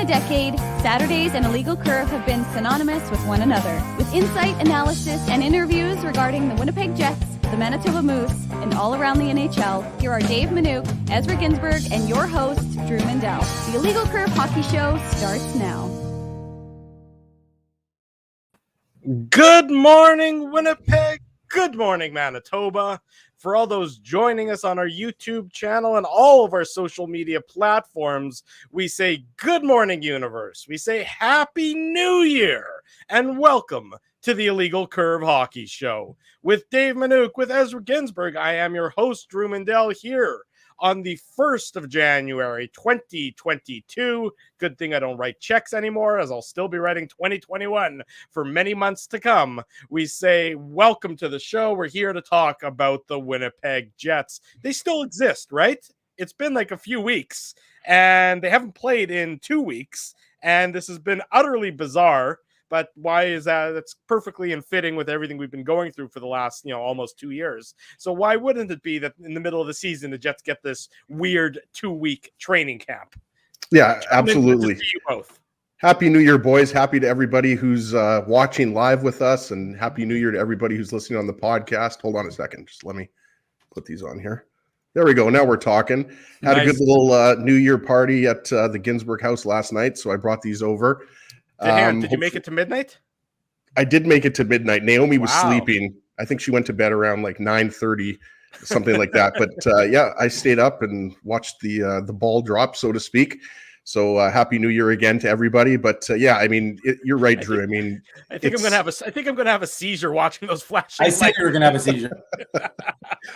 a decade, Saturdays and Illegal Curve have been synonymous with one another. With insight, analysis, and interviews regarding the Winnipeg Jets, the Manitoba Moose, and all around the NHL, here are Dave Minuk, Ezra Ginsburg, and your host, Drew Mindell. The Illegal Curve Hockey Show starts now. Good morning, Winnipeg. Good morning, Manitoba. For all those joining us on our YouTube channel and all of our social media platforms, we say good morning, universe. We say Happy New Year and welcome to the Illegal Curve Hockey Show. With Dave Minuk, with Ezra Ginsburg, I am your host, Drew Mindell, here on the 1st of January, 2022. Good thing I don't write checks anymore, as I'll still be writing 2021 for many months to come. We say welcome to the show. We're here to talk about the Winnipeg Jets. They still exist, right? It's been like a few weeks, and they haven't played in 2 weeks, and this has been utterly bizarre. But why is that? That's perfectly in fitting with everything we've been going through for the last, almost 2 years. So why wouldn't it be that in the middle of the season, the Jets get this weird 2-week training camp? Yeah, absolutely. You both. Happy New Year, boys. Happy to everybody who's watching live with us, and Happy New Year to everybody who's listening on the podcast. Hold on a second. Just let me put these on here. There we go. Now we're talking. Had a good little New Year party at the Ginsburg house last night, so I brought these over. Did you make it to midnight? I did make it to midnight. Naomi was sleeping. I think she went to bed around like 9:30, something like that. But yeah, I stayed up and watched the ball drop, so to speak. So Happy New Year again to everybody. But yeah, I mean, you're right, Drew. I think I'm gonna have a seizure watching those flashing. I said you were gonna have a seizure.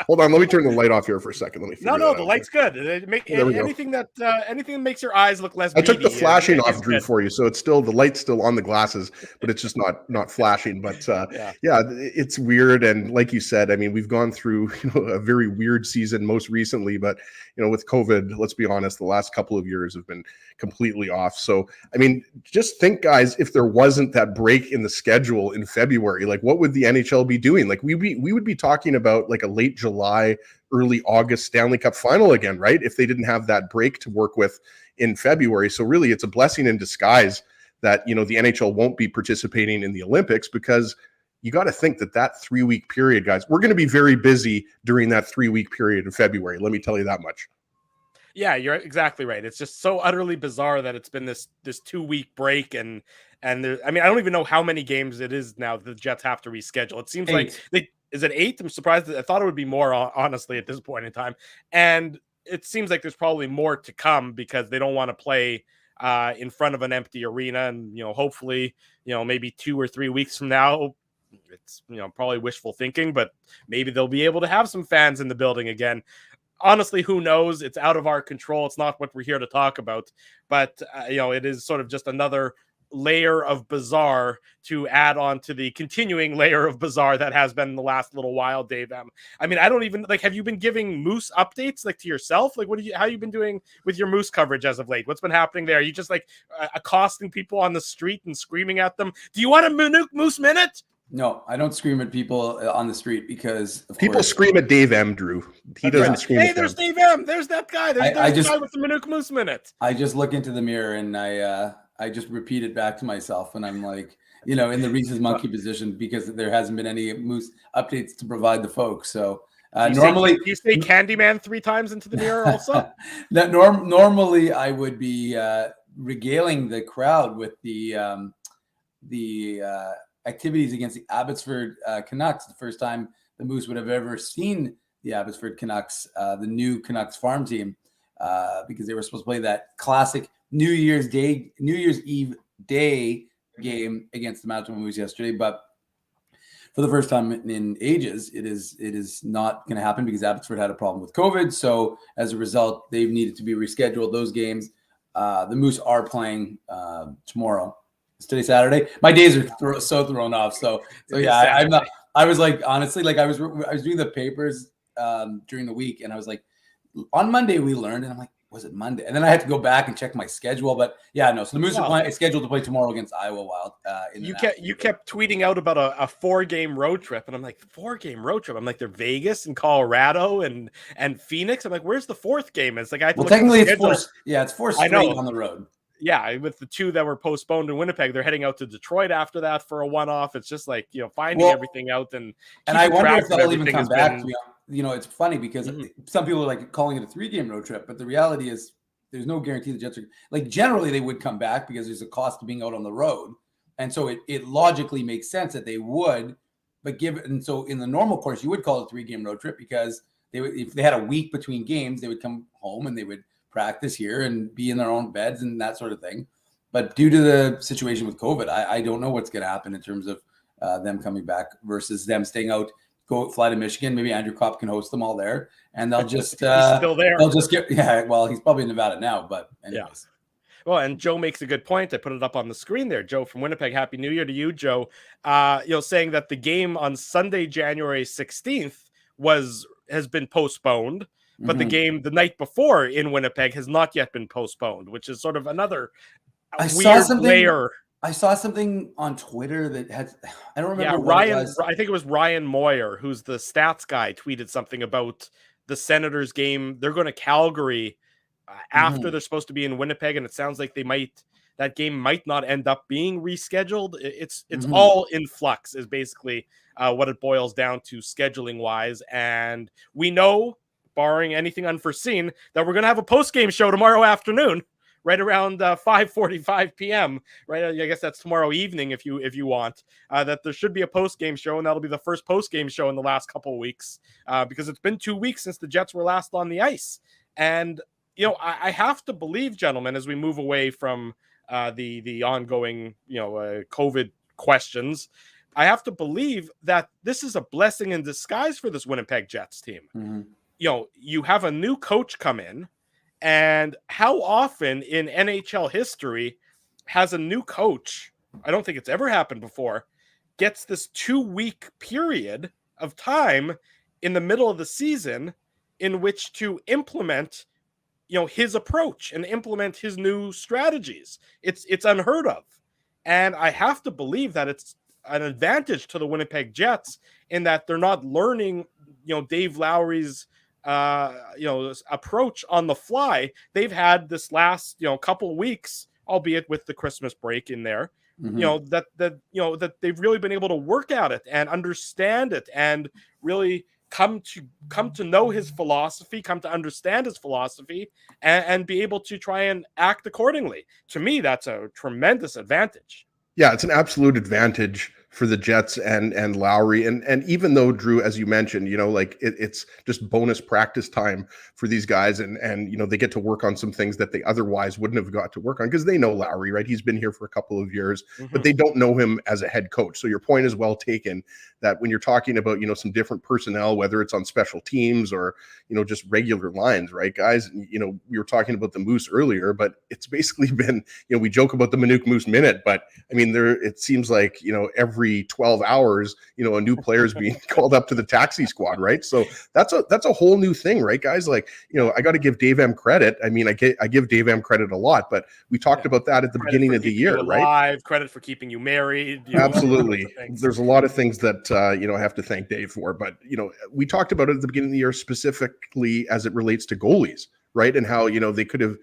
Hold on, let me turn the light off here for a second. Let me. No, the light's good. Anything that makes your eyes look less. I took the flashing off, Drew, for you, so it's still the light's still on the glasses, but it's just not flashing. But yeah, it's weird, and like you said, I mean, we've gone through a very weird season most recently, but with COVID, let's be honest, the last couple of years have been completely off. So I mean, just think, guys, if there wasn't that break in the schedule in February, like what would the NHL be doing? Like we would be talking about like a late July, early August Stanley Cup final again, right? If they didn't have that break to work with in February. So really it's a blessing in disguise that the NHL won't be participating in the Olympics, because you got to think that 3-week period, guys, we're going to be very busy during that 3-week period in February. Let me tell you that much. Yeah, you're exactly right. It's just so utterly bizarre that it's been this 2-week break, and there, I mean, I don't even know how many games it is now the Jets have to reschedule. It seems 8. like is it 8? I'm surprised. I thought it would be more, honestly, at this point in time. And it seems like there's probably more to come because they don't want to play in front of an empty arena, and hopefully, maybe 2 or 3 weeks from now. It's probably wishful thinking, but maybe they'll be able to have some fans in the building again. Honestly, who knows? It's out of our control. It's not what we're here to talk about, but it is sort of just another layer of bizarre to add on to the continuing layer of bizarre that has been the last little while, Dave. I mean, I don't even have you been giving Moose updates like to yourself? Like, how you been doing with your Moose coverage as of late? What's been happening there? Are you just like accosting people on the street and screaming at them? Do you want a Minuk Moose minute? No, I don't scream at people on the street because people scream at Dave M. Drew. He doesn't scream. Hey, there's Dave M. There's that guy. There's the guy with the Minuk Moose minute. I just look into the mirror and I just repeat it back to myself, and I'm like, in the Reese's monkey position, because there hasn't been any Moose updates to provide the folks. So normally, you say Candyman 3 times into the mirror also. Normally I would be regaling the crowd with the activities against the Abbotsford Canucks. The first time the Moose would have ever seen the Abbotsford Canucks, the new Canucks farm team, because they were supposed to play that classic New Year's Eve day game against the Manitoba Moose yesterday. But for the first time in ages, it is not going to happen because Abbotsford had a problem with COVID. So as a result, they've needed to be rescheduled. Those games, the Moose are playing tomorrow. It's today Saturday. My days are so thrown off. So yeah, I'm not. I was like, honestly, like I was doing the papers during the week, and I was like, on Monday we learned, and I'm like, was it Monday? And then I had to go back and check my schedule. But yeah, no. So the Moose are scheduled to play tomorrow against Iowa Wild. You kept tweeting out about a 4-game road trip, and I'm like, 4-game road trip. I'm like, they're Vegas and Colorado and Phoenix. I'm like, where's the 4th game? It's like, technically it's 4. Yeah, it's 4 straight on the road. yeah, with the two that were postponed in Winnipeg, they're heading out to Detroit after that for a one-off. It's just like, finding everything out and I wonder if that'll even come back. It's funny because some people are like calling it a 3-game road trip, but the reality is there's no guarantee the Jets are like, generally they would come back because there's a cost to being out on the road. And so it logically makes sense that they would, but so in the normal course, you would call it a 3-game road trip because if they had a week between games, they would come home and they would practice here and be in their own beds and that sort of thing. But due to the situation with COVID, I don't know what's going to happen in terms of them coming back versus them staying out, fly to Michigan. Maybe Andrew Kopp can host them all there, and they'll just he's still there. They'll just get well, he's probably in Nevada now, but anyways. Yeah. Well, and Joe makes a good point. I put it up on the screen there. Joe from Winnipeg. Happy New Year to you, Joe. Saying that the game on Sunday, January 16th has been postponed. But the game the night before in Winnipeg has not yet been postponed, which is sort of another weird layer. I saw something on Twitter that I don't remember. Ryan, I think it was Ryan Moyer, who's the stats guy, tweeted something about the Senators game. They're going to Calgary after they're supposed to be in Winnipeg, and it sounds like that game might not end up being rescheduled. It's all in flux, is basically what it boils down to scheduling wise. And we know, barring anything unforeseen, that we're going to have a post-game show tomorrow afternoon, right around 5:45 p.m. Right, I guess that's tomorrow evening if you want. That there should be a post-game show, and that'll be the first post-game show in the last couple of weeks, because it's been 2 weeks since the Jets were last on the ice. And I have to believe, gentlemen, as we move away from the ongoing COVID questions, I have to believe that this is a blessing in disguise for this Winnipeg Jets team. You have a new coach come in, and how often in NHL history has a new coach, I don't think it's ever happened before, gets this 2-week period of time in the middle of the season in which to implement his approach and implement his new strategies. It's unheard of. And I have to believe that it's an advantage to the Winnipeg Jets in that they're not learning, Dave Lowry's approach on the fly. They've had this last, couple weeks, albeit with the Christmas break in there, that they've really been able to work at it and understand it and really come to know his philosophy, come to understand his philosophy, and be able to try and act accordingly. To me, that's a tremendous advantage. Yeah, it's an absolute advantage for the Jets and Lowry. And even though, Drew, as you mentioned, it's just bonus practice time for these guys. And they get to work on some things that they otherwise wouldn't have got to work on because they know Lowry, right? He's been here for a couple of years, but they don't know him as a head coach. So your point is well taken that when you're talking about, some different personnel, whether it's on special teams or, just regular lines, right, guys? We were talking about the Moose earlier, but it's basically been, we joke about the Minuk Moose minute, but I mean, it seems like, every 12 hours, a new player is being called up to the taxi squad, right? So that's a whole new thing, right, guys? Like, I got to give Dave M credit. I mean, I give Dave M credit a lot, but we talked about that at the beginning of the year, right? Credit for keeping you married. Absolutely. There's a lot of things that, I have to thank Dave for, but, we talked about it at the beginning of the year specifically as it relates to goalies, right? And how, they could have,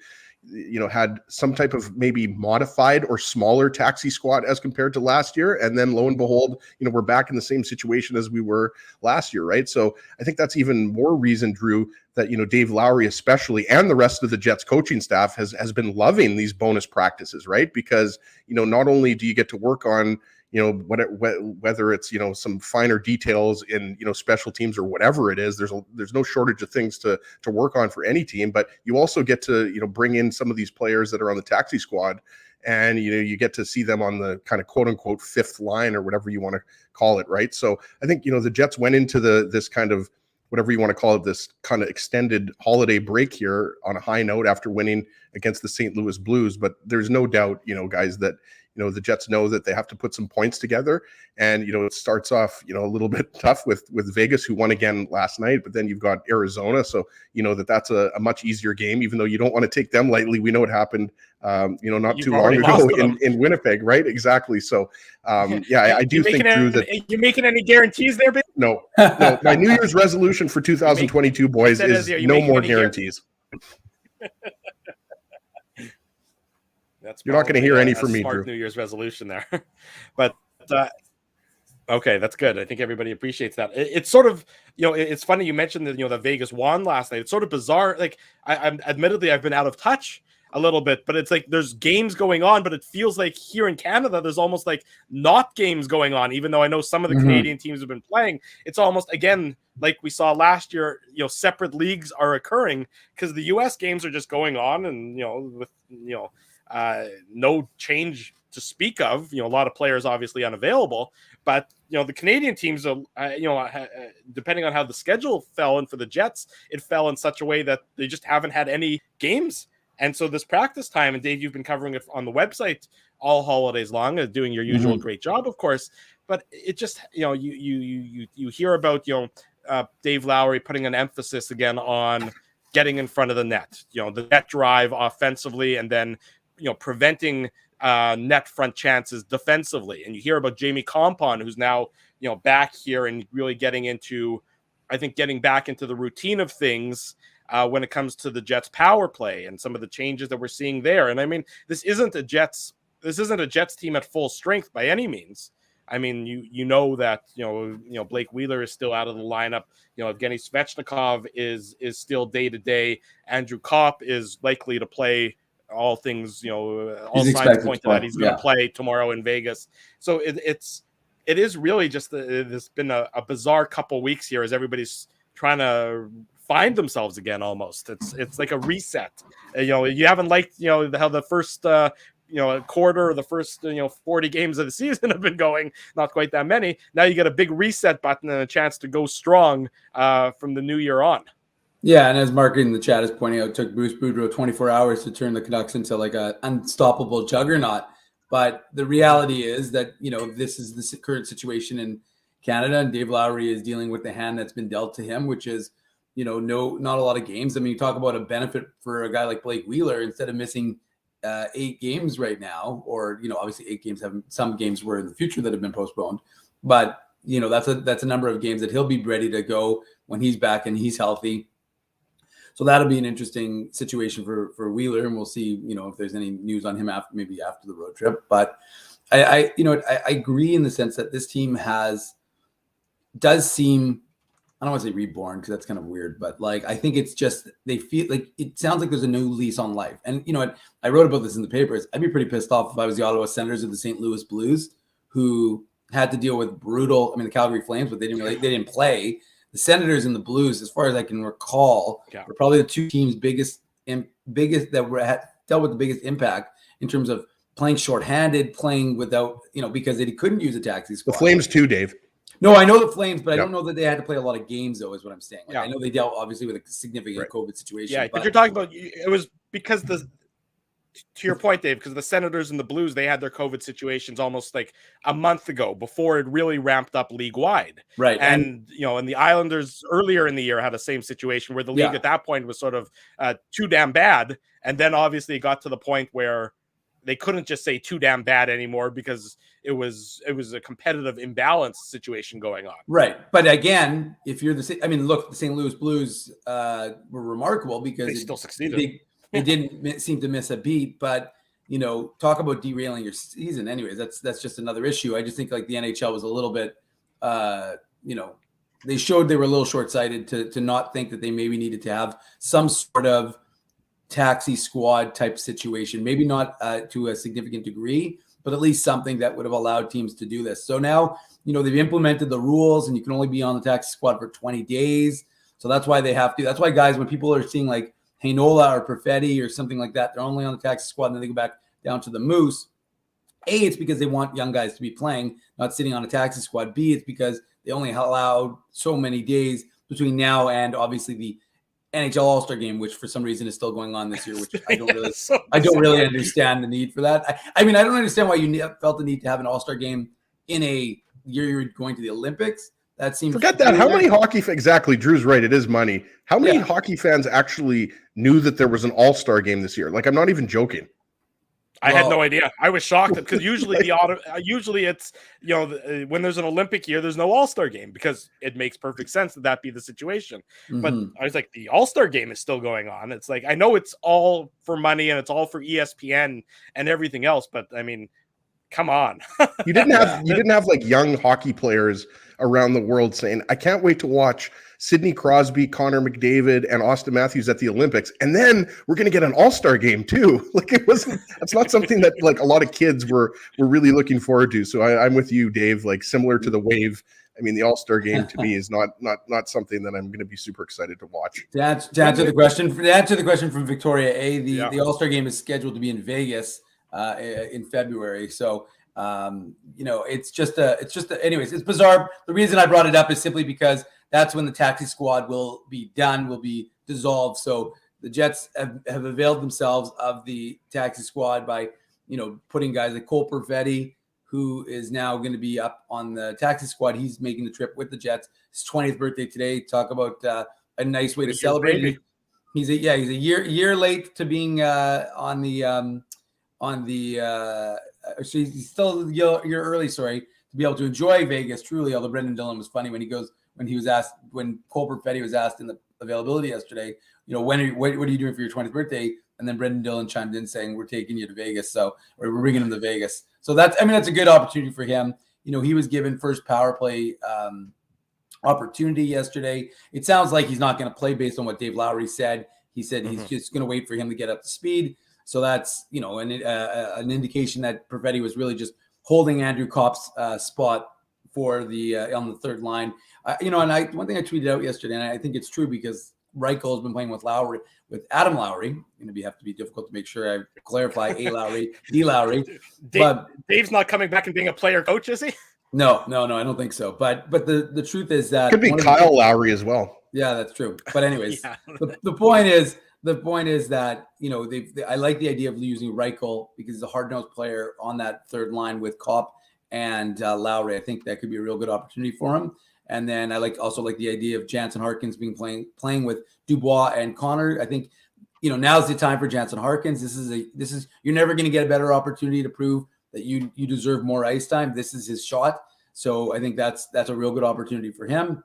had some type of maybe modified or smaller taxi squad as compared to last year. And then lo and behold, we're back in the same situation as we were last year, right? So I think that's even more reason, Drew, that, Dave Lowry especially, and the rest of the Jets coaching staff has been loving these bonus practices, right? Because, not only do you get to work on, whether it's, some finer details in, special teams or whatever it is, there's no shortage of things to work on for any team, but you also get to, bring in some of these players that are on the taxi squad and, you get to see them on the kind of quote unquote fifth line or whatever you want to call it. Right. So I think, the Jets went into this kind of, whatever you want to call it, this kind of extended holiday break here on a high note after winning against the St. Louis Blues. But there's no doubt, guys, that, the Jets know that they have to put some points together. And, it starts off, a little bit tough with Vegas, who won again last night, but then you've got Arizona. So, that's a much easier game, even though you don't want to take them lightly. We know what happened, not too long ago in Winnipeg, right? Exactly. So, I do think, Drew, that you making any guarantees there, babe? No. My New Year's resolution for 2022, boys, is no more guarantees. You're not going to hear any from me, smart Drew. New Year's resolution there. But okay, that's good. I think everybody appreciates that. It's sort of, it's funny you mentioned that, the Vegas won last night. It's sort of bizarre. Like I'm admittedly, I've been out of touch a little bit, but it's like there's games going on, but it feels like here in Canada, there's almost like not games going on, even though I know some of the Canadian teams have been playing. It's almost, again, like we saw last year, separate leagues are occurring because the US games are just going on and, with, no change to speak of, a lot of players obviously unavailable, but the Canadian teams are, depending on how the schedule fell, and for the Jets, it fell in such a way that they just haven't had any games. And so this practice time, and Dave, you've been covering it on the website all holidays long, doing your usual great job, of course. But it just, you hear about, Dave Lowry putting an emphasis again on getting in front of the net, the net drive offensively, and then, preventing net front chances defensively. And you hear about Jamie Compon, who's now, back here and really getting back into the routine of things when it comes to the Jets power play and some of the changes that we're seeing there. And I mean, this isn't a Jets team at full strength by any means. I mean, you know that, Blake Wheeler is still out of the lineup. Evgeny Svechnikov is still day to day. Andrew Kopp is likely to play. All things, all signs point to that he's going to play tomorrow in Vegas. So it is really just there's been a bizarre couple weeks here as everybody's trying to find themselves again. Almost, it's like a reset. You haven't liked how the first quarter or the first 40 games of the season have been going. Not quite that many. Now you get a big reset button and a chance to go strong from the new year on. Yeah, and as Mark in the chat is pointing out, it took Bruce Boudreau 24 hours to turn the Canucks into like an unstoppable juggernaut. But the reality is that, this is the current situation in Canada, and Dave Lowry is dealing with the hand that's been dealt to him, which is, not a lot of games. I mean, you talk about a benefit for a guy like Blake Wheeler, instead of missing 8 games right now, or, obviously 8 games some games were in the future that have been postponed. But, that's a number of games that he'll be ready to go when he's back and he's healthy. So that'll be an interesting situation for Wheeler, and we'll see, if there's any news on him after the road trip. But I agree in the sense that this team does seem, I don't want to say reborn because that's kind of weird, but like I think it's just they feel like it sounds like there's a new lease on life. And I wrote about this in the papers. I'd be pretty pissed off if I was the Ottawa Senators or the St. Louis Blues, who had to deal with the Calgary Flames, but they didn't play. The Senators and the Blues, as far as I can recall, were probably the two teams biggest that dealt with the biggest impact in terms of playing shorthanded, playing without, because they couldn't use a taxi squad. The Flames too, Dave. No, I know the Flames, but I don't know that they had to play a lot of games, though, is what I'm saying. I know they dealt obviously with a significant COVID situation. Yeah, but you're talking about it was because to your point, Dave, because the Senators and the Blues, they had their COVID situations almost like a month ago before it really ramped up league wide. Right. And the Islanders earlier in the year had the same situation where the league at that point was sort of too damn bad. And then obviously it got to the point where they couldn't just say too damn bad anymore because it was a competitive imbalance situation going on. Right. But again, if you're the St. Louis Blues were remarkable because they still succeeded. They didn't seem to miss a beat, but talk about derailing your season. Anyways, that's just another issue. I just think like the NHL was a little bit, they showed they were a little short-sighted to not think that they maybe needed to have some sort of taxi squad type situation. Maybe not to a significant degree, but at least something that would have allowed teams to do this. So now, they've implemented the rules, and you can only be on the taxi squad for 20 days. So that's why they have to. That's why guys, when people are seeing like Heinola or Perfetti or something like that, they're only on the taxi squad and then they go back down to the Moose. A, it's because they want young guys to be playing, not sitting on a taxi squad. B, it's because they only allowed so many days between now and obviously the NHL All-Star game, which for some reason is still going on this year, which I don't really understand the need for that. I mean, I don't understand why you felt the need to have an All-Star game in a year you're going to the Olympics. That seems forget that. How many hockey exactly? Drew's right. It is money. How many hockey fans actually knew that there was an All-Star game this year? Like, I'm not even joking. I had no idea. I was shocked because usually usually it's, when there's an Olympic year, there's no All-Star game because it makes perfect sense that be the situation. But I was like, the All-Star game is still going on. It's like, I know it's all for money and it's all for ESPN and everything else, but I mean, come on. You didn't have like young hockey players around the world saying, I can't wait to watch Sidney Crosby, Connor McDavid, and Austin Matthews at the Olympics. And then we're going to get an all-star game too. Like that's not something that like a lot of kids were really looking forward to. So I'm with you, Dave, like similar to the Wave. I mean, the all-star game to me is not something that I'm going to be super excited to watch. To answer the question from Victoria, the all-star game is scheduled to be in Vegas in February. So, it's just anyways, it's bizarre. The reason I brought it up is simply because that's when the taxi squad will be dissolved. So the Jets have availed themselves of the taxi squad by, putting guys like Cole Perfetti, who is now going to be up on the taxi squad. He's making the trip with the Jets. His 20th birthday today. Talk about a nice way to celebrate. He's a year late to being on the so he's still a year early, sorry, to be able to enjoy Vegas truly. Although Brendan Dillon was funny when Cole Perfetti was asked in the availability yesterday, what are you doing for your 20th birthday? And then Brendan Dillon chimed in saying, we're taking you to Vegas. So we're bringing him to Vegas. So that's a good opportunity for him. He was given first power play opportunity yesterday. It sounds like he's not going to play based on what Dave Lowry said. He said he's just going to wait for him to get up to speed. So that's, an indication that Perfetti was really just holding Andrew Kopp's spot for the on the third line. One thing I tweeted out yesterday, and I think it's true because Reichel has been playing with Adam Lowry. Going to have to be difficult to make sure I clarify A Lowry, D Lowry. But Dave's not coming back and being a player coach, is he? No, I don't think so. But the truth is that could be Kyle Lowry as well. Yeah, that's true. But anyways, the point is that I like the idea of using Reichel because he's a hard-nosed player on that third line with Kopp and Lowry. I think that could be a real good opportunity for him. And then I also like the idea of Jansen Harkins being playing with Dubois and Connor. I think now's the time for Jansen Harkins. This is you're never going to get a better opportunity to prove that you deserve more ice time. This is his shot. So I think that's a real good opportunity for him.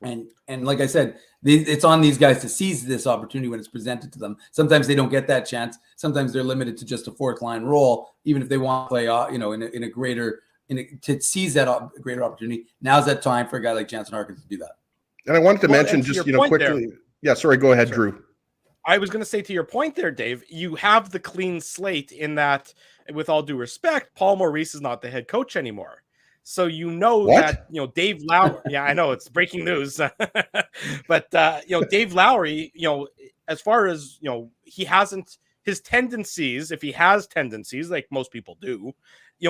And like I said, it's on these guys to seize this opportunity when it's presented to them. Sometimes they don't get that chance. Sometimes they're limited to just a fourth line role, even if they want to play, to seize that greater opportunity. Now's that time for a guy like Jansen Harkins to do that. And I wanted to mention just, quickly. There. Yeah, sorry, go ahead, Drew. I was going to say to your point there, Dave, you have the clean slate in that, with all due respect, Paul Maurice is not the head coach anymore. So that Dave Lowry. Yeah, I know it's breaking news, but Dave Lowry. As far as he hasn't his tendencies. If he has tendencies, like most people do,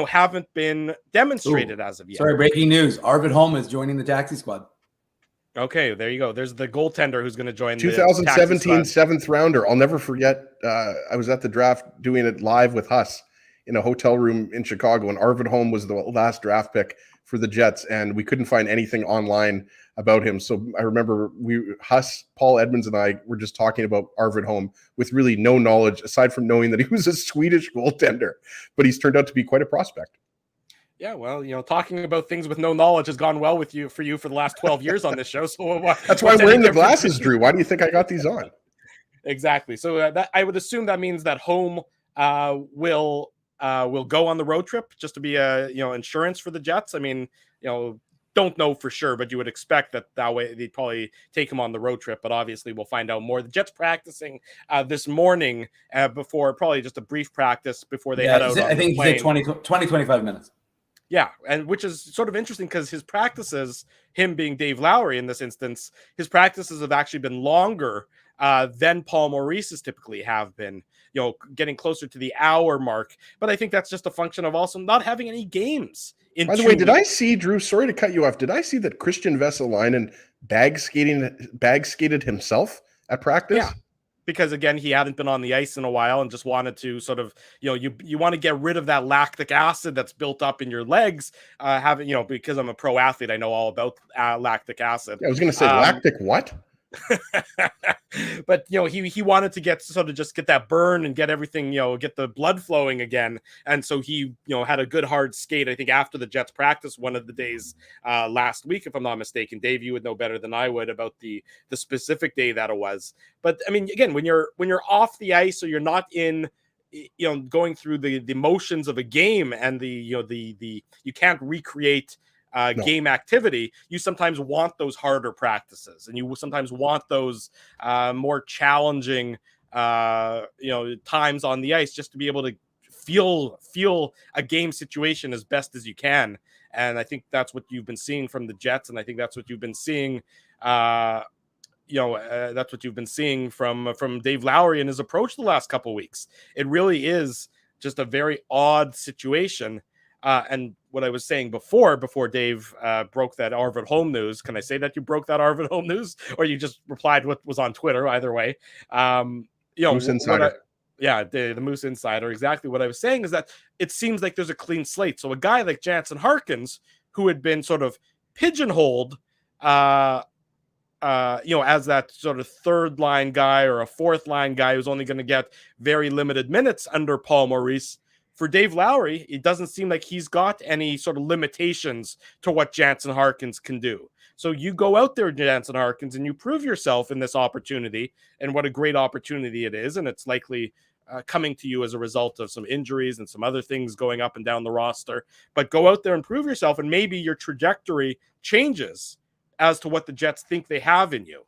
haven't been demonstrated as of yet. Sorry, breaking news: Arvid Holm is joining the taxi squad. Okay, there you go. There's the goaltender who's going to join 2017 seventh rounder. I'll never forget. I was at the draft doing it live with Huss in a hotel room in Chicago, and Arvid Holm was the last draft pick for the Jets, and we couldn't find anything online about him. So I remember Huss, Paul Edmonds, and I were just talking about Arvid Holm with really no knowledge aside from knowing that he was a Swedish goaltender, but he's turned out to be quite a prospect. Yeah, well, talking about things with no knowledge has gone well for you for the last 12 years on this show. So that's why I'm wearing the glasses, Drew. Why do you think I got these on? Exactly. So that I would assume that means that Holm will go on the road trip just to be insurance for the Jets. I mean, don't know for sure, but you would expect that way they'd probably take him on the road trip. But obviously, we'll find out more. The Jets practicing this morning before probably just a brief practice before they head out. I think he said 20-25 minutes. Yeah, and which is sort of interesting because his practices, him being Dave Lowry in this instance, his practices have actually been longer than Paul Maurice's typically have been, getting closer to the hour mark. But I think that's just a function of also not having any games. By the way, did I see, Drew, sorry to cut you off, did I see that Christian Vesalainen bag skated himself at practice? Yeah. Because again, he hadn't been on the ice in a while and just wanted to sort of, you want to get rid of that lactic acid that's built up in your legs. Because I'm a pro athlete, I know all about lactic acid. Yeah, I was going to say lactic what? But he wanted to get that burn and get everything, get the blood flowing again. And so he had a good hard skate, I think, after the Jets practice one of the days last week, if I'm not mistaken. Dave, you would know better than I would about the specific day that it was. But I mean, again, when you're off the ice, or you're not in going through the motions of a game, and you can't recreate game activity, you sometimes want those harder practices, and you sometimes want those more challenging times on the ice, just to be able to feel a game situation as best as you can. And I think that's what you've been seeing from the Jets, and I think that's what you've been seeing that's what you've been seeing from Dave Lowry and his approach the last couple of weeks. It really is just a very odd situation. And what I was saying before Dave broke that Arvid Holm news, can I say that you broke that Arvid Holm news, or you just replied what was on Twitter? Either way, Moose Insider. The Moose Insider. Exactly what I was saying is that it seems like there's a clean slate. So a guy like Jansen Harkins, who had been sort of pigeonholed, as that sort of third line guy or a fourth line guy who's only going to get very limited minutes under Paul Maurice. For Dave Lowry, it doesn't seem like he's got any sort of limitations to what Jansen Harkins can do. So you go out there, Jansen Harkins, and you prove yourself in this opportunity, and what a great opportunity it is. And it's likely coming to you as a result of some injuries and some other things going up and down the roster. But go out there and prove yourself, and maybe your trajectory changes as to what the Jets think they have in you.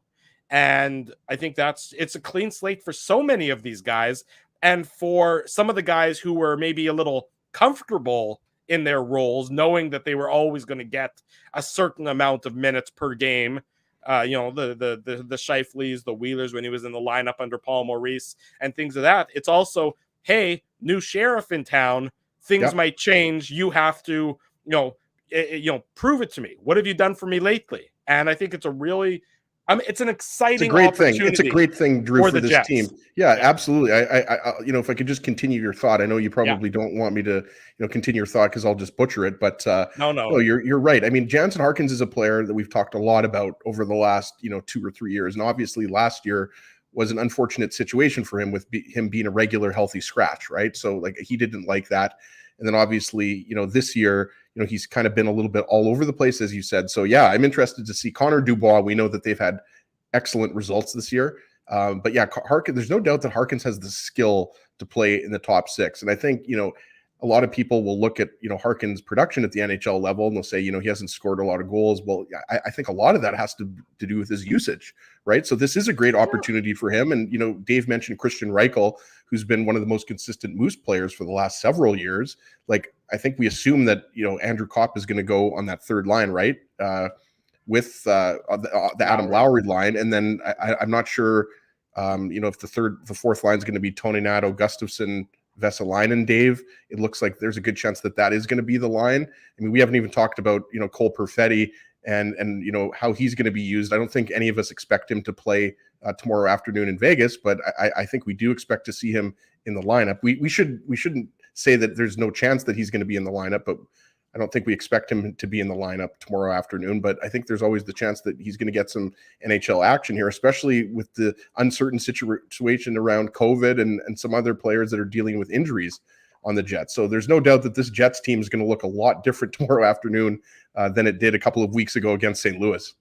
And I think it's a clean slate for so many of these guys. And for some of the guys who were maybe a little comfortable in their roles, knowing that they were always going to get a certain amount of minutes per game, the Scheifele's, the Wheelers when he was in the lineup under Paul Maurice, and things of that. It's also, hey, new sheriff in town, things might change. You have to, prove it to me. What have you done for me lately? And I think it's it's an exciting opportunity. It's a great thing, Drew, for this Jets. team. Yeah, absolutely. I if I could just continue your thought. I know you probably don't want me to, continue your thought because I'll just butcher it. But no, you're right. I mean, Jansen Harkins is a player that we've talked a lot about over the last 2 or 3 years, and obviously last year was an unfortunate situation for him with him being a regular healthy scratch, right? So like he didn't like that. And then obviously, this year, he's kind of been a little bit all over the place, as you said. So yeah, I'm interested to see Connor Dubois. We know that they've had excellent results this year. But yeah, Harkins, there's no doubt that Harkins has the skill to play in the top six. And I think, a lot of people will look at, Harkins' production at the NHL level and they'll say, he hasn't scored a lot of goals. Well, I think a lot of that has to do with his usage, right? So this is a great opportunity for him. And, Dave mentioned Christian Reichel, who's been one of the most consistent Moose players for the last several years. Like, I think we assume that, Andrew Kopp is going to go on that third line, right? With the Adam Lowry line. And then I'm not sure, if the fourth line is going to be Tony Nato, Gustafsson, Vesalainen, Dave. It looks like there's a good chance that is going to be the line. I mean, we haven't even talked about, Cole Perfetti and how he's going to be used. I don't think any of us expect him to play tomorrow afternoon in Vegas, but I think we do expect to see him in the lineup. We shouldn't say that there's no chance that he's going to be in the lineup, but I don't think we expect him to be in the lineup tomorrow afternoon, but I think there's always the chance that he's going to get some NHL action here, especially with the uncertain situation around COVID and some other players that are dealing with injuries on the Jets. So there's no doubt that this Jets team is going to look a lot different tomorrow afternoon than it did a couple of weeks ago against St. Louis.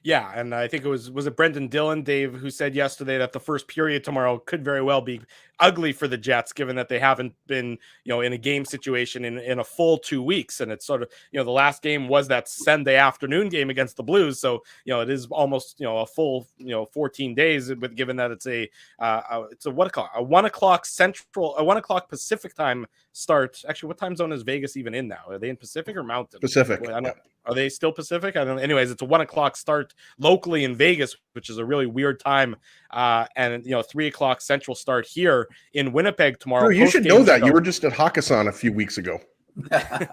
Yeah, and I think was it Brendan Dillon, Dave, who said yesterday that the first period tomorrow could very well be ugly for the Jets, given that they haven't been, in a game situation in a full 2 weeks. And it's sort of, the last game was that Sunday afternoon game against the Blues. So, it is almost, a full, 14 days, but given that it's a 1 o'clock central, a 1 o'clock Pacific time start. Actually, what time zone is Vegas even in now? Are they in Pacific or Mountain? Pacific. I don't know. Are they still Pacific? I don't know. Anyways, it's a 1 o'clock start locally in Vegas, which is a really weird time. And 3 o'clock central start here in Winnipeg tomorrow. Drew, you should know that. You were just at Hakkasan a few weeks ago.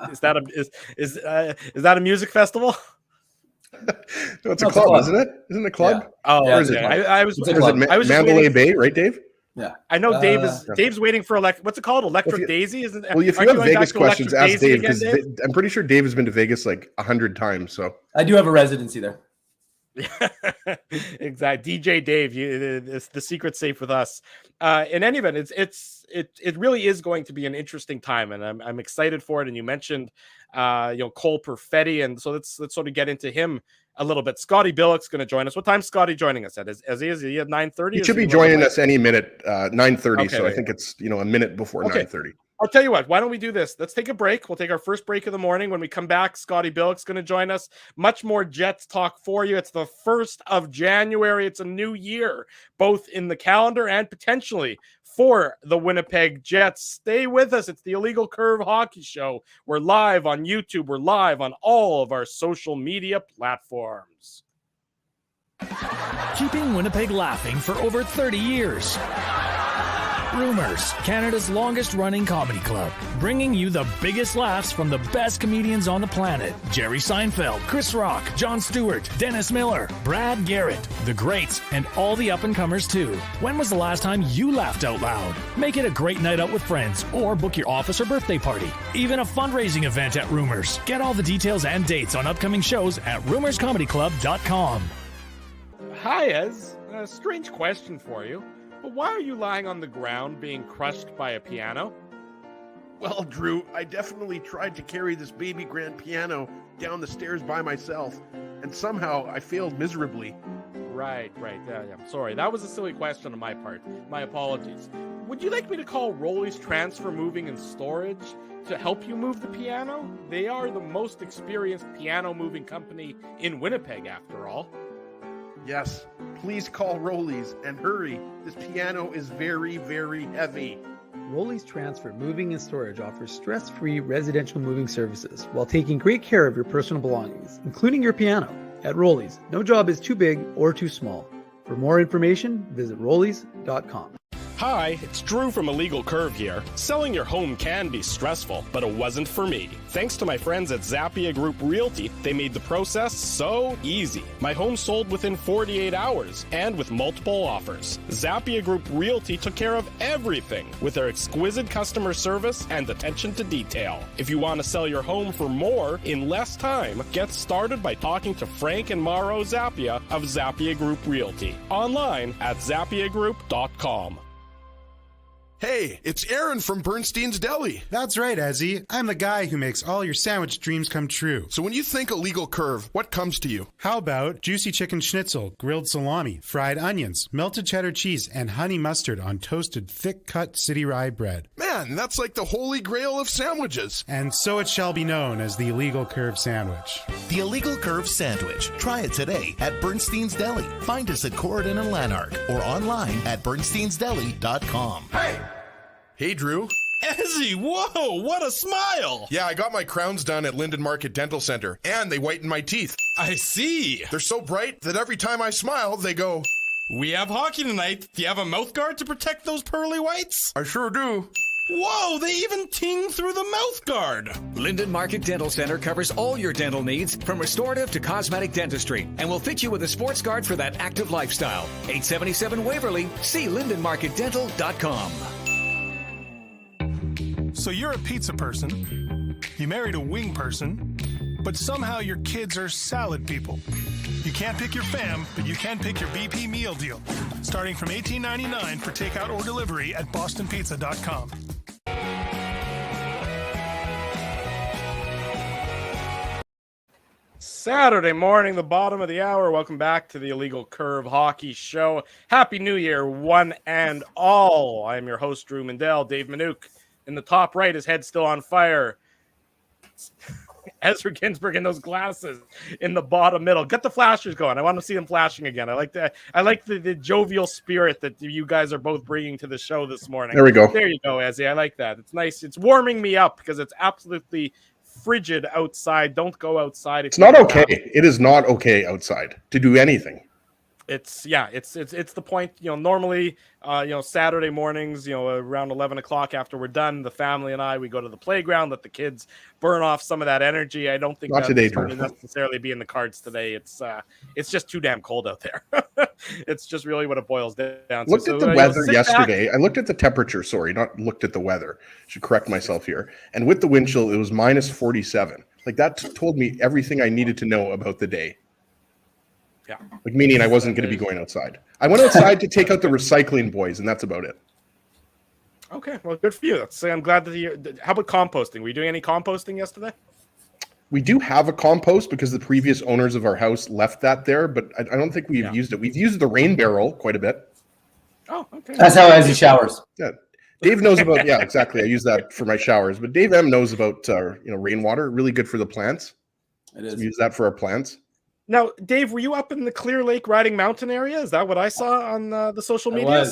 Is that a music festival? No, it's a club, isn't it? Isn't it a club? Yeah. Oh, or is it? I was Mandalay Bay, right, Dave? Yeah, I know Dave's waiting for what's it called? Electric Daisy, isn't it? Well, if you have Vegas questions, ask Dave, because I'm pretty sure Dave has been to Vegas like 100 times. So I do have a residency there. Exactly. DJ Dave, it's the secret safe with us. In any event, it really is going to be an interesting time, and I'm excited for it. And you mentioned, Cole Perfetti, and so let's sort of get into him a little bit. Scotty Billeck's going to join us. What time's Scotty joining us at? Is he at 9:30? He should be joining us any minute, 9:30. Okay, so I think it's a minute before 9:30. I'll tell you what, why don't we do this? Let's take a break. We'll take our first break of the morning. When we come back, Scotty Billeck's going to join us. Much more Jets talk for you. It's the 1st of January. It's a new year, both in the calendar and potentially for the Winnipeg Jets. Stay with us. It's the Illegal Curve Hockey Show. We're live on YouTube. We're live on all of our social media platforms. Keeping Winnipeg laughing for over 30 years. Rumors, Canada's longest-running comedy club, bringing you the biggest laughs from the best comedians on the planet. Jerry Seinfeld, Chris Rock, Jon Stewart, Dennis Miller, Brad Garrett, the greats, and all the up-and-comers too. When was the last time you laughed out loud? Make it a great night out with friends, or book your office or birthday party. Even a fundraising event at Rumors. Get all the details and dates on upcoming shows at rumorscomedyclub.com. Hi, Ez. A strange question for you. But why are you lying on the ground being crushed by a piano? Well, Drew, I definitely tried to carry this baby grand piano down the stairs by myself, and somehow I failed miserably. Right. Yeah, I'm sorry. That was a silly question on my part. My apologies. Would you like me to call Rolly's Transfer Moving and Storage to help you move the piano? They are the most experienced piano moving company in Winnipeg, after all. Yes, please call Rolly's and hurry. This piano is very, very heavy. Rolly's Transfer Moving and Storage offers stress-free residential moving services while taking great care of your personal belongings, including your piano. At Rolly's, no job is too big or too small. For more information, visit rollys.com. Hi, it's Drew from Illegal Curve here. Selling your home can be stressful, but it wasn't for me. Thanks to my friends at Zappia Group Realty, they made the process so easy. My home sold within 48 hours and with multiple offers. Zappia Group Realty took care of everything with their exquisite customer service and attention to detail. If you want to sell your home for more in less time, get started by talking to Frank and Mauro Zappia of Zappia Group Realty. Online at zappiagroup.com. Hey, it's Aaron from Bernstein's Deli. That's right, Ezzy. I'm the guy who makes all your sandwich dreams come true. So when you think Illegal Curve, what comes to you? How about juicy chicken schnitzel, grilled salami, fried onions, melted cheddar cheese, and honey mustard on toasted, thick-cut city rye bread? Man, that's like the holy grail of sandwiches. And so it shall be known as the Illegal Curve Sandwich. The Illegal Curve Sandwich. Try it today at Bernstein's Deli. Find us at Corridon and Lanark or online at bernsteinsdeli.com. Hey, Drew. Ezzy, whoa, what a smile! Yeah, I got my crowns done at Linden Market Dental Center, and they whiten my teeth. I see. They're so bright that every time I smile, they go... We have hockey tonight. Do you have a mouth guard to protect those pearly whites? I sure do. Whoa, they even ting through the mouth guard. Linden Market Dental Center covers all your dental needs from restorative to cosmetic dentistry and will fit you with a sports guard for that active lifestyle. 877 Waverly. See lindenmarketdental.com. So you're a pizza person, you married a wing person, but somehow your kids are salad people. You can't pick your fam, but you can pick your BP meal deal, starting from $18.99 for takeout or delivery at bostonpizza.com. Saturday morning, the bottom of the hour. Welcome back to the Illegal Curve Hockey Show. Happy New Year, one and all. I am your host, Drew Mindell. Dave Minuk in the top right, his head still on fire. Ezra Ginsburg in those glasses in the bottom middle. Get the flashers going. I want to see them flashing again. I like that. I like the jovial spirit that you guys are both bringing to the show this morning. There we go. There you go, Ezzy. I like that. It's nice. It's warming me up because it's absolutely frigid outside. Don't go outside. It's not okay. It is not okay outside to do anything. It's the point, normally, Saturday mornings, around 11 o'clock after we're done, the family and I, we go to the playground, let the kids burn off some of that energy. I don't think that's going to necessarily be in the cards today. It's just too damn cold out there. It's just really what it boils down to. Looked at the weather yesterday. I looked at the temperature, not looked at the weather. I should correct myself here. And with the wind chill, it was minus 47. Like that told me everything I needed to know about the day. Yeah. Like, meaning I wasn't going to be going outside. I went outside to take out the recycling boys, and that's about it. Okay, well, good for you. I'm glad that you. How about composting? Were you doing any composting yesterday? We do have a compost because the previous owners of our house left that there, but I don't think we've used it. We've used the rain barrel quite a bit. Oh, okay. That's how Ezzy showers. Yeah, Dave knows about. Yeah, exactly. I use that for my showers, but Dave M knows about rainwater. Really good for the plants. It is. So we use that for our plants. Now, Dave, were you up in the Clear Lake Riding Mountain area? Is that what I saw on the social media?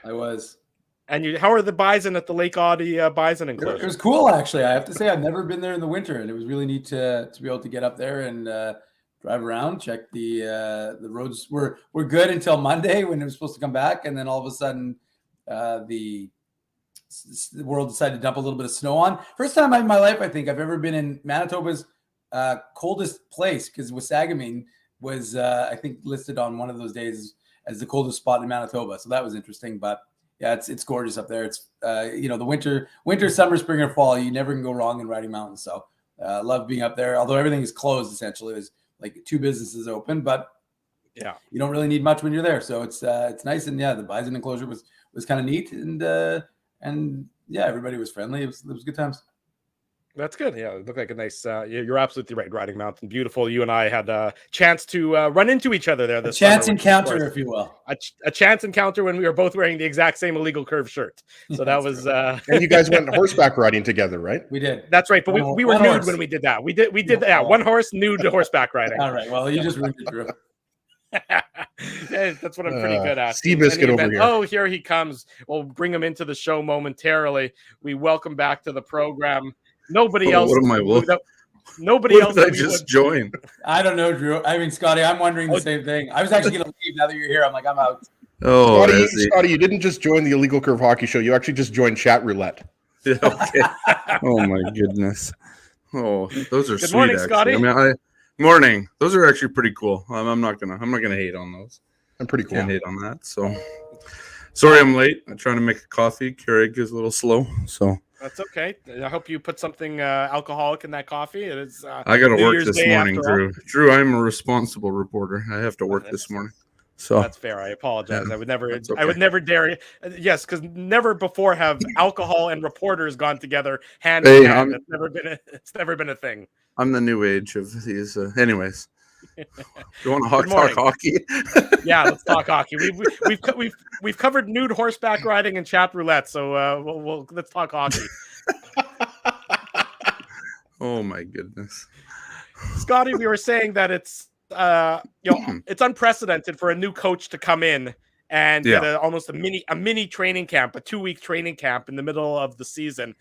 I was. And how are the bison at the Lake Audie bison enclosure? It was cool, actually. I have to say, I've never been there in the winter, and it was really neat to be able to get up there and drive around, check the roads were good until Monday when it was supposed to come back, and then all of a sudden the world decided to dump a little bit of snow on. First time in my life, I think, I've ever been in Manitoba's coldest place, because Wasagamine was, I think, listed on one of those days as the coldest spot in Manitoba. So that was interesting, but yeah, it's gorgeous up there. It's the winter, summer, spring, or fall. You never can go wrong in Riding Mountain. So love being up there. Although everything is closed, essentially, there's like 2 businesses open, but yeah, you don't really need much when you're there. So it's nice. And yeah, the bison enclosure was kind of neat, and yeah, everybody was friendly. It was good times. That's good. Yeah, it looked like a nice. You're absolutely right. Riding Mountain, beautiful. You and I had a chance to run into each other there. This chance summer, encounter, if you will. A chance encounter when we were both wearing the exact same Illegal Curve shirt. So that was. And you guys went horseback riding together, right? We did. That's right. But we were nude when we did that. We did. Yeah, one horse nude to horseback riding. All right. Well, you just ruined it, Drew. That's what I'm pretty good at. Seabiscuit over here. Oh, here he comes. We'll bring him into the show momentarily. We welcome back to the program. Nobody else. What am I? Nobody else. Did I just join? I don't know, Drew. I mean, Scotty, I'm wondering the same thing. I was actually going to leave now that you're here. I'm like, I'm out. Oh, Scotty, you didn't just join the Illegal Curve Hockey Show. You actually just joined Chat Roulette. Yeah, okay. Oh my goodness. Oh, those are sweet. Morning, actually. Scotty. I mean, morning. Those are actually pretty cool. I'm not gonna hate on those. I'm pretty cool. Can't hate on that. So sorry I'm late. I'm trying to make a coffee. Keurig is a little slow, so. That's okay. I hope you put something alcoholic in that coffee. It is. I got to work this morning, Drew. Drew, I'm a responsible reporter. I have to work this morning. So that's fair. I apologize. Yeah, I would never. okay. I would never dare. Yes, because never before have alcohol and reporters gone together hand in hand. It's never been a thing. I'm the new age of these. Anyways. You want to talk hockey? Yeah, let's talk hockey. We've covered nude horseback riding and chat roulette, so let's talk hockey. Oh my goodness, Scotty, we were saying that it's it's unprecedented for a new coach to come in and get almost a mini training camp, a 2-week training camp in the middle of the season.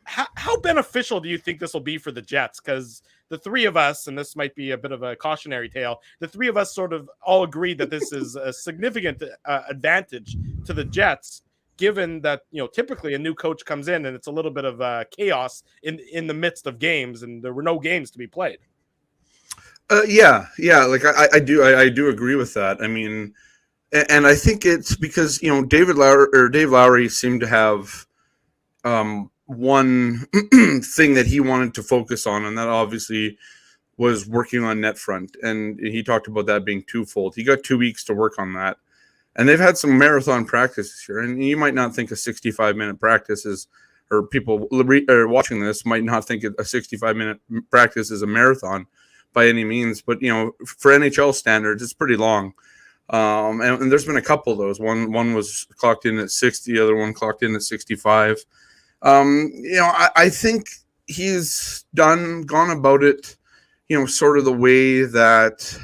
How beneficial do you think this will be for the Jets? Because the three of us, and this might be a bit of a cautionary tale, the three of us sort of all agree that this is a significant advantage to the Jets, given that typically a new coach comes in and it's a little bit of chaos in the midst of games, and there were no games to be played. Yeah. Like I do agree with that. I mean, and I think it's because Dave Lowry seemed to have one thing that he wanted to focus on, and that obviously was working on net front. And he talked about that being twofold. He got 2 weeks to work on that. And they've had some marathon practice this year. And you might not think a 65-minute practice is, or people watching this might not think a 65-minute practice is a marathon by any means. But, for NHL standards, it's pretty long. And there's been a couple of those. One was clocked in at 60, the other one clocked in at 65. I think he's gone about it, sort of the way that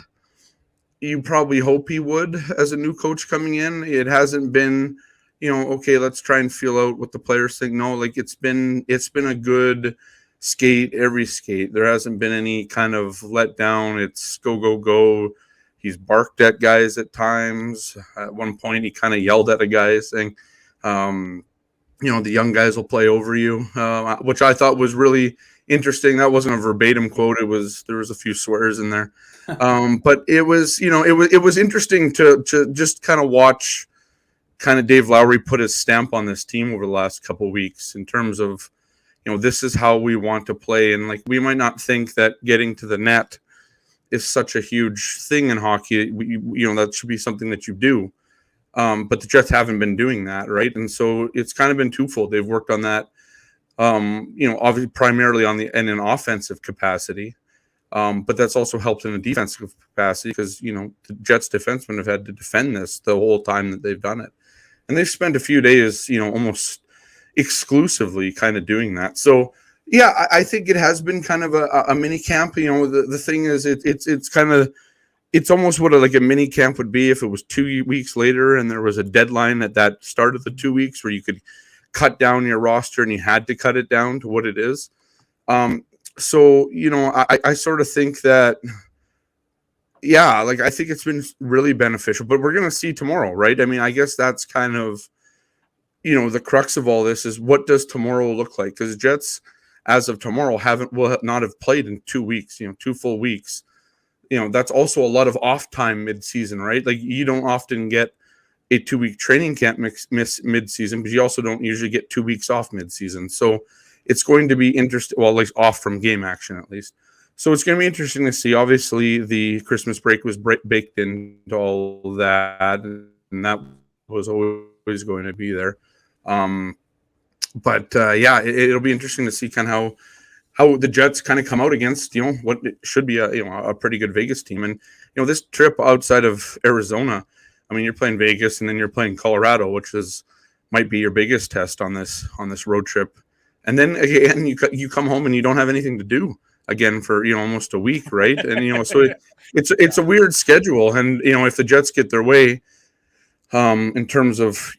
you probably hope he would as a new coach coming in. It hasn't been, okay, let's try and feel out what the players think. No, like it's been a good skate, every skate. There hasn't been any kind of letdown. It's go. He's barked at guys at times. At one point, he kind of yelled at a guy saying, the young guys will play over you, which I thought was really interesting. That wasn't a verbatim quote. There was a few swears in there. But it was, it was interesting to just kind of watch kind of Dave Lowry put his stamp on this team over the last couple of weeks in terms of, this is how we want to play. And like, we might not think that getting to the net is such a huge thing in hockey. That should be something that you do. But the Jets haven't been doing that, right? And so it's kind of been twofold. They've worked on that, obviously primarily in an offensive capacity. But that's also helped in a defensive capacity because, the Jets defensemen have had to defend this the whole time that they've done it. And they've spent a few days, almost exclusively kind of doing that. So, yeah, I think it has been kind of a mini camp. The thing is, it's almost what a mini camp would be if it was 2 weeks later and there was a deadline at that start of the 2 weeks where you could cut down your roster and you had to cut it down to what it is. So, I sort of think that, I think it's been really beneficial, but we're going to see tomorrow, right? I mean, I guess that's kind of, the crux of all this is what does tomorrow look like? Because Jets, as of tomorrow, will not have played in 2 weeks, 2 full weeks. That's also a lot of off time mid-season, right? Like you don't often get a 2-week training camp miss mid-season, but you also don't usually get 2 weeks off mid-season. So it's going to be interesting. Well, like off from game action, at least. So it's going to be interesting to see. Obviously, the Christmas break was baked into all that, and that was always going to be there. It'll be interesting to see kind of how the Jets kind of come out against, what should be a pretty good Vegas team. And, this trip outside of Arizona, I mean, you're playing Vegas and then you're playing Colorado, which might be your biggest test on this road trip. And then again, you come home and you don't have anything to do again for, almost a week. Right. And, so it's a weird schedule. And, if the Jets get their way, in terms of,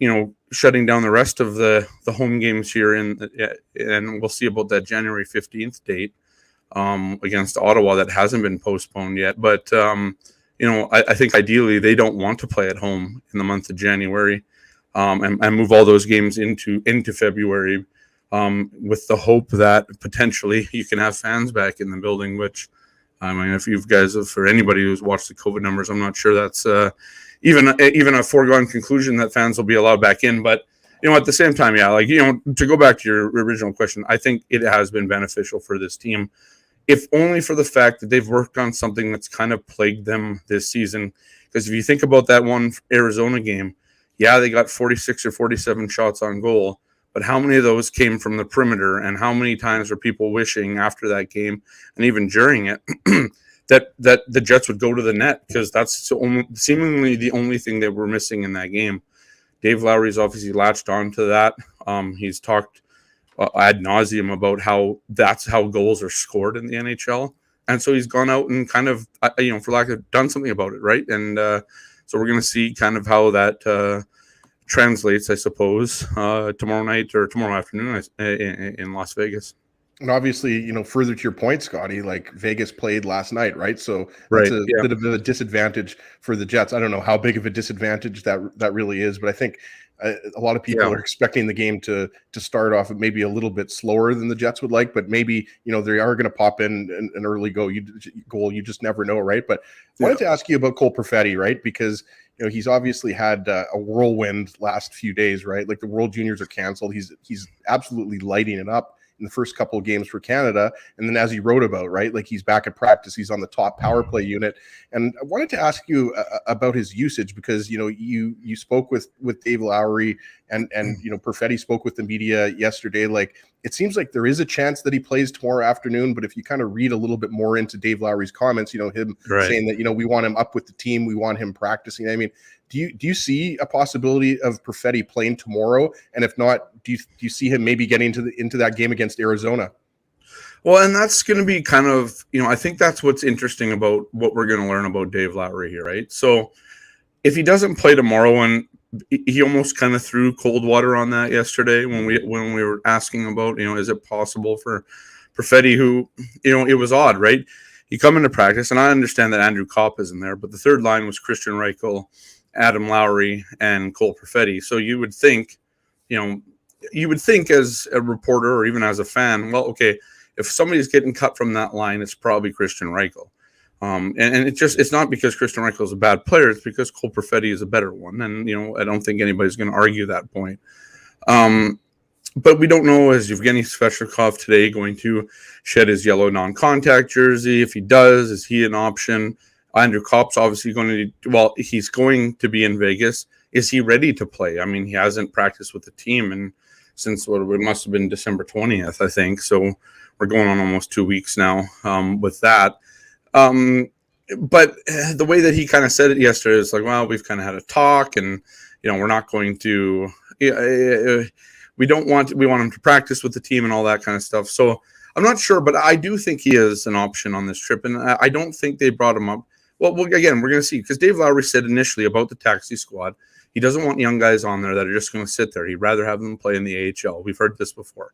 shutting down the rest of the home games here and we'll see about that January 15th date against Ottawa that hasn't been postponed yet. But, I think ideally they don't want to play at home in the month of January and move all those games into February with the hope that potentially you can have fans back in the building, which, I mean, if you guys, for anybody who's watched the COVID numbers, I'm not sure that's even a foregone conclusion that fans will be allowed back in. But, at the same time, to go back to your original question, I think it has been beneficial for this team, if only for the fact that they've worked on something that's kind of plagued them this season. Because if you think about that one Arizona game, they got 46 or 47 shots on goal. But how many of those came from the perimeter, and how many times were people wishing after that game and even during it that the Jets would go to the net, because that's seemingly the only thing that we're missing in that game. Dave Lowry's obviously latched on to that. He's talked ad nauseum about how that's how goals are scored in the NHL. And so he's gone out and kind of, for lack of, done something about it, right? And so we're going to see kind of how that translates, I suppose, tomorrow night or tomorrow afternoon in Las Vegas. And obviously, further to your point, Scotty, like Vegas played last night, right? So that's a bit of a disadvantage for the Jets. I don't know how big of a disadvantage that really is, but I think a lot of people are expecting the game to start off maybe a little bit slower than the Jets would like, but maybe, they are going to pop in an early goal. You just never know, right? But I wanted to ask you about Cole Perfetti, right? Because he's obviously had a whirlwind last few days, right? Like the World Juniors are canceled. He's absolutely lighting it up in the first couple of games for Canada. And then as he wrote about, right, like he's back at practice, he's on the top power play unit. And I wanted to ask you about his usage, because, you spoke with Dave Lowry and Perfetti spoke with the media yesterday. Like, it seems like there is a chance that he plays tomorrow afternoon, but if you kind of read a little bit more into Dave Lowry's comments, him saying that, we want him up with the team, we want him practicing. I mean, do you see a possibility of Perfetti playing tomorrow? And if not, do you see him maybe getting into that game against Arizona? Well, and that's going to be kind of, I think that's what's interesting about what we're going to learn about Dave Lowry here, right? So if he doesn't play tomorrow, and he almost kind of threw cold water on that yesterday when we were asking about, is it possible for Perfetti, who, it was odd, right? You come into practice, and I understand that Andrew Kopp isn't there, but the third line was Christian Reichel, Adam Lowry, and Cole Perfetti. So you would think as a reporter or even as a fan, well, okay, if somebody's getting cut from that line, it's probably Christian Reichel. And it's not because Christian Reichel is a bad player, it's because Cole Perfetti is a better one. And, I don't think anybody's going to argue that point. But we don't know, is Evgeny Svechnikov today going to shed his yellow non-contact jersey? If he does, is he an option? Andrew Kopp's obviously going to, well, he's going to be in Vegas. Is he ready to play? I mean, he hasn't practiced with the team and since it must have been December 20th, I think. So we're going on almost 2 weeks now with that. But the way that he kind of said it yesterday is like, well, we've kind of had a talk and, we're not going to, we want him to practice with the team and all that kind of stuff. So I'm not sure, but I do think he is an option on this trip. And I don't think they brought him up. Well, again, we're going to see, because Dave Lowry said initially about the taxi squad, he doesn't want young guys on there that are just going to sit there. He'd rather have them play in the AHL. We've heard this before.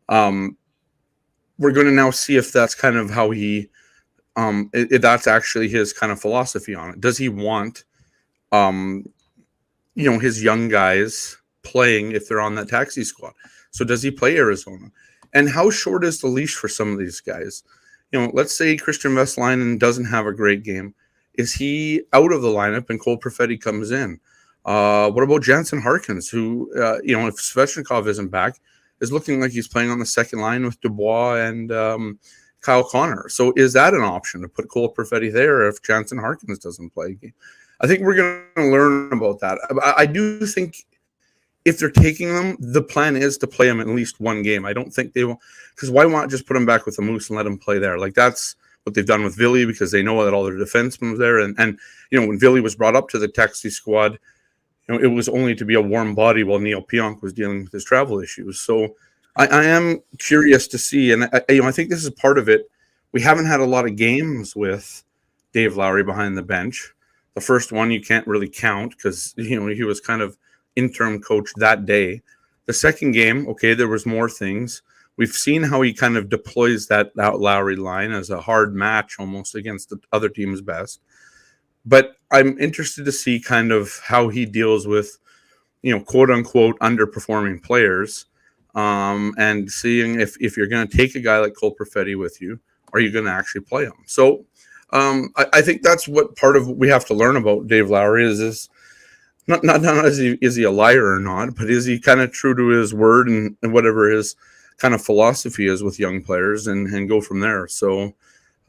We're going to now see if that's kind of how he, if that's actually his kind of philosophy on it. Does he want, his young guys playing if they're on that taxi squad? So does he play Arizona? And how short is the leash for some of these guys? Let's say Christian Vesalainen doesn't have a great game. Is he out of the lineup and Cole Perfetti comes in? What about Jansen Harkins, who, if Svechnikov isn't back, is looking like he's playing on the second line with Dubois and Kyle Connor. So is that an option to put Cole Perfetti there if Jansen Harkins doesn't play a game? I think we're going to learn about that. I do think if they're taking them, the plan is to play them at least one game. I don't think they will, because why not just put them back with the Moose and let them play there? Like that's what they've done with Ville, because they know that all their defensemen are there. And when Ville was brought up to the taxi squad, it was only to be a warm body while Neil Pionk was dealing with his travel issues. So I am curious to see, and I think this is part of it. We haven't had a lot of games with Dave Lowry behind the bench. The first one you can't really count because he was kind of interim coach that day. The second game, okay, there was more things. We've seen how he kind of deploys that Lowry line as a hard match almost against the other team's best. But I'm interested to see kind of how he deals with, quote unquote, underperforming players, and seeing if you're going to take a guy like Cole Perfetti with you, are you going to actually play him? So I think that's what part of what we have to learn about Dave Lowry is not is he a liar or not, but is he kind of true to his word and whatever his kind of philosophy is with young players and go from there. So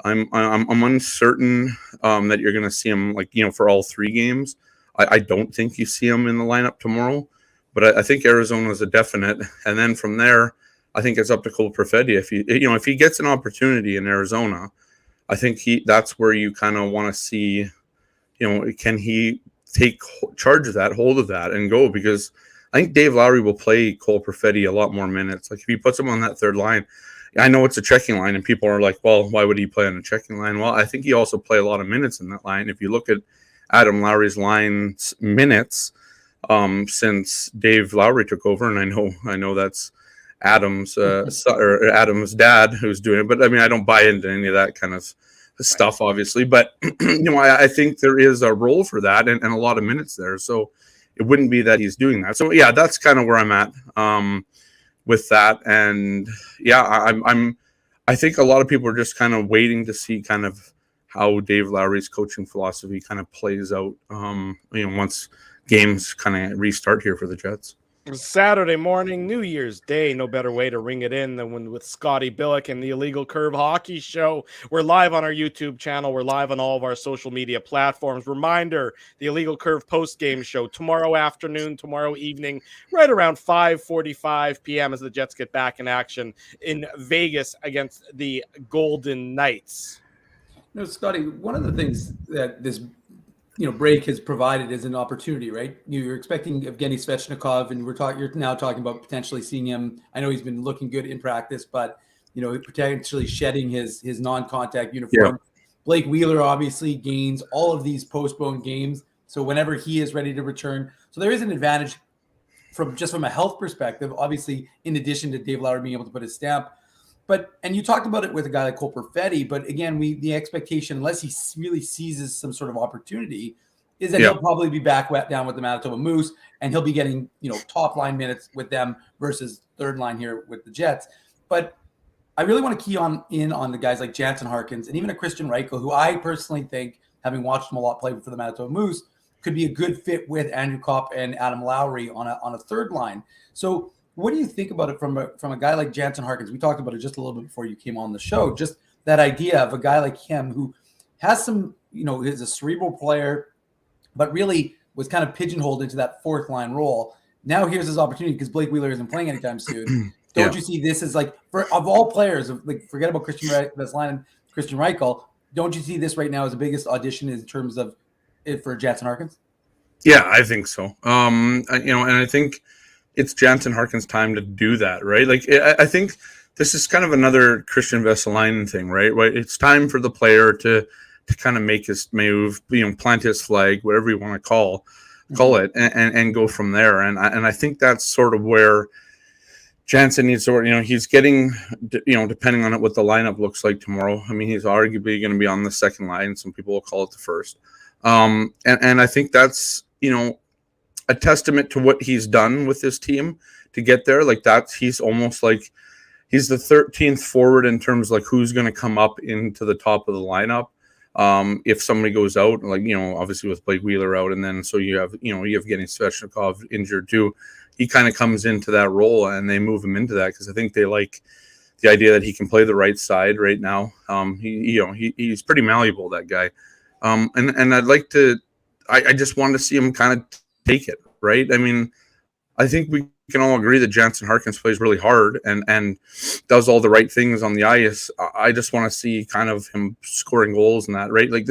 I'm uncertain that you're going to see him for all three games. I don't think you see him in the lineup tomorrow, but I think Arizona is a definite. And then from there, I think it's up to Cole Perfetti. If he gets an opportunity in Arizona, I think that's where you kind of want to see, can he take charge of that, hold of that, and go? Because I think Dave Lowry will play Cole Perfetti a lot more minutes. Like if he puts him on that third line, I know it's a checking line, and people are like, well, why would he play on a checking line? Well, I think he also play a lot of minutes in that line. If you look at Adam Lowry's line's minutes since Dave Lowry took over, and I know that's Adam's or Adam's dad who's doing it, but I mean, I don't buy into any of that kind of stuff, obviously. But I think there is a role for that and a lot of minutes there. So it wouldn't be that he's doing that. So yeah, that's kind of where I'm at with that. And yeah, I think a lot of people are just kind of waiting to see kind of how Dave Lowry's coaching philosophy kind of plays out, once games kind of restart here for the Jets. Saturday morning, New Year's Day. No better way to ring it in than with Scotty Billeck and the Illegal Curve Hockey Show. We're live on our YouTube channel. We're live on all of our social media platforms. Reminder, the Illegal Curve post-game show tomorrow afternoon, tomorrow evening, right around 5:45 p.m. as the Jets get back in action in Vegas against the Golden Knights. Scotty, one of the things that this break has provided is an opportunity, right? You're expecting Evgeny Svechnikov, and you're now talking about potentially seeing him. I know he's been looking good in practice, but potentially shedding his non-contact uniform. Yeah. Blake Wheeler obviously gains all of these postponed games, so whenever he is ready to return, so there is an advantage from a health perspective, obviously, in addition to Dave Lowry being able to put his stamp. And you talked about it with a guy like Cole Perfetti, but again, the expectation, unless he really seizes some sort of opportunity, is that he'll probably be back down with the Manitoba Moose, and he'll be getting top line minutes with them versus third line here with the Jets. But I really want to key in on the guys like Jansen Harkins and even a Christian Reichel, who I personally think, having watched him a lot play for the Manitoba Moose, could be a good fit with Andrew Kopp and Adam Lowry on a third line. So What do you think about it from a guy like Jansen Harkins? We talked about it just a little bit before you came on the show. Just that idea of a guy like him who has some, is a cerebral player, but really was kind of pigeonholed into that fourth line role. Now here's his opportunity because Blake Wheeler isn't playing anytime soon. Don't you see this as like, of all players, like forget about Christian Vesline and Christian Reichel, don't you see this right now as the biggest audition in terms of it for Jansen Harkins? Yeah, I think so. And I think it's Jansen Harkins' time to do that, right? Like, I think this is kind of another Christian Vesalainen thing, right? It's time for the player to kind of make his move, plant his flag, whatever you want to call it, and go from there. And I think that's sort of where Jansen needs to, he's getting, depending on what the lineup looks like tomorrow. I mean, he's arguably going to be on the second line. Some people will call it the first. And I think that's, a testament to what he's done with this team to get there. Like he's almost like he's the 13th forward in terms of like who's going to come up into the top of the lineup. If somebody goes out, like, obviously with Blake Wheeler out, and then so you have getting Svechnikov injured too. He kind of comes into that role and they move him into that because I think they like the idea that he can play the right side right now. He's pretty malleable, that guy. And I'd like to, I just wanted to see him kind of take it, right? I mean, I think we can all agree that Jansen Harkins plays really hard and does all the right things on the ice. I just want to see kind of him scoring goals and that, right? Like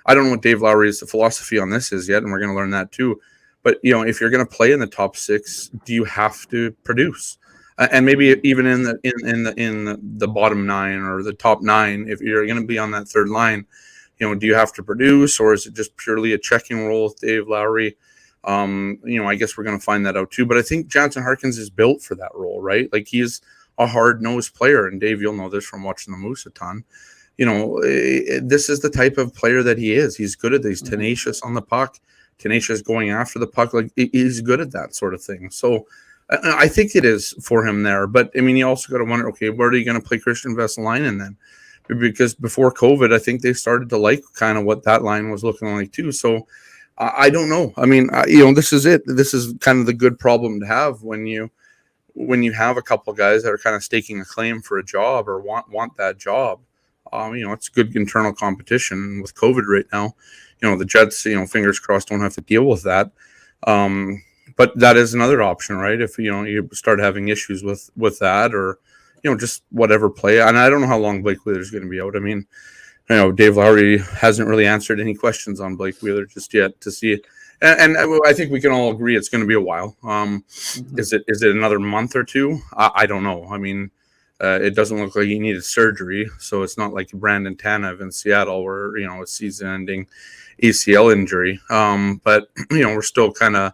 I don't know what Dave Lowry's philosophy on this is yet, and we're going to learn that too. But, if you're going to play in the top six, do you have to produce? And maybe even in the bottom nine or the top nine, if you're going to be on that third line, do you have to produce, or is it just purely a checking role with Dave Lowry? I guess we're going to find that out too. But I think Jansen Harkins is built for that role, right? Like he's a hard-nosed player, and Dave, you'll know this from watching the Moose a ton. This is the type of player that he is. He's good at this, tenacious on the puck, tenacious going after the puck. Like he's good at that sort of thing. So I think it is for him there. But I mean, you also got to wonder, okay, where are you going to play Christian Vesalainen then? Because before COVID, I think they started to like kind of what that line was looking like too. So I don't know. I mean, this is it. This is kind of the good problem to have when you have a couple guys that are kind of staking a claim for a job or want that job. It's good internal competition with COVID right now. The Jets, fingers crossed, don't have to deal with that. But that is another option, right? If you start having issues with that, or just whatever play. And I don't know how long Blake Wheeler is going to be out. I mean, Dave Lowry hasn't really answered any questions on Blake Wheeler just yet to see it. And I think we can all agree it's going to be a while. Is it another month or two? I don't know. I mean, it doesn't look like he needed surgery, so it's not like Brandon Tanev in Seattle where, a season-ending ACL injury. But, we're still kind of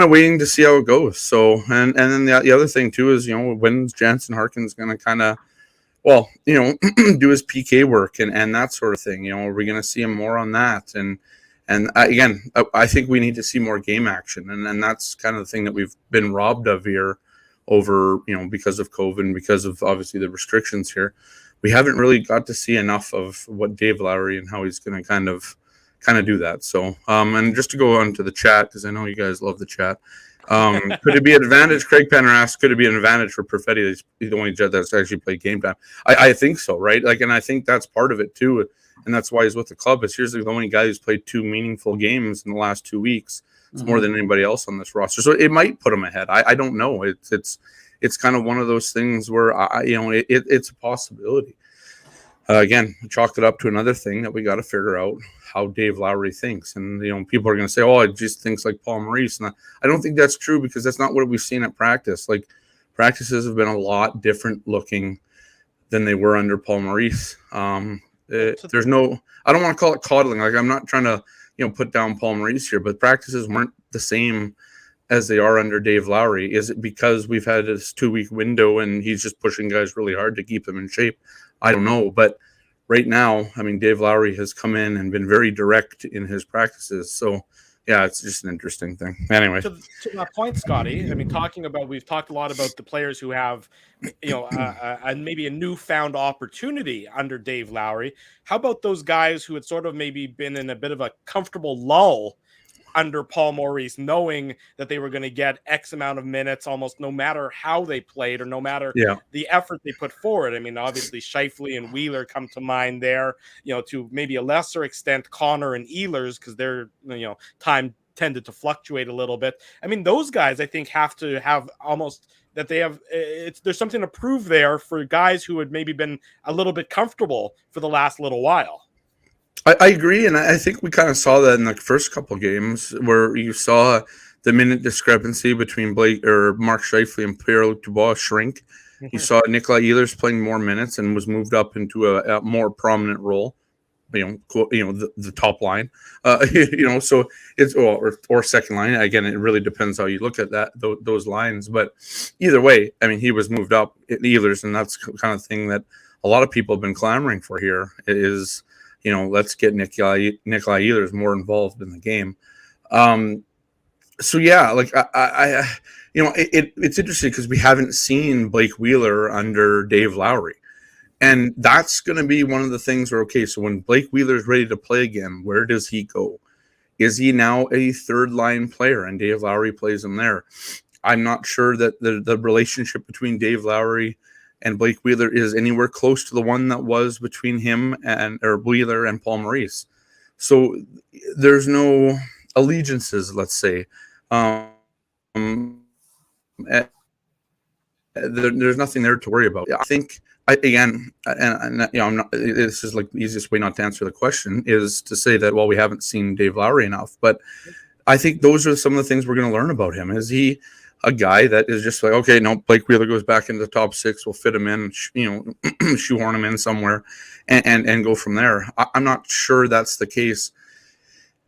waiting to see how it goes. So, and then the other thing too is, when's Jansen Harkins going to kind of, do his PK work and that sort of thing. Are we going to see him more on that? And again, I think we need to see more game action. And that's kind of the thing that we've been robbed of here over, because of COVID and because of obviously the restrictions here. We haven't really got to see enough of what Dave Lowry and how he's going to kind of do that. So, and just to go on to the chat, because I know you guys love the chat. Could it be an advantage? Craig Penner asked, could it be an advantage for Perfetti? He's the only Jet that's actually played game time. I think so, right? Like, and I think that's part of it too. And that's why he's with the club. Is here's the only guy who's played 2 meaningful games in the last 2 weeks. It's more than anybody else on this roster. So it might put him ahead. I don't know. It's kind of one of those things where it's a possibility. Again, chalk it up to another thing that we got to figure out how Dave Lowry thinks. And, people are going to say, oh, it just thinks like Paul Maurice. And I don't think that's true because that's not what we've seen at practice. Like, practices have been a lot different looking than they were under Paul Maurice. There's no, I don't want to call it coddling. Like, I'm not trying to, put down Paul Maurice here, but practices weren't the same as they are under Dave Lowry. Is it because we've had this 2-week window and he's just pushing guys really hard to keep them in shape? I don't know. But right now, I mean, Dave Lowry has come in and been very direct in his practices. So, yeah, it's just an interesting thing. Anyway. To that point, Scotty, I mean, we've talked a lot about the players who have, maybe a newfound opportunity under Dave Lowry. How about those guys who had sort of maybe been in a bit of a comfortable lull under Paul Maurice, knowing that they were going to get X amount of minutes almost no matter how they played or no matter the effort they put forward. I mean, obviously Scheifele and Wheeler come to mind there, to maybe a lesser extent Connor and Ehlers, because their time tended to fluctuate a little bit. I mean, those guys I think have to have almost that they have there's something to prove there for guys who had maybe been a little bit comfortable for the last little while. I agree, and I think we kind of saw that in the first couple games where you saw the minute discrepancy between Mark Scheifele and Pierre-Luc Dubois shrink. Mm-hmm. You saw Nikolai Ehlers playing more minutes and was moved up into a more prominent role. The top line, so it's or second line. Again, it really depends how you look at those lines. But either way, I mean, he was moved up in Ehlers, and that's the kind of thing that a lot of people have been clamoring for here. Is let's get Nikolai Ehlers more involved in the game. So yeah, like it's interesting because we haven't seen Blake Wheeler under Dave Lowry. And that's going to be one of the things where, okay, so when Blake Wheeler is ready to play again, where does he go? Is he now a third-line player and Dave Lowry plays him there? I'm not sure that the relationship between Dave Lowry and Blake Wheeler is anywhere close to the one that was between him or Wheeler and Paul Maurice. So there's no allegiances, let's say. There's nothing there to worry about. I think... I'm not. This is like the easiest way not to answer the question is to say that we haven't seen Dave Lowry enough, but I think those are some of the things we're going to learn about him. Is he a guy that is just like, okay, no, Blake Wheeler goes back into the top six, we'll fit him in, shoehorn him in somewhere, and go from there. I'm not sure that's the case,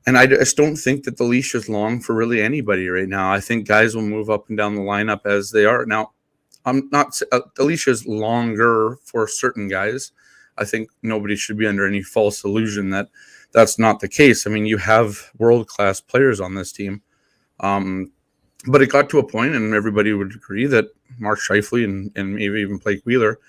and I just don't think that the leash is long for really anybody right now. I think guys will move up and down the lineup as they are now. I'm not. The leash is longer for certain guys. I think nobody should be under any false illusion that that's not the case. I mean, you have world-class players on this team, but it got to a point, and everybody would agree that Mark Scheifele and maybe even Blake Wheeler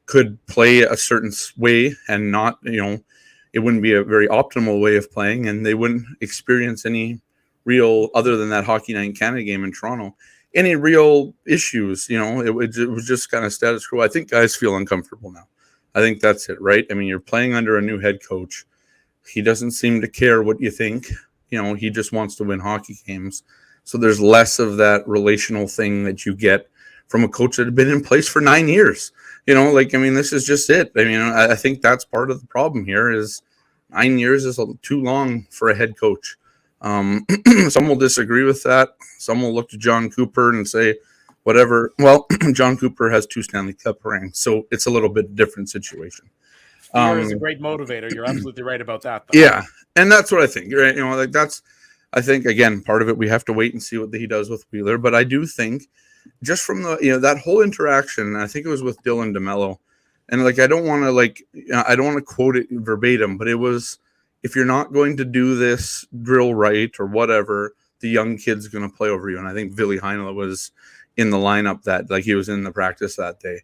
could play a certain way and not, it wouldn't be a very optimal way of playing, and they wouldn't experience any real, other than that Hockey Night in Canada game in Toronto, any real issues. It was just kind of status quo. I think guys feel uncomfortable now. I think that's it, right? I mean, you're playing under a new head coach. He doesn't seem to care what you think. He just wants to win hockey games. So there's less of that relational thing that you get from a coach that had been in place for 9 years. This is just it. I mean, I think that's part of the problem here is 9 years is too long for a head coach. Some will disagree with that. Some will look to John Cooper and say, whatever. Well, John Cooper has 2 Stanley Cup rings, so it's a little bit different situation. Fear is a great motivator. You're absolutely right about that, though. Yeah, and that's what I think. Right? I think, again, part of it, we have to wait and see what he does with Wheeler. But I do think, just from that whole interaction, I think it was with Dylan DeMello, and I don't want to quote it verbatim, but it was, if you're not going to do this drill right or whatever, the young kid's going to play over you. And I think Ville Heinola was in the lineup he was in the practice that day.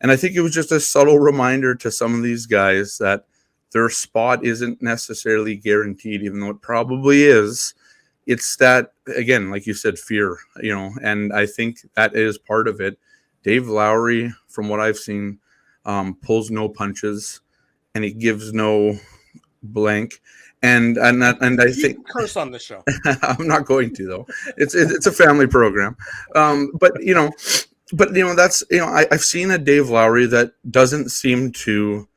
And I think it was just a subtle reminder to some of these guys that their spot isn't necessarily guaranteed, even though it probably is. It's that, again, like you said, fear, and I think that is part of it. Dave Lowry, from what I've seen, pulls no punches, and he gives no blank, and I think curse on the show. I'm not going to, though. It's a family program, but that's I've seen a Dave Lowry that doesn't seem to,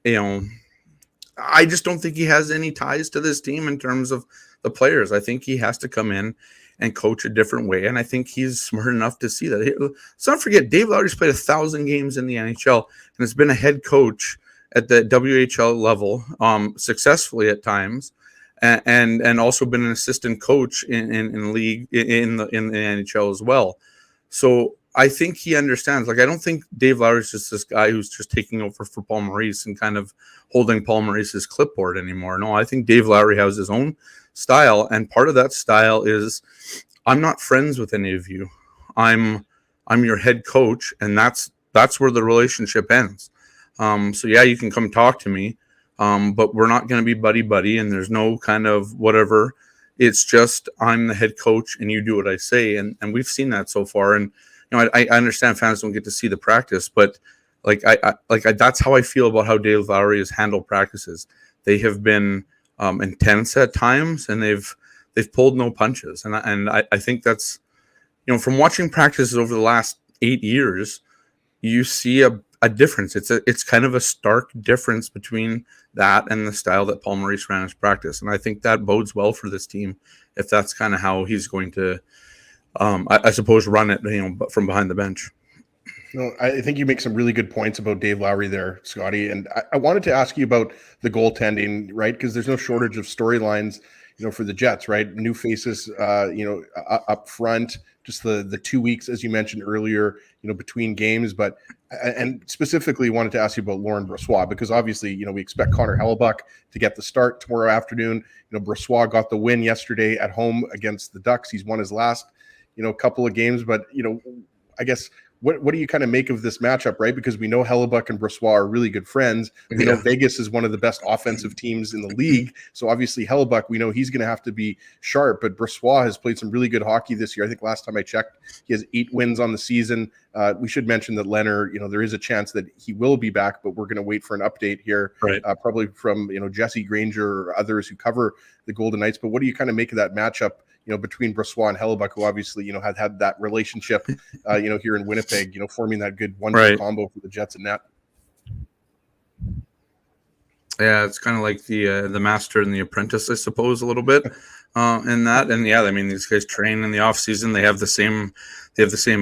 I just don't think he has any ties to this team in terms of the players. I think he has to come in and coach a different way, and I think he's smart enough to see that. Let's not forget, Dave Lowry's played 1,000 games in the NHL and has been a head coach at the WHL level, successfully at times, and also been an assistant coach in league in the NHL as well. So I think he understands. I don't think Dave Lowry is just this guy who's just taking over for Paul Maurice and kind of holding Paul Maurice's clipboard anymore. No, I think Dave Lowry has his own style, and part of that style is, I'm not friends with any of you. I'm your head coach, and that's where the relationship ends. So yeah, you can come talk to me, but we're not going to be buddy-buddy, and there's no kind of whatever. It's just I'm the head coach and you do what I say, and we've seen that so far. And I understand fans don't get to see the practice, but that's how I feel about how Dave Lowry has handled practices. They have been intense at times, and they've pulled no punches. And I think that's, from watching practices over the last 8 years, you see a difference. It's kind of a stark difference between that and the style that Paul Maurice ran his practice. And I think that bodes well for this team if that's kind of how he's going to, I suppose, run it, from behind the bench. No, I think you make some really good points about Dave Lowry there, Scotty. And I wanted to ask you about the goaltending, right? Because there's no shortage of storylines, for the Jets, right? New faces, up front, just the 2 weeks, as you mentioned earlier, between games. And specifically wanted to ask you about Laurent Brossoit, because obviously, we expect Connor Hellebuck to get the start tomorrow afternoon. Brossoit got the win yesterday at home against the Ducks. He's won his last, couple of games. But, I guess, what do you kind of make of this matchup, right? Because we know Hellebuck and Brossoit are really good friends. We know Vegas is one of the best offensive teams in the league. So obviously Hellebuck, we know he's going to have to be sharp, but Brossoit has played some really good hockey this year. I think last time I checked, he has 8 wins on the season. We should mention that Leonard, there is a chance that he will be back, but we're going to wait for an update here, right? Probably from, Jesse Granger or others who cover the Golden Knights. But what do you kind of make of that matchup, between Brossoit and Hellebuck, who obviously, had that relationship, here in Winnipeg, forming that good one-two combo for the Jets and net. Yeah, it's kind of like the master and the apprentice, I suppose, a little bit in that. And yeah, I mean, these guys train in the off season. They have the same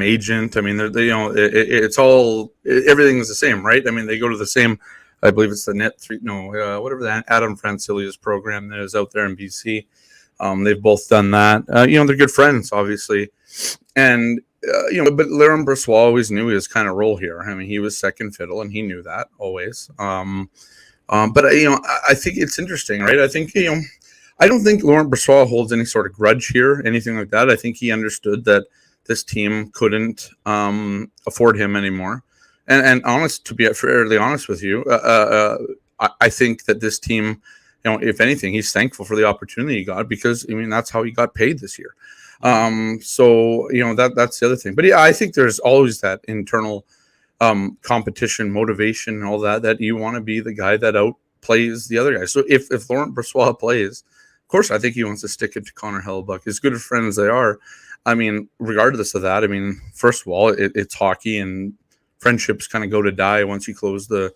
agent. I mean, it's all, everything's the same, right? I mean, they go to the same, I believe it's the whatever that Adam Francilia's program that is out there in BC. They've both done that. They're good friends, obviously. And, but Laurent Brossoit always knew his kind of role here. I mean, he was second fiddle, and he knew that always. But, I think it's interesting, right? I think, I don't think Laurent Brossoit holds any sort of grudge here, anything like that. I think he understood that this team couldn't afford him anymore. And to be fairly honest with you, I think that this team, if anything, he's thankful for the opportunity he got, because that's how he got paid this year. So that's the other thing. But yeah, I think there's always that internal competition, motivation, and all that you want to be the guy that outplays the other guy. So if Laurent Brossoit plays, of course, I think he wants to stick it to Connor Hellebuck. As good a friend as they are, I mean, regardless of that, I mean, first of all, it's hockey, and friendships kind of go to die once you close the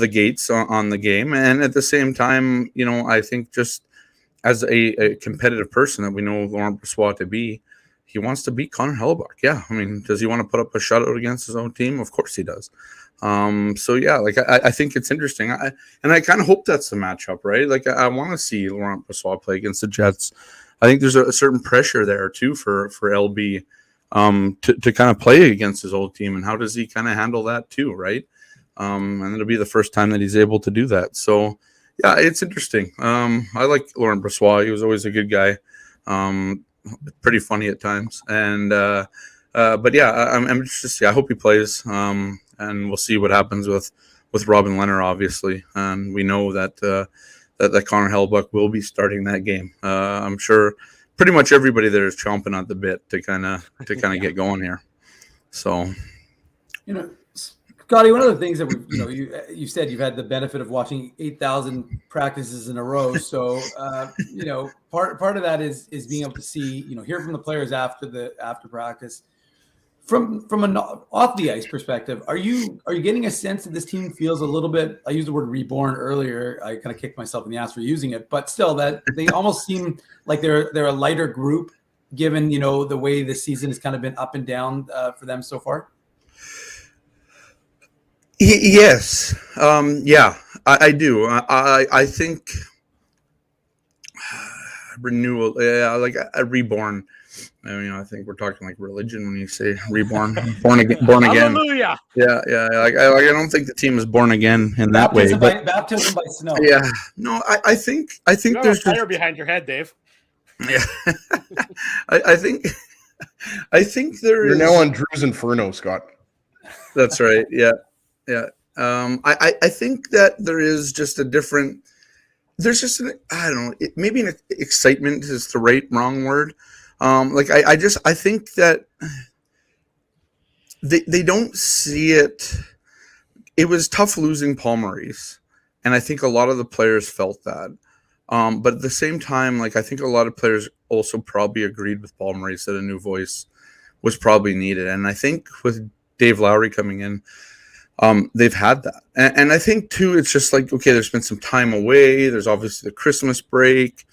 gates on the game. And at the same time, I think just as a competitive person that we know Laurent Brossoit to be, he wants to beat Connor Hellebuck. Yeah. I mean, does he want to put up a shutout against his own team? Of course he does. So yeah, I think it's interesting. I kind of hope that's the matchup, right? I want to see Laurent Brossoit play against the Jets. I think there's a certain pressure there too for LB to kind of play against his old team. And how does he kind of handle that too, right? And it'll be the first time that he's able to do that. So, yeah, it's interesting. I like Laurent Brossoit. He was always a good guy, pretty funny at times. And but yeah, I'm interested to see. I hope he plays, and we'll see what happens with Robin Leonard, obviously. And we know that that Connor Hellebuck will be starting that game. I'm sure pretty much everybody there is chomping at the bit to kind of get going here. So, Scotty, one of the things that you said you've had the benefit of watching 8,000 practices in a row. So, part of that is being able to see, hear from the players after practice. From an off the ice perspective, are you getting a sense that this team feels a little bit? I used the word reborn earlier. I kind of kicked myself in the ass for using it, but still, that they almost seem like they're a lighter group, given the way the season has kind of been up and down for them so far. Yes. Yeah, I do. I think renewal, like a reborn. I think we're talking like religion when you say reborn, born again. Hallelujah. Yeah. I don't think the team is born again in that way. Baptism by snow. Yeah. No, I think there's fire behind your head, Dave. Yeah. I think there You're is. now on Drew's Inferno, Scott. That's right. Yeah. I think that there is just a different there's just I don't know, maybe an excitement is the wrong word. I think that they don't see it. It was tough losing Paul Maurice, and I think a lot of the players felt that. But at the same time, I think a lot of players also probably agreed with Paul Maurice that a new voice was probably needed. And I think with Dave Lowry coming in, they've had that. And I think, too, it's just okay, there's been some time away. There's obviously the Christmas break.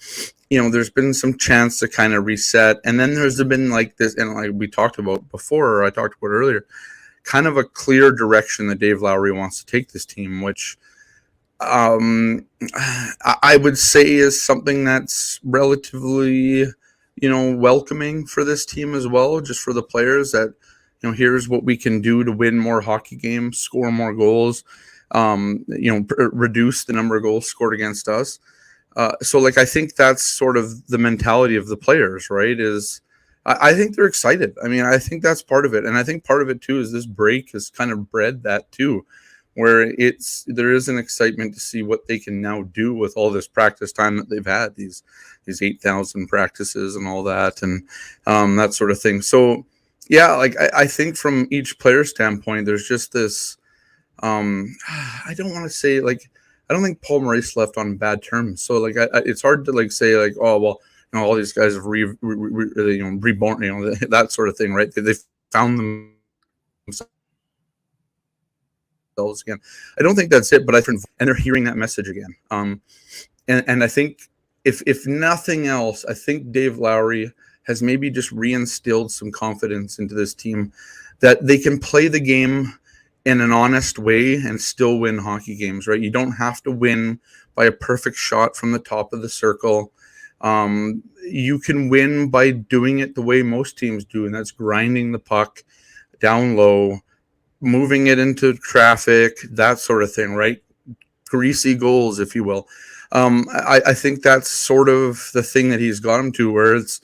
There's been some chance to kind of reset. And then there's been this, and we talked about before, or I talked about earlier, kind of a clear direction that Dave Lowry wants to take this team, which I would say is something that's relatively, welcoming for this team as well, just for the players that, here's what we can do to win more hockey games, score more goals, reduce the number of goals scored against us. So I think that's sort of the mentality of the players, right? I think they're excited. I mean, I think that's part of it. And I think part of it too is this break has kind of bred that too, where there is an excitement to see what they can now do with all this practice time that they've had, these 8,000 practices and all that, and that sort of thing. So yeah, I think from each player standpoint, there's just this, I don't want to say I don't think Paul Maurice left on bad terms. So it's hard to say oh, well, all these guys have reborn, that sort of thing, right? They found themselves again. I don't think that's it, but and they're hearing that message again. And I think if nothing else, I think Dave Lowry has maybe just reinstilled some confidence into this team that they can play the game in an honest way and still win hockey games, right? You don't have to win by a perfect shot from the top of the circle. You can win by doing it the way most teams do, and that's grinding the puck down low, moving it into traffic, that sort of thing, right? Greasy goals, if you will. I think that's sort of the thing that he's got him to, where it's,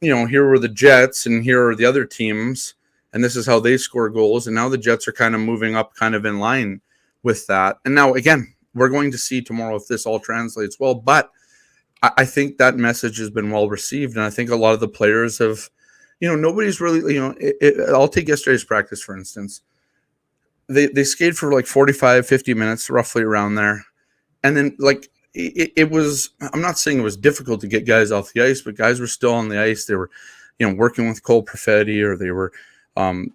here were the Jets and here are the other teams, and this is how they score goals. And now the Jets are kind of moving up kind of in line with that. And now, again, we're going to see tomorrow if this all translates well. But I think that message has been well received. And I think a lot of the players have, nobody's really, I'll take yesterday's practice, for instance. They skated for 45, 50 minutes, roughly around there. And then it was, I'm not saying it was difficult to get guys off the ice, but guys were still on the ice. They were, working with Cole Perfetti, or they were,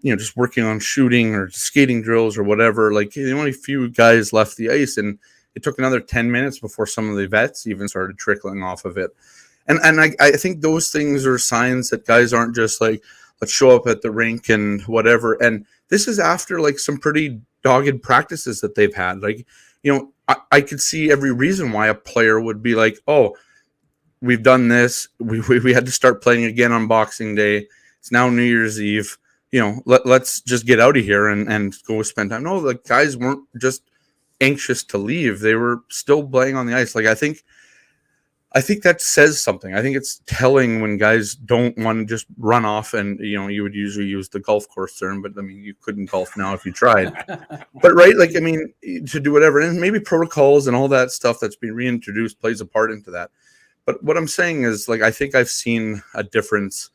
just working on shooting or skating drills or whatever. Only a few guys left the ice, and it took another 10 minutes before some of the vets even started trickling off of it. And I think those things are signs that guys aren't just let's show up at the rink and whatever. And this is after some pretty dogged practices that they've had. I could see every reason why a player would be oh, we've done this. We had to start playing again on Boxing Day. It's now New Year's Eve. Let's just get out of here and go spend time. No, guys weren't just anxious to leave. They were still playing on the ice. I think that says something. I think it's telling when guys don't want to just run off and, you would usually use the golf course term, but I mean, you couldn't golf now if you tried. But right, to do whatever, and maybe protocols and all that stuff that's been reintroduced plays a part into that. But what I'm saying is, I think I've seen a difference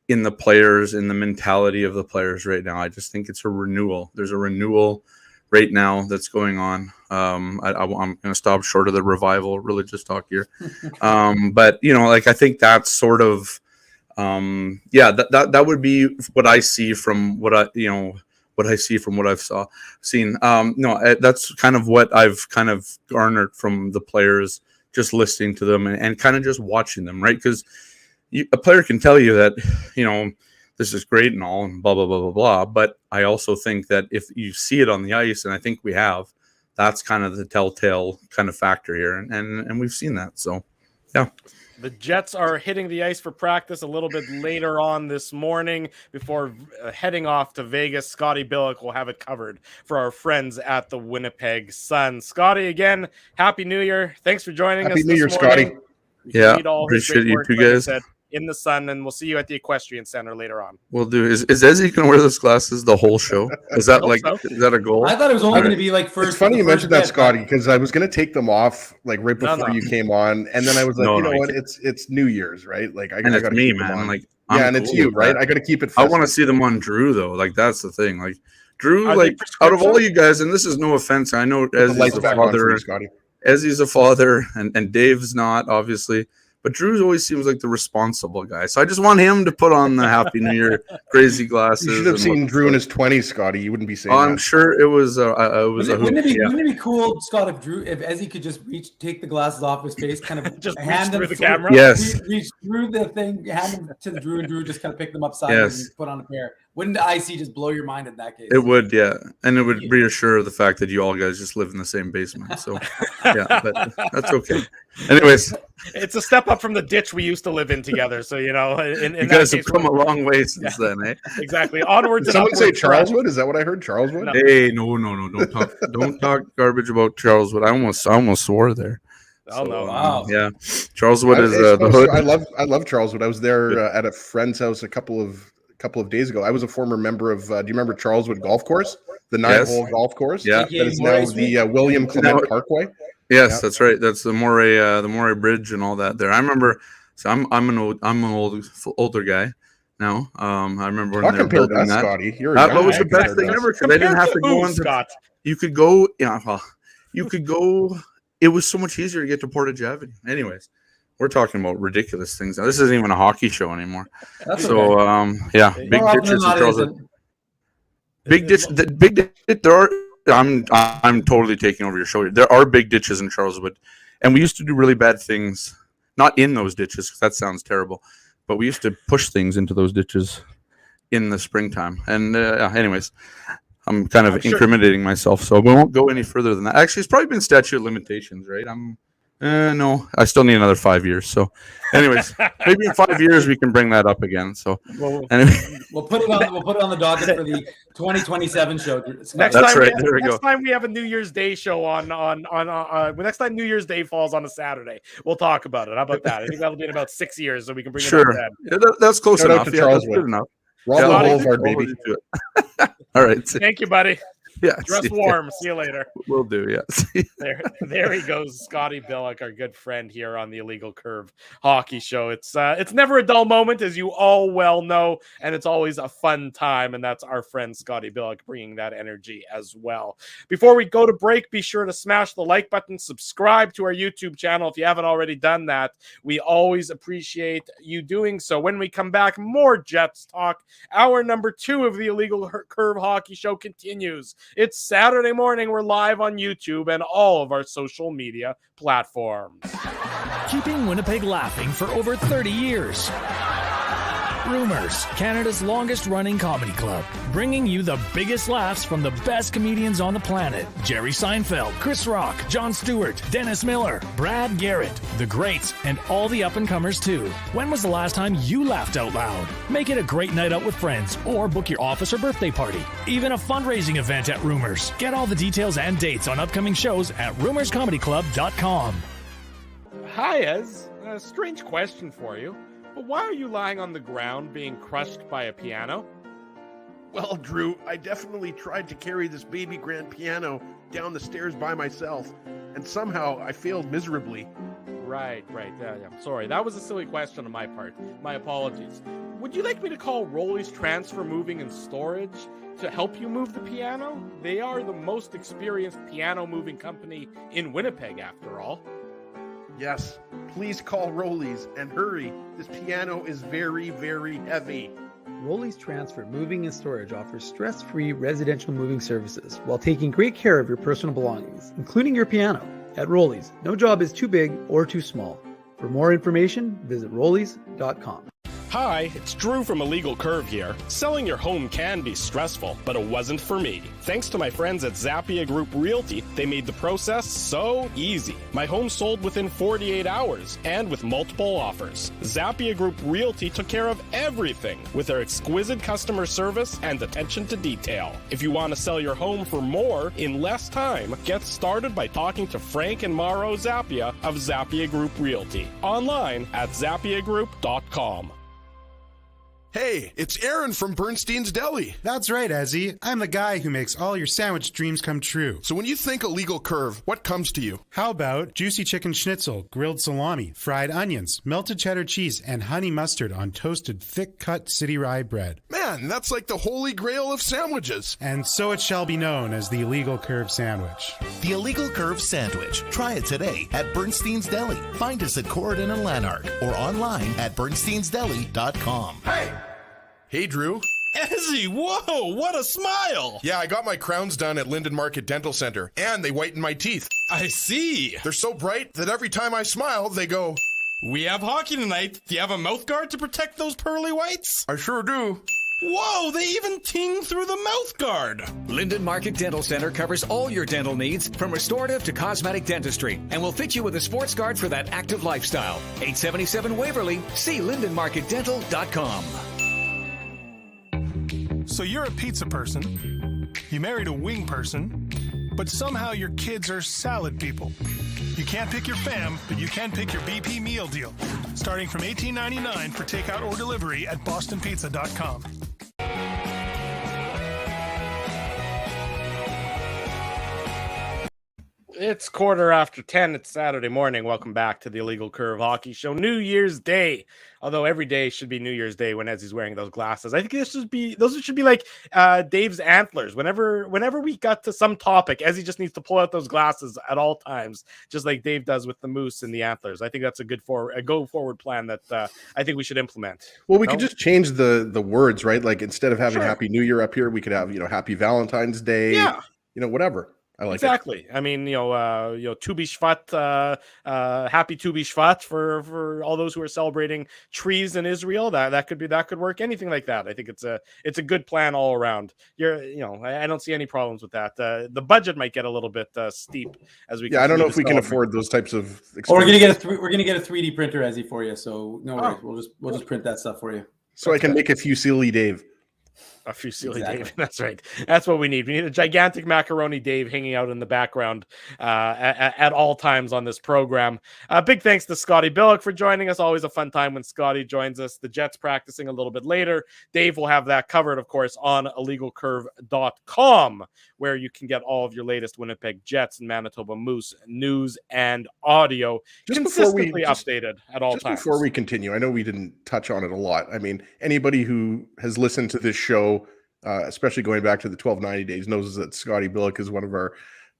in the players, in the mentality of the players right now. I just think it's a renewal. There's a renewal right now that's going on. I'm going to stop short of the revival religious talk here. But, I think that's sort of, that would be what I see from what I've seen. That's kind of what I've kind of garnered from the players, just listening to them and kind of just watching them, right? Because a player can tell you that, this is great and all, and blah, blah, blah, blah, blah. But I also think that if you see it on the ice, and I think we have, that's kind of the telltale kind of factor here. And we've seen that. So, yeah. The Jets are hitting the ice for practice a little bit later on this morning before heading off to Vegas. Scotty Billeck will have it covered for our friends at the Winnipeg Sun. Scotty, again, Happy New Year. Thanks for joining us. Happy New Year, morning. Scotty. Yeah, appreciate you two guys. in the sun, and we'll see you at the Equestrian Center later on. We'll do. Is Ezzy going to wear those glasses the whole show? Is that is that a goal? I thought it was only going to be like first. It's funny you mentioned that, Scotty, because I was going to take them off like right before you came on, and then I was like, you know what? It's New Year's, right? Like I got to me, keep them man. on. Like and it's you, right? I got to keep it. I want to see them on Drew though. Like that's the thing. Like Drew, Are like out of all you guys, and this is no offense, I know Ezzy's a father. Ezzy's a father, and Dave's not, obviously. But Drew always seems like the responsible guy. So I just want him to put on the Happy New Year crazy glasses. You should have seen Drew in his 20s, Scotty. You wouldn't be saying I'm sure it was wouldn't it be cool, Scott, if Ezzy could just take the glasses off his face, kind of just hand them through the camera? Yes. Reach through the thing, hand them to Drew, and Drew just kind of pick them up sideways and put on a pair. Wouldn't the IC just blow your mind in that case? It would, yeah. And it would reassure the fact that you all guys just live in the same basement. So, yeah, but that's okay. Anyways. It's a step up from the ditch we used to live in together. So, you know, in you guys have come a long way since then, eh? Exactly. Onwards Did someone say Charleswood? Is that what I heard? Charleswood? No. Hey, no. Don't talk garbage about Charleswood. I almost swore there. Oh, no. Wow. Yeah. Charleswood is the hood. I love Charleswood. I was there at a friend's house a couple of days ago. I was a former member of, do you remember Charleswood Golf Course? The 9-hole golf course? Yeah. That is now the William Clement Parkway. Yes, that's right. That's the Moray Bridge and all that there. I remember. So I'm an older guy now. I remember when they were building that. Scotty. That was the best thing ever because I didn't have to go on. You could go. Yeah, well, you could go. It was so much easier to get to Portage Avenue. Anyways, we're talking about ridiculous things now. This isn't even a hockey show anymore. That's so okay. yeah, big ditches in Charleswood. Big ditch. There are. I'm totally taking over your show. There are big ditches in Charleswood, and we used to do really bad things. Not in those ditches, because that sounds terrible, but we used to push things into those ditches in the springtime. And anyways, I'm kind of incriminating myself, so we won't go any further than that. Actually, it's probably been statute of limitations, right? No, I still need another 5 years. So, anyways, maybe in 5 years we can bring that up again. So, anyway. We'll put it on the docket for the 2027 show. Next time we have a New Year's Day show on next time New Year's Day falls on a Saturday, we'll talk about it. How about that? I think that'll be in about 6 years, so we can bring it up then. Yeah, that's close enough. Yeah, that's good enough. Rob the Boulevard, baby. All right. Thank you, buddy. Yeah, dress warm. See you later. We'll do. Yeah. There he goes, Scotty Billeck, our good friend here on the Illegal Curve Hockey Show. It's never a dull moment, as you all well know, and it's always a fun time. And that's our friend Scotty Billeck bringing that energy as well. Before we go to break, be sure to smash the like button, subscribe to our YouTube channel if you haven't already done that. We always appreciate you doing so. When we come back, more Jets talk. Hour number 2 of the Illegal Curve Hockey Show continues. It's Saturday morning. We're live on YouTube and all of our social media platforms. Keeping Winnipeg laughing for over 30 years. Rumors, Canada's longest-running comedy club, bringing you the biggest laughs from the best comedians on the planet. Jerry Seinfeld, Chris Rock, Jon Stewart, Dennis Miller, Brad Garrett, the greats, and all the up-and-comers too. When was the last time you laughed out loud? Make it a great night out with friends, or book your office or birthday party. Even a fundraising event at Rumors. Get all the details and dates on upcoming shows at rumorscomedyclub.com. Hi, Ez. A strange question for you. But why are you lying on the ground being crushed by a piano? Well, Drew, I definitely tried to carry this baby grand piano down the stairs by myself, and somehow I failed miserably. Right. Yeah, sorry. That was a silly question on my part. My apologies. Would you like me to call Rolly's Transfer Moving and Storage to help you move the piano? They are the most experienced piano moving company in Winnipeg, after all. Yes, please call Rolly's and hurry. This piano is very, very heavy. Rolly's Transfer Moving and Storage offers stress-free residential moving services while taking great care of your personal belongings, including your piano. At Rolly's, no job is too big or too small. For more information, visit Rolly's.com. Hi, it's Drew from Illegal Curve here. Selling your home can be stressful, but it wasn't for me. Thanks to my friends at Zappia Group Realty, they made the process so easy. My home sold within 48 hours and with multiple offers. Zappia Group Realty took care of everything with their exquisite customer service and attention to detail. If you want to sell your home for more in less time, get started by talking to Frank and Mauro Zappia of Zappia Group Realty. Online at zappiagroup.com. Hey, it's Aaron from Bernstein's Deli. That's right, Ezzy. I'm the guy who makes all your sandwich dreams come true. So when you think Illegal Curve, what comes to you? How about juicy chicken schnitzel, grilled salami, fried onions, melted cheddar cheese, and honey mustard on toasted thick-cut city rye bread? Man, that's like the holy grail of sandwiches. And so it shall be known as the Illegal Curve sandwich. The Illegal Curve sandwich. Try it today at Bernstein's Deli. Find us at Corridon and Lanark or online at bernsteinsdeli.com. Hey, Drew. Ezzy, whoa, what a smile! Yeah, I got my crowns done at Linden Market Dental Center, and they whiten my teeth. I see. They're so bright that every time I smile, they go, "We have hockey tonight. Do you have a mouth guard to protect those pearly whites?" "I sure do." Whoa, they even ting through the mouth guard. Linden Market Dental Center covers all your dental needs from restorative to cosmetic dentistry and will fit you with a sports guard for that active lifestyle. 877 Waverly. See lindenmarketdental.com. So you're a pizza person, you married a wing person, but somehow your kids are salad people. You can't pick your fam, but you can pick your BP meal deal. Starting from $18.99 for takeout or delivery at bostonpizza.com. It's 10:15. It's Saturday morning. Welcome back to the Illegal Curve Hockey Show. New Year's Day. Although every day should be New Year's Day when Ezzy's wearing those glasses. I think those should be like Dave's antlers. Whenever we got to some topic, Ezzy just needs to pull out those glasses at all times, just like Dave does with the moose and the antlers. I think that's a go forward plan that I think we should implement. Well, we could just change the words, right? Like instead of having Sure. Happy New Year up here, we could have Happy Valentine's Day. Yeah. Whatever. I like exactly. I mean, Tu B'Shvat, happy Tu B'Shvat for all those who are celebrating trees in Israel. That could work. Anything like that. I think it's a good plan all around. I don't see any problems with that. The budget might get a little bit steep as we. Yeah, I don't know if we can afford those types of. Or we're gonna get a 3D printer, Ezzy, for you. So no worries. We'll just print that stuff for you. So I can make a Fusilli Dave. A Fusilli Exactly. Dave. That's right. That's what we need. We need a gigantic macaroni Dave hanging out in the background at all times on this program. Big thanks to Scotty Billeck for joining us. Always a fun time when Scotty joins us. The Jets practicing a little bit later. Dave will have that covered, of course, on illegalcurve.com, where you can get all of your latest Winnipeg Jets and Manitoba Moose news and audio consistently updated at all times. Before we continue, I know we didn't touch on it a lot. I mean, anybody who has listened to this show, especially going back to the 1290 days, knows that Scotty Billeck is one of our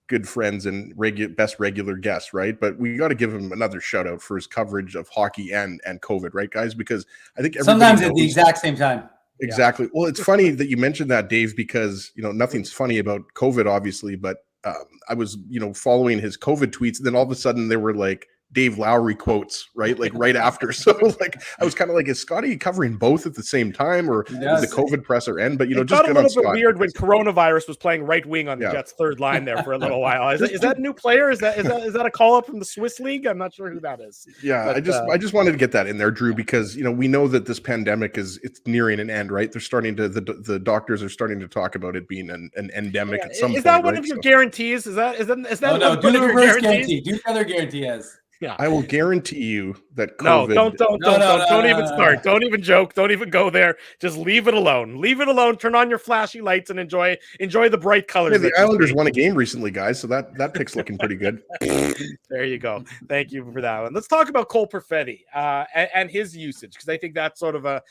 good friends and best regular guests, right? But we got to give him another shout out for his coverage of hockey and COVID, right, guys? Because I think sometimes at the exact same time. Exactly. Yeah. Well, it's funny that you mentioned that, Dave, because nothing's funny about COVID, obviously, but I was following his COVID tweets, and then all of a sudden there were like Dave Lowry quotes, right? Like right after. So like I was kind of like, is Scotty covering both at the same time, or did the COVID presser end? But it just got a little bit weird when coronavirus was playing right wing on the Jets' third line there for a little while. Is that a new player? Is that a call up from the Swiss League? I'm not sure who that is. Yeah, but, I just wanted to get that in there, Drew, because we know that this pandemic it's nearing an end, right? They're starting to the doctors are starting to talk about it being an endemic at some point. Is that one of your guarantees? Is that no, do the reverse guarantee. Do the other guarantee as. Yeah, I will guarantee you that COVID... Don't even start. Don't even joke. Don't even go there. Just leave it alone. Leave it alone. Turn on your flashy lights and enjoy the bright colors. Yeah, the Islanders won a game recently, guys, so that pick's looking pretty good. There you go. Thank you for that one. Let's talk about Cole Perfetti and his usage, because I think that's sort of an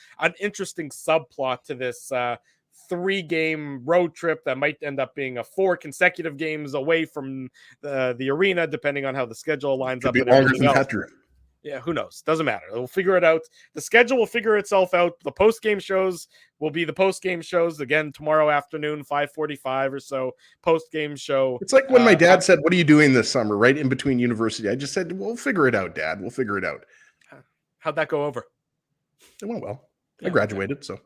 interesting subplot to this 3-game road trip that might end up being 4 consecutive games away from the arena, depending on how the schedule lines up. Could be longer than Petru. Yeah, who knows? Doesn't matter. We'll figure it out. The schedule will figure itself out. The post-game shows will be the post-game shows again tomorrow afternoon, 5:45 or so. Post-game show. It's like when my dad said, "What are you doing this summer?" Right in between university. I just said, "We'll figure it out, Dad. We'll figure it out." How'd that go over? It went well. I graduated, so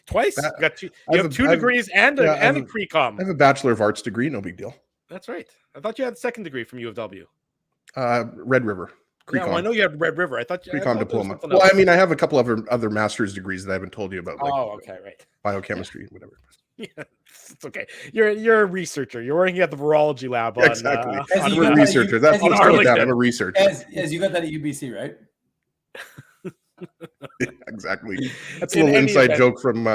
twice. You have two degrees and a pre-com. I have a Bachelor of Arts degree. No big deal. That's right. I thought you had a second degree from U of W. Red River. Yeah, well, I know you have Red River. I thought Pre-com diploma. Well, I mean, I have a couple of other master's degrees that I haven't told you about. Like, okay, right. Biochemistry, whatever. Yeah, it's okay. You're a researcher. You're working at the virology lab. Exactly. I'm a researcher. That's what's called that. I'm a researcher. As you got that at UBC, right? Exactly. That's a little inside joke from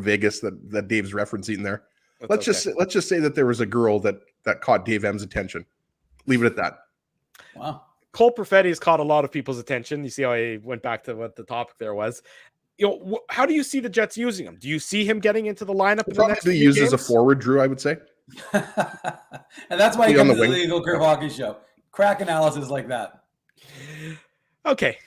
Vegas that Dave's referencing there. Let's just say that there was a girl that caught Dave M's attention. Leave it at that. Wow. Cole Perfetti has caught a lot of people's attention. You see how I went back to what the topic there was. How do you see the Jets using him? Do you see him getting into the lineup? In the next few used games? as a forward, Drew, I would say. And that's why he comes to the Legal Curve Hockey Show. Crack analysis like that. Okay.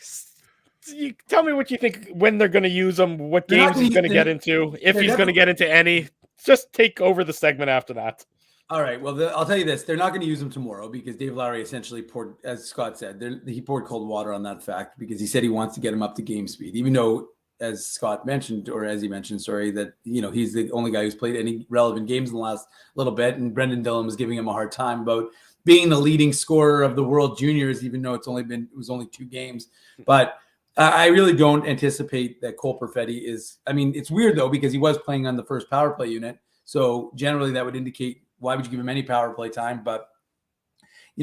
You tell me what you think when they're going to use him, what games he's going to get into, if he's going to get into any. Just take over the segment after that. All right. Well, I'll tell you this. They're not going to use him tomorrow because Dave Lowry essentially poured, as Scott said, he poured cold water on that fact because he said he wants to get him up to game speed, even though, as Scott mentioned, or as he mentioned, that, he's the only guy who's played any relevant games in the last little bit. And Brendan Dillon was giving him a hard time about being the leading scorer of the World Juniors, even though it was only 2 games. But I really don't anticipate that Cole Perfetti is, it's weird though, because he was playing on the first power play unit. So generally that would indicate, why would you give him any power play time? But,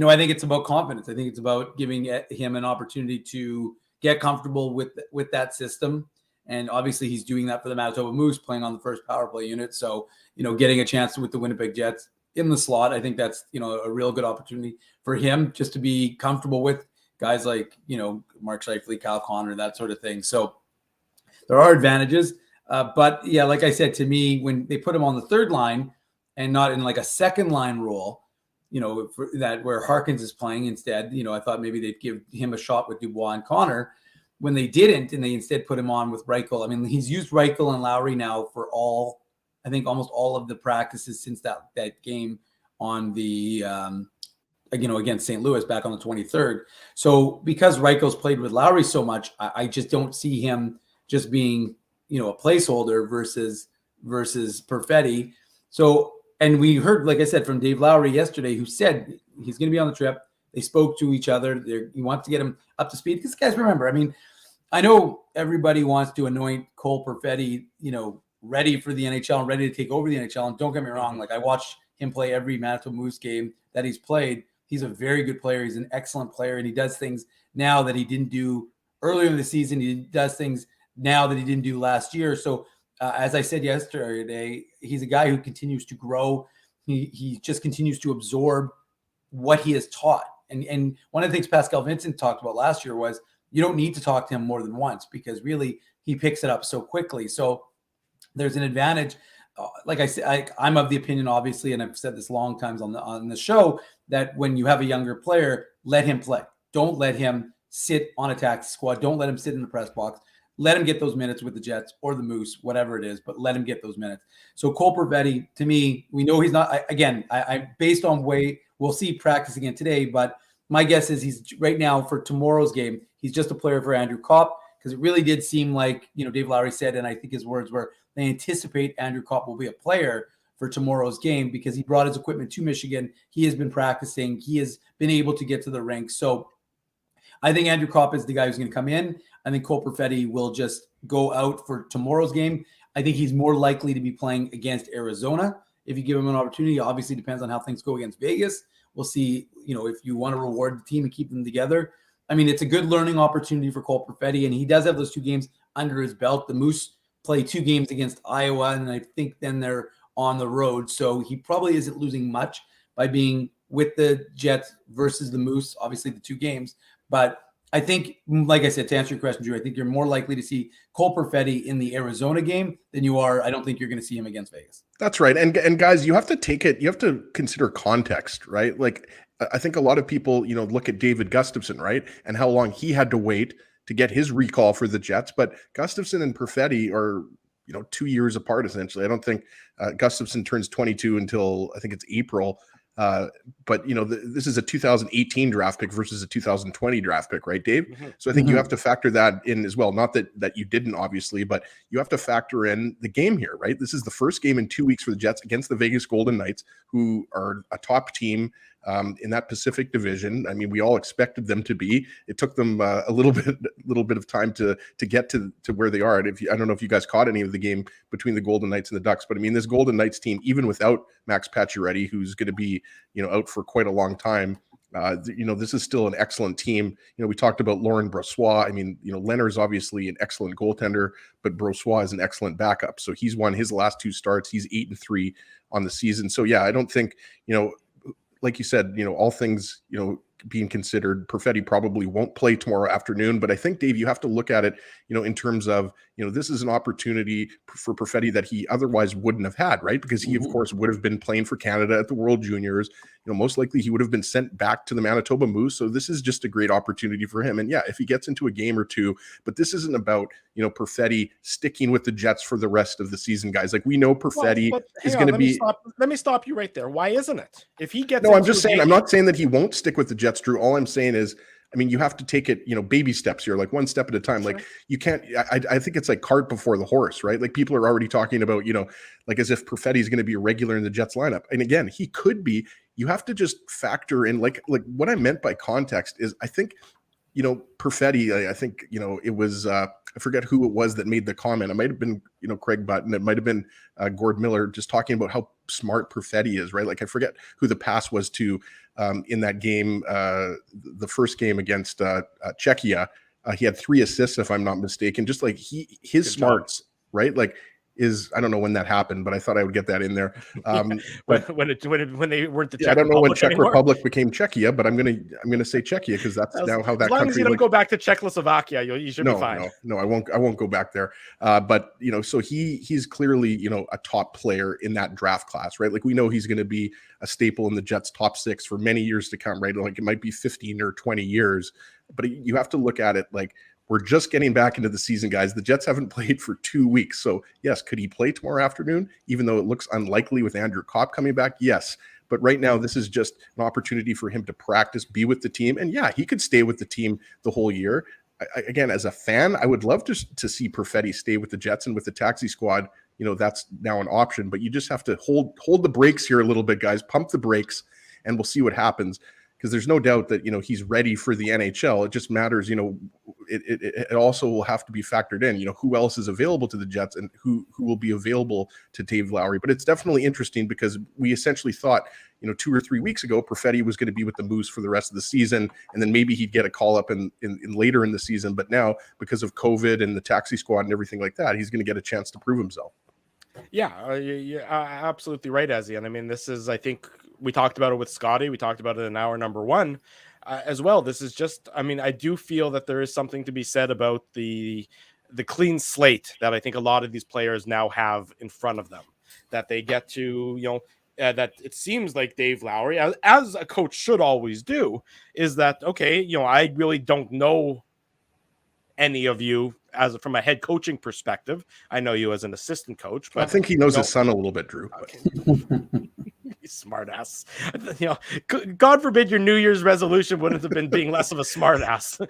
I think it's about confidence. I think it's about giving him an opportunity to get comfortable with that system. And obviously he's doing that for the Manitoba Moose, playing on the first power play unit. So, getting a chance with the Winnipeg Jets in the slot, I think that's, a real good opportunity for him just to be comfortable with guys like, Mark Scheifele, Kyle Connor, that sort of thing. So there are advantages. But yeah, like I said, to me, when they put him on the third line and not in like a second line role, where Harkins is playing instead, I thought maybe they'd give him a shot with Dubois and Connor. When they didn't, and they instead put him on with Reichel. He's used Reichel and Lowry now for almost all of the practices since that game on the, against St. Louis back on the 23rd. So because Reichel's played with Lowry so much, I just don't see him just being, a placeholder versus Perfetti. So, and we heard, like I said, from Dave Lowry yesterday, who said he's going to be on the trip. They spoke to each other. He wants to get him up to speed. Because guys, remember, I know everybody wants to anoint Cole Perfetti, ready for the NHL and ready to take over the NHL. And don't get me wrong, I watched him play every Manitoba Moose game that he's played. He's a very good player. He's an excellent player, and he does things now that he didn't do earlier in the season. He does things now that he didn't do last year. So as I said yesterday, he's a guy who continues to grow. He just continues to absorb what he has taught. And one of the things Pascal Vincent talked about last year was you don't need to talk to him more than once because really he picks it up so quickly. So there's an advantage. Like I said, I'm of the opinion, obviously, and I've said this long times on the show, that when you have a younger player, let him play. Don't let him sit on a taxi squad. Don't let him sit in the press box. Let him get those minutes with the Jets or the Moose, whatever it is, but let him get those minutes. So Cole Perfetti, to me, we know he's not, I based on way, we'll see practice again today, but my guess is he's right now for tomorrow's game, he's just a player for Andrew Kopp, because it really did seem like, Dave Lowry said, and I think his words were, they anticipate Andrew Kopp will be a player for tomorrow's game because he brought his equipment to Michigan. He has been practicing. He has been able to get to the rink. So I think Andrew Kopp is the guy who's going to come in. I think Cole Perfetti will just go out for tomorrow's game. I think he's more likely to be playing against Arizona if you give him an opportunity. Obviously, depends on how things go against Vegas. We'll see, if you want to reward the team and keep them together. It's a good learning opportunity for Cole Perfetti, and he does have those 2 games under his belt. The Moose play 2 games against Iowa, and I think then they're on the road. So he probably isn't losing much by being with the Jets versus the Moose, obviously the 2 games. But I think, like I said, to answer your question, Drew, I think you're more likely to see Cole Perfetti in the Arizona game than you are. I don't think you're going to see him against Vegas. That's right. And guys, you have to consider context, right? I think a lot of people, look at David Gustafsson, right? And how long he had to wait to get his recall for the Jets. But Gustafsson and Perfetti are, 2 years apart, essentially. I don't think Gustafsson turns 22 until I think it's April. But this is a 2018 draft pick versus a 2020 draft pick, right, Dave? Mhm. So I think you have to factor that in as well. Not that you didn't, obviously, but you have to factor in the game here, right? This is the first game in 2 weeks for the Jets against the Vegas Golden Knights, who are a top team in that Pacific Division. I mean, we all expected them to be. It took them a little bit of time to get to where they are. And I don't know if you guys caught any of the game between the Golden Knights and the Ducks, but I mean, this Golden Knights team, even without Max Pacioretty, who's going to be out for quite a long time, this is still an excellent team. We talked about Laurent Brossoit. I mean, Leonard's obviously an excellent goaltender, but Brossoit is an excellent backup. So he's won his last 2 starts. He's 8-3 on the season. So yeah, I don't think, like you said, all things, being considered, Perfetti probably won't play tomorrow afternoon. But I think, Dave, you have to look at it, in terms of, this is an opportunity for Perfetti that he otherwise wouldn't have had, right? Because he, of course, would have been playing for Canada at the World Juniors. Most likely he would have been sent back to the Manitoba Moose. So this is just a great opportunity for him. And yeah, if he gets into a game or two, but this isn't about, Perfetti sticking with the Jets for the rest of the season, guys. Like, we know Perfetti is going to be. Let me stop you right there. Why isn't it? If he gets, no, I'm just saying. I'm not saying that he won't stick with the Jets, Drew. All I'm saying is, I mean, you have to take it, baby steps here, like one step at a time. Sure. Like, you can't, I think it's like cart before the horse, right? Like, people are already talking about, like as if Perfetti is going to be a regular in the Jets lineup. And again, he could be. You have to just factor in, like what I meant by context is, I think, Perfetti, I think, it was, I forget who it was that made the comment. It might have been, Craig Button. It might have been Gord Miller, just talking about how smart Perfetti is, right? Like, I forget who the pass was to in that game, the first game against Czechia. He had 3 assists, if I'm not mistaken. Just like his smarts, right? Like, I don't know when that happened, but I thought I would get that in there. But when they weren't the Czech I don't know when Czech anymore. Republic became Czechia, but I'm gonna say Czechia because that's now how that. As long country as you don't go back to Czechoslovakia, you should be fine. No, I won't go back there. But so he's clearly a top player in that draft class, right? Like, we know he's going to be a staple in the Jets' top 6 for many years to come, right? Like, it might be 15 or 20 years, but you have to look at it like, we're just getting back into the season, guys. The Jets haven't played for 2 weeks. So, yes, could he play tomorrow afternoon, even though it looks unlikely with Andrew Kopp coming back? Yes. But right now, this is just an opportunity for him to practice, be with the team. And, yeah, he could stay with the team the whole year. Again, as a fan, I would love to see Perfetti stay with the Jets and with the taxi squad. That's now an option. But you just have to hold the brakes here a little bit, guys. Pump the brakes, and we'll see what happens. Because there's no doubt that, he's ready for the NHL. It just matters, it also will have to be factored in, who else is available to the Jets and who will be available to Dave Lowry. But it's definitely interesting because we essentially thought, 2 or 3 weeks ago, Perfetti was going to be with the Moose for the rest of the season. And then maybe he'd get a call up in later in the season. But now, because of COVID and the taxi squad and everything like that, he's going to get a chance to prove himself. Yeah, you're absolutely right, Ezzy. And I mean, this is, I think we talked about it with Scotty. We talked about it in hour number 1 as well. This is just, I mean, I do feel that there is something to be said about the clean slate that I think a lot of these players now have in front of them, that they get to, that it seems like Dave Lowry, as a coach should always do, is that, okay, I really don't know any of you from a head coaching perspective. I know you as an assistant coach, but I think he knows his son a little bit, Drew. Smart ass. God forbid your New Year's resolution wouldn't have been being less of a smart ass.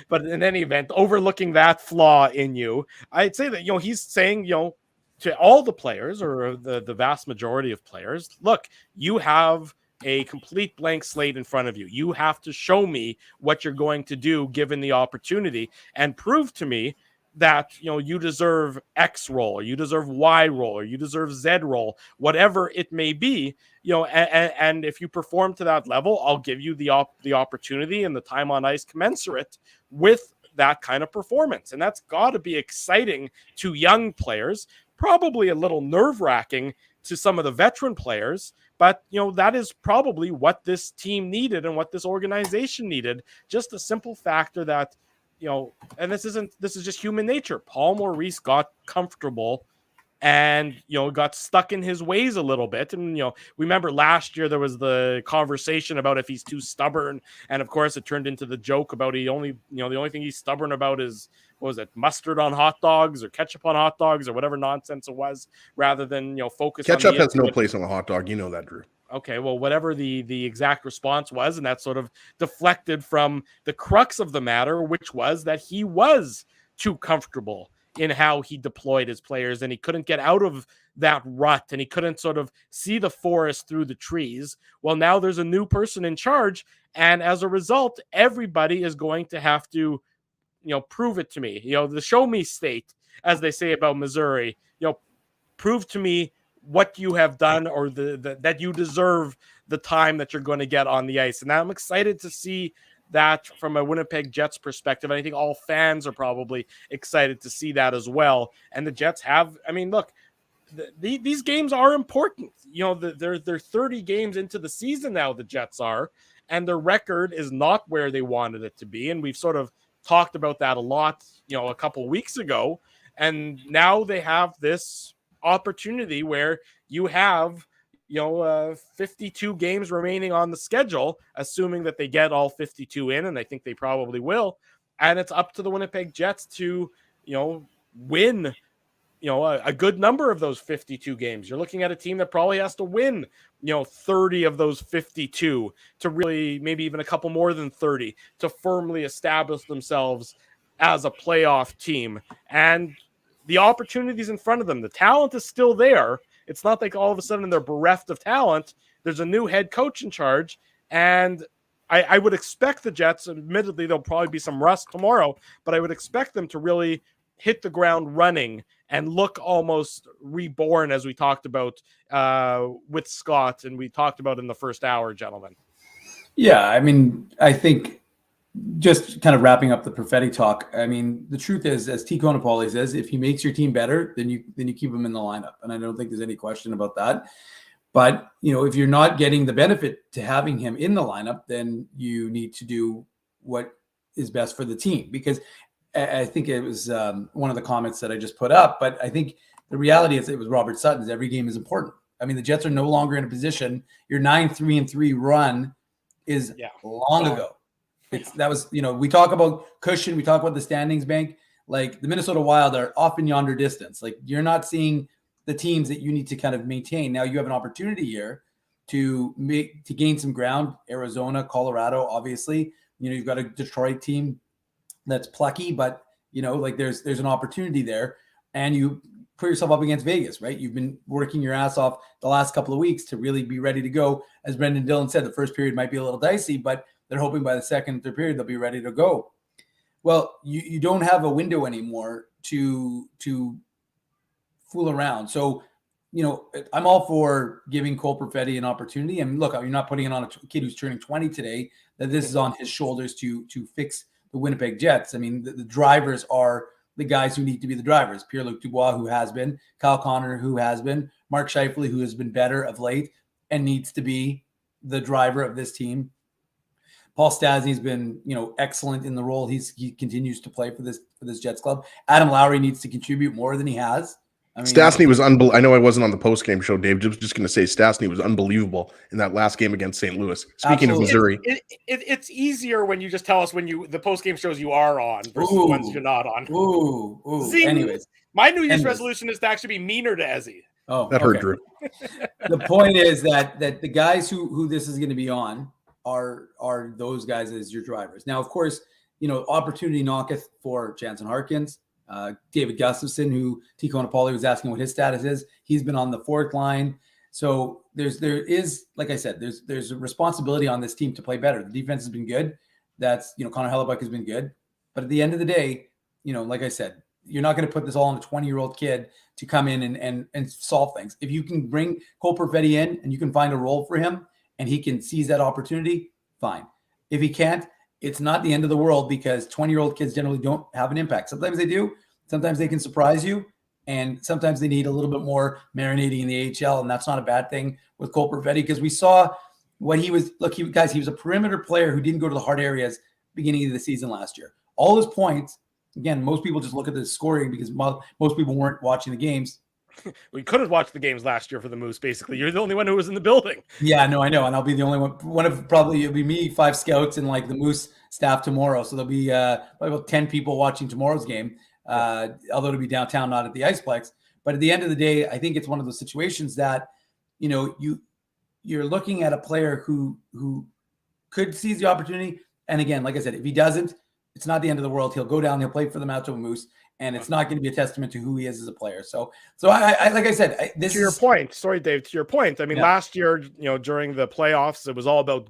But in any event, overlooking that flaw in you, I'd say that he's saying to all the players, or the vast majority of players, look, you have a complete blank slate in front of you. You have to show me what you're going to do given the opportunity, and prove to me that you deserve X role, or you deserve Y role, or you deserve Z role, whatever it may be. And if you perform to that level, I'll give you the opportunity and the time on ice commensurate with that kind of performance. And that's got to be exciting to young players, probably a little nerve-wracking to some of the veteran players, but that is probably what this team needed and what this organization needed. Just a simple factor that, and this is just human nature. Paul Maurice got comfortable and, got stuck in his ways a little bit. And, we remember last year there was the conversation about if he's too stubborn. And of course it turned into the joke about the only thing he's stubborn about is, what was it, mustard on hot dogs or ketchup on hot dogs or whatever nonsense it was, rather than, focus ketchup on has no place on a hot dog. You know that, Drew. okay, well, whatever the exact response was, and that sort of deflected from the crux of the matter, which was that he was too comfortable in how he deployed his players, and he couldn't get out of that rut, and he couldn't sort of see the forest through the trees. Well, now there's a new person in charge, and as a result, everybody is going to have to, prove it to me. The show me state, as they say about Missouri, prove to me what you have done, or that you deserve the time that you're going to get on the ice. And I'm excited to see that from a Winnipeg Jets perspective. And I think all fans are probably excited to see that as well. And the Jets have, look, these games are important. They're 30 games into the season now, the Jets are, and their record is not where they wanted it to be. And we've sort of talked about that a lot, a couple of weeks ago. And now they have this opportunity where you have 52 games remaining on the schedule, assuming that they get all 52 in, and I think they probably will. And it's up to the Winnipeg Jets to win a good number of those 52 games. You're looking at a team that probably has to win 30 of those 52 to really, maybe even a couple more than 30, to firmly establish themselves as a playoff team. And the opportunities in front of them, the talent is still there. It's not like all of a sudden they're bereft of talent. There's a new head coach in charge, and I would expect the Jets, admittedly, there'll probably be some rust tomorrow, but I would expect them to really hit the ground running and look almost reborn, as we talked about with Scott, and we talked about in the first hour, gentlemen. Yeah, I think just kind of wrapping up the prophetic talk. The truth is, as T. Conopoli says, if he makes your team better, then you keep him in the lineup. And I don't think there's any question about that. But, if you're not getting the benefit to having him in the lineup, then you need to do what is best for the team. Because I think it was one of the comments that I just put up, but I think the reality is, it was Robert Sutton's, every game is important. The Jets are no longer in a position. Your 9-3-3 run is long ago. That was, we talk about cushion, we talk about the standings bank, like the Minnesota Wild are off in yonder distance. Like, you're not seeing the teams that you need to kind of maintain. Now you have an opportunity here to gain some ground. Arizona, Colorado, obviously, you've got a Detroit team that's plucky, but there's an opportunity there, and you put yourself up against Vegas, right? You've been working your ass off the last couple of weeks to really be ready to go. As Brendan Dillon said, the first period might be a little dicey, but they're hoping by the second and third period they'll be ready to go. Well, you don't have a window anymore to fool around. So, I'm all for giving Cole Perfetti an opportunity. And look, you're not putting it on a kid who's turning 20 today, that this is on his shoulders to fix the Winnipeg Jets. The drivers are the guys who need to be the drivers. Pierre-Luc Dubois, who has been, Kyle Connor, who has been, Mark Scheifele, who has been better of late and needs to be the driver of this team. Paul Stastny's been, excellent in the role he continues to play for this Jets club. Adam Lowry needs to contribute more than he has. Stastny was unbelievable. I know I wasn't on the post-game show, Dave. Just going to say Stastny was unbelievable in that last game against St. Louis. Speaking of Missouri. It's easier when you just tell us the post-game shows you are on versus the ones you're not on. See, anyways. My New Year's resolution is to actually be meaner to Ezzy. Oh, that hurt Drew. The point is that the guys who this is going to be on are those guys as your drivers. Now, of course, opportunity knocketh for Jansen Harkins, David Gustafson, who T. Conopoli was asking what his status is. He's been on the fourth line. So there is, like I said, there's a responsibility on this team to play better. The defense has been good. That's, Connor Hellebuck has been good. But at the end of the day, like I said, you're not going to put this all on a 20-year-old kid to come in and solve things. If you can bring Cole Perfetti in and you can find a role for him, and he can seize that opportunity, fine. If he can't, it's not the end of the world, because 20-year-old kids generally don't have an impact. Sometimes they do. Sometimes they can surprise you, and sometimes they need a little bit more marinating in the AHL, and that's not a bad thing with Cole Perfetti, because we saw what he was. Look, he was a perimeter player who didn't go to the hard areas beginning of the season last year. All his points, again, most people just look at the scoring because most people weren't watching the games. We couldn't watch the games last year for the Moose, basically. You're the only one who was in the building. Yeah, no, I know. And I'll be the only one of probably, it'll be me, 5 scouts, and like the Moose staff tomorrow. So there'll be probably about 10 people watching tomorrow's game, although it'll be downtown, not at the Iceplex. But at the end of the day, I think it's one of those situations that, you you're looking at a player who could seize the opportunity. And again, like I said, if he doesn't, it's not the end of the world. He'll go down, he'll play for the Manitoba Moose, and it's not going to be a testament to who he is as a player. So I like I said, this to your point. Sorry, Dave. To your point. I mean, Yeah. last year, during the playoffs, it was all about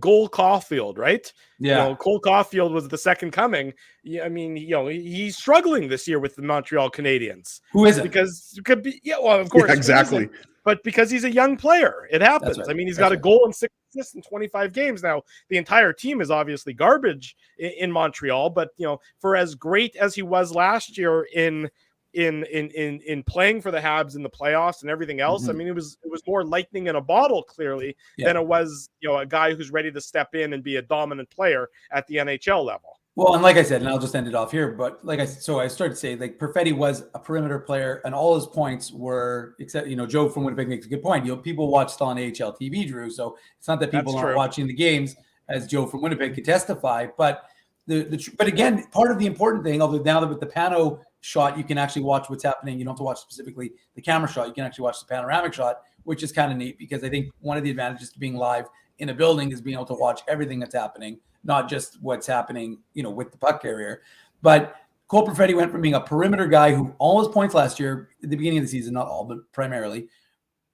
Cole Caulfield, right? Yeah. Cole Caulfield was the second coming. Yeah, I mean, he's struggling this year with the Montreal Canadiens. Who is it? Because it could be. Yeah, well, of course, Yeah, exactly. But because he's a young player, it happens. Right. I mean, he's That's got a goal and 6 assists in 25 games. Now, the entire team is obviously garbage in Montreal, but for as great as he was last year in playing for the Habs in the playoffs and everything else, I mean, it was more lightning in a bottle, clearly, than it was, a guy who's ready to step in and be a dominant player at the NHL level. Well, and like I said, and I'll just end it off here, but I started to say, like, Perfetti was a perimeter player, and all his points were, except, Joe from Winnipeg makes a good point. People watch still on AHL TV, Drew, so it's not that people aren't watching the games, as Joe from Winnipeg could testify, but but again, part of the important thing, although now that with the pano shot, you can actually watch what's happening. You don't have to watch specifically the camera shot. You can actually watch the panoramic shot, which is kind of neat, because I think one of the advantages to being live in a building is being able to watch everything that's happening, not just what's happening, with the puck carrier. But Cole Perfetti went from being a perimeter guy who all his points last year at the beginning of the season, not all, but primarily,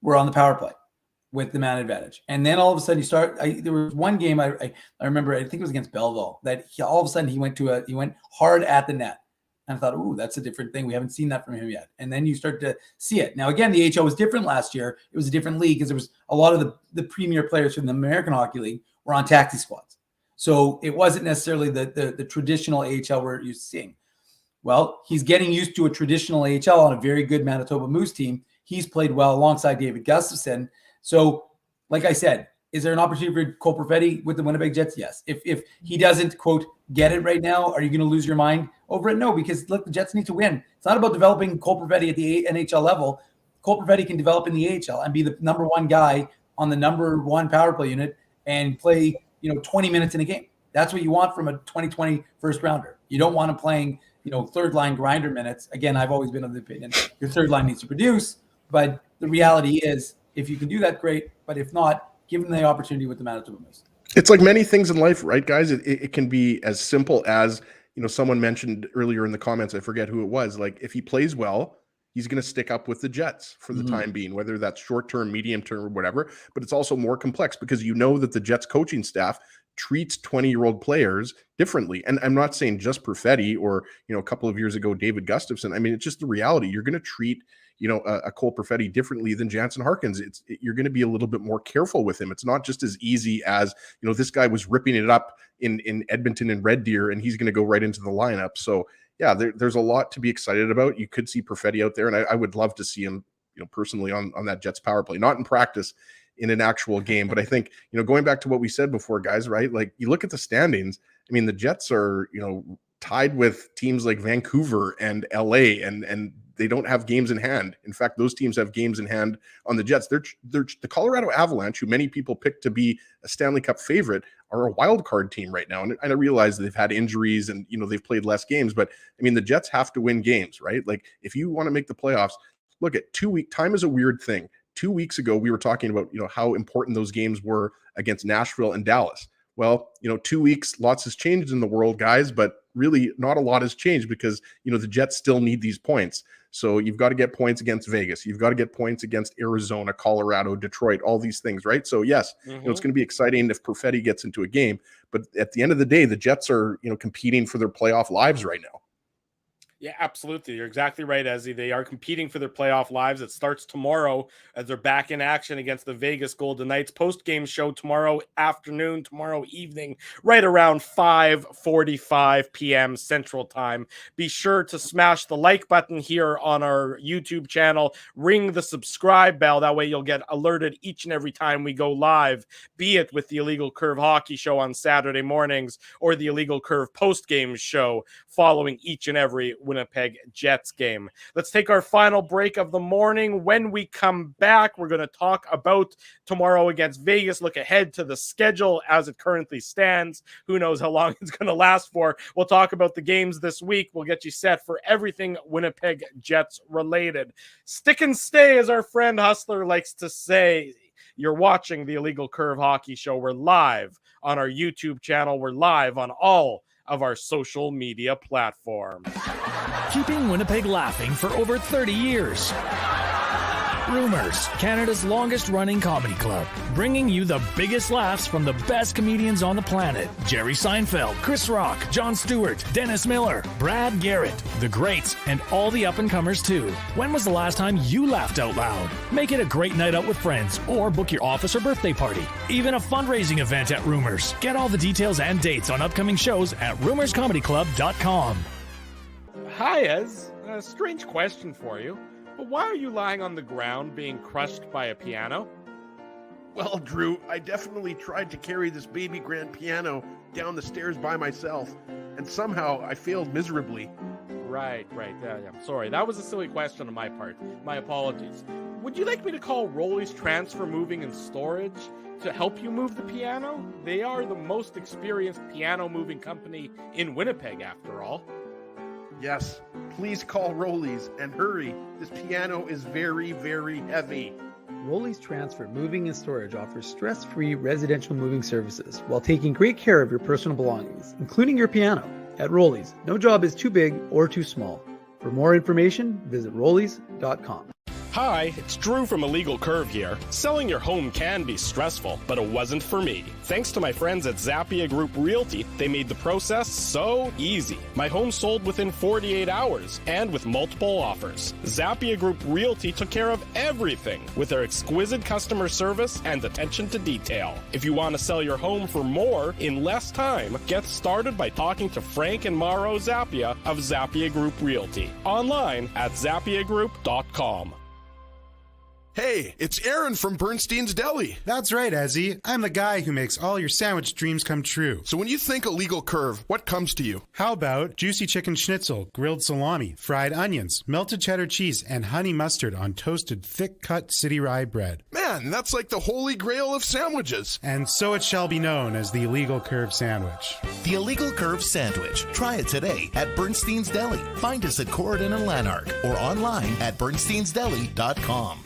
were on the power play with the man advantage. And then all of a sudden there was one game I remember, I think it was against Belleville, that all of a sudden he went hard at the net. And I thought, ooh, that's a different thing. We haven't seen that from him yet. And then you start to see it. Now, again, the AHL was different last year. It was a different league because there was a lot of the premier players from the American Hockey League were on taxi squads. So it wasn't necessarily the traditional AHL we're used to seeing. Well, he's getting used to a traditional AHL on a very good Manitoba Moose team. He's played well alongside David Gustafsson. So, like I said, is there an opportunity for Cole Perfetti with the Winnipeg Jets? Yes. If he doesn't, quote, get it right now, are you going to lose your mind over it? No, because look, the Jets need to win. It's not about developing Cole Perfetti at the NHL level. Cole Perfetti can develop in the AHL and be the number one guy on the number one power play unit and play, 20 minutes in a game. That's what you want from a 2020 first rounder. You don't want him playing, third line grinder minutes. Again, I've always been of the opinion your third line needs to produce, but the reality is if you can do that, great. But if not, give him the opportunity with the Manitoba Moose. It's like many things in life, right, guys? It can be as simple as, someone mentioned earlier in the comments, I forget who it was, like if he plays well, he's going to stick up with the Jets for the time being, whether that's short-term, medium-term, or whatever. But it's also more complex because that the Jets coaching staff treats 20-year-old players differently. And I'm not saying just Perfetti or, a couple of years ago, David Gustafsson. I mean, it's just the reality. You're going to treat a Cole Perfetti differently than Jansen Harkins. You're going to be a little bit more careful with him. It's not just as easy as, this guy was ripping it up in Edmonton and Red Deer, and he's going to go right into the lineup. So yeah, there's a lot to be excited about. You could see Perfetti out there, and I would love to see him, personally on that Jets power play, not in practice, in an actual game. But I think, going back to what we said before, guys, right? Like you look at the standings. I mean, the Jets are, tied with teams like Vancouver and LA, and they don't have games in hand. In fact, those teams have games in hand on the Jets. They're the Colorado Avalanche, who many people pick to be a Stanley Cup favorite, are a wild card team right now. And I realize they've had injuries and, they've played less games, but I mean, the Jets have to win games, right? Like if you want to make the playoffs, look at 2 week time is a weird thing. 2 weeks ago, we were talking about, how important those games were against Nashville and Dallas. Well, 2 weeks, lots has changed in the world, guys, but really not a lot has changed because, the Jets still need these points. So you've got to get points against Vegas. You've got to get points against Arizona, Colorado, Detroit, all these things, right? So yes, it's going to be exciting if Perfetti gets into a game, but at the end of the day, the Jets are, competing for their playoff lives right now. Yeah, absolutely. You're exactly right, Ezzy. They are competing for their playoff lives. It starts tomorrow as they're back in action against the Vegas Golden Knights. Post-game show tomorrow afternoon, tomorrow evening, right around 5:45 p.m. Central Time. Be sure to smash the like button here on our YouTube channel. Ring the subscribe bell. That way you'll get alerted each and every time we go live, be it with the Illegal Curve Hockey Show on Saturday mornings or the Illegal Curve post-game show following each and every Winnipeg Jets game. Let's take our final break of the morning. When we come back, we're going to talk about tomorrow against Vegas, look ahead to the schedule as it currently stands. Who knows how long it's going to last for. We'll talk about the games this week. We'll get you set for everything Winnipeg Jets related. Stick and stay, as our friend Hustler likes to say. You're watching the Illegal Curve Hockey Show. We're live on our YouTube channel. We're live on all of our social media platforms. Keeping Winnipeg laughing for over 30 years. Rumors, Canada's longest running comedy club, bringing you the biggest laughs from the best comedians on the planet. Jerry Seinfeld, Chris Rock, Jon Stewart, Dennis Miller, Brad Garrett, the greats, and all the up-and-comers too. When was the last time you laughed out loud? Make it a great night out with friends or book your office or birthday party. Even a fundraising event at Rumors. Get all the details and dates on upcoming shows at rumorscomedyclub.com. Hi, Ez. A strange question for you. But why are you lying on the ground being crushed by a piano? Well, Drew, I definitely tried to carry this baby grand piano down the stairs by myself, and somehow I failed miserably. Right. Yeah, I'm sorry. That was a silly question on my part. My apologies. Would you like me to call Rolly's Transfer Moving and Storage to help you move the piano? They are the most experienced piano moving company in Winnipeg, after all. Yes, please call Rolly's and hurry. This piano is very, very heavy. Rolly's Transfer Moving and Storage offers stress-free residential moving services while taking great care of your personal belongings, including your piano. At Rolly's, no job is too big or too small. For more information, visit rollys.com. Hi, it's Drew from Illegal Curve here. Selling your home can be stressful, but it wasn't for me. Thanks to my friends at Zappia Group Realty, they made the process so easy. My home sold within 48 hours and with multiple offers. Zappia Group Realty took care of everything with their exquisite customer service and attention to detail. If you want to sell your home for more in less time, get started by talking to Frank and Mauro Zappia of Zappia Group Realty. Online at zappiagroup.com. Hey, it's Aaron from Bernstein's Deli. That's right, Ezzy. I'm the guy who makes all your sandwich dreams come true. So when you think Illegal Curve, what comes to you? How about juicy chicken schnitzel, grilled salami, fried onions, melted cheddar cheese, and honey mustard on toasted thick-cut city rye bread? Man, that's like the holy grail of sandwiches. And so it shall be known as the Illegal Curve Sandwich. The Illegal Curve Sandwich. Try it today at Bernstein's Deli. Find us at Corridon and Lanark or online at bernsteinsdeli.com.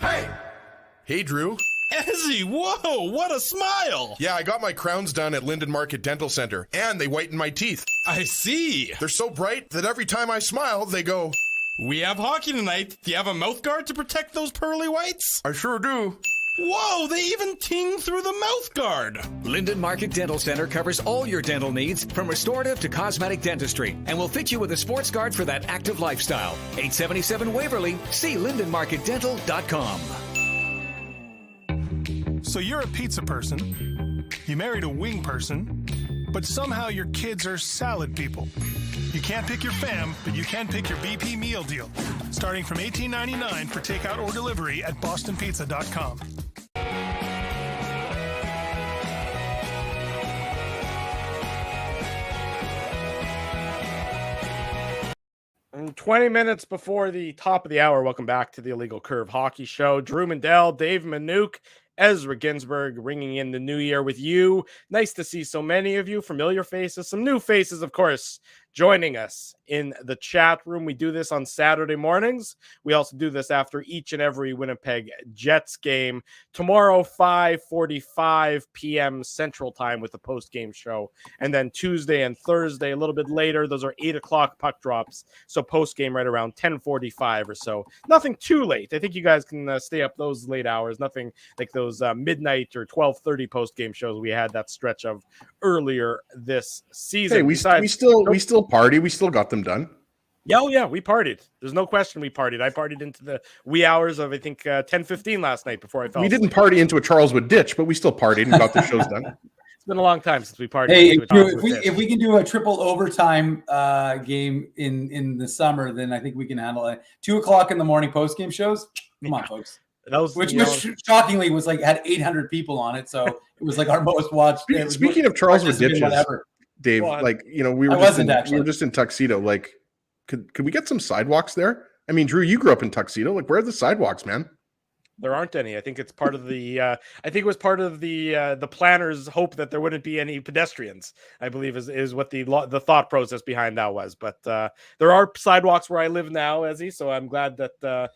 Hey, Drew. Ezzy, whoa, what a smile! Yeah, I got my crowns done at Linden Market Dental Center, and they whiten my teeth. I see. They're so bright that every time I smile, they go, "We have hockey tonight. Do you have a mouth guard to protect those pearly whites?" "I sure do." Whoa, they even ting through the mouth guard. Linden Market Dental Center covers all your dental needs from restorative to cosmetic dentistry and will fit you with a sports guard for that active lifestyle. 877 Waverly. See lindenmarketdental.com. So you're a pizza person, you married a wing person, but somehow your kids are salad people. You can't pick your fam, but you can pick your BP meal deal, starting from $18.99 for takeout or delivery at bostonpizza.com. And 20 minutes before the top of the hour, welcome back to the Illegal Curve Hockey Show. Drew Mindell, Dave Minuk, Ezra Ginsburg, ringing in the new year with you. Nice to see so many of you, familiar faces, some new faces, of course, joining us in the chat room. We do this on Saturday mornings. We also do this after each and every Winnipeg Jets game. Tomorrow, 5:45 p.m. Central Time with the post-game show. And then Tuesday and Thursday, a little bit later, those are 8 o'clock puck drops. So post-game right around 10:45 or so. Nothing too late. I think you guys can stay up those late hours. Nothing like those midnight or 12:30 post-game shows we had that stretch of earlier this season. Hey, we still party. We still got them done. Yeah, we partied. There's no question we partied. I partied into the wee hours of, I think, 10:15 last night before I fell We asleep. didn't party into a Charleswood ditch, but we still partied and got the shows done. It's been a long time since we partied. Hey, into a Charleswood if we ditch. can do a triple overtime game in the summer, then I think we can handle it. 2 o'clock in the morning post game shows. Come on, folks. Which shockingly was like had 800 people on it, so it was like our most watched. Speaking of Charleswood ditches, Dave, we were just in Tuxedo. Like, could we get some sidewalks there? I mean, Drew, you grew up in Tuxedo. Like, where are the sidewalks, man? There aren't any. I think it's part of the. I think it was part of the planners' hope that there wouldn't be any pedestrians. I believe is what the thought process behind that was. But there are sidewalks where I live now, Ezzy. So I'm glad that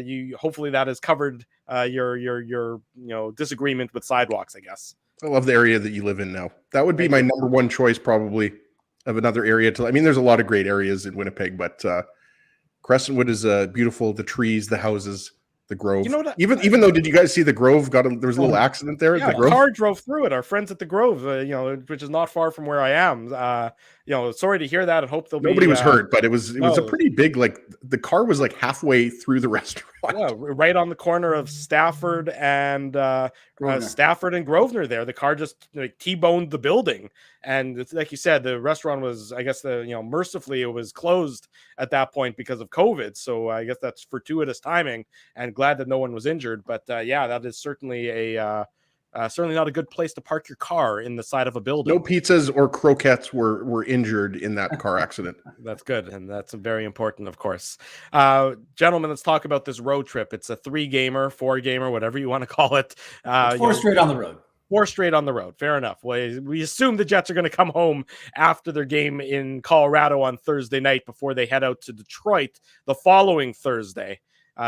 you hopefully that is covered disagreement with sidewalks, I guess. I love the area that you live in now. That would be my number one choice, probably, of another area to. I mean, there's a lot of great areas in Winnipeg, but Crescentwood is beautiful. The trees, the houses, the Grove. Even though, did you guys see the Grove? There was a little accident there. Yeah, at the Grove? A car drove through it. Our friends at the Grove, which is not far from where I am. Sorry to hear that. I hope nobody was hurt, but it was a pretty big. Like the car was like halfway through the restaurant. Yeah, right on the corner of Stafford and Grosvenor. There, the car just T-boned the building, and it's, like you said, the restaurant was, I guess, mercifully it was closed at that point because of COVID. So I guess that's fortuitous timing, and glad that no one was injured. But that is certainly certainly not a good place to park your car in the side of a building. No pizzas or croquettes were injured in that car accident. That's good, and that's very important, of course. Gentlemen, let's talk about this road trip. It's a 3-gamer, 4-gamer, whatever you want to call it. 4 straight on the road. 4 straight on the road. Fair enough. We assume the Jets are going to come home after their game in Colorado on Thursday night before they head out to Detroit the following Thursday. For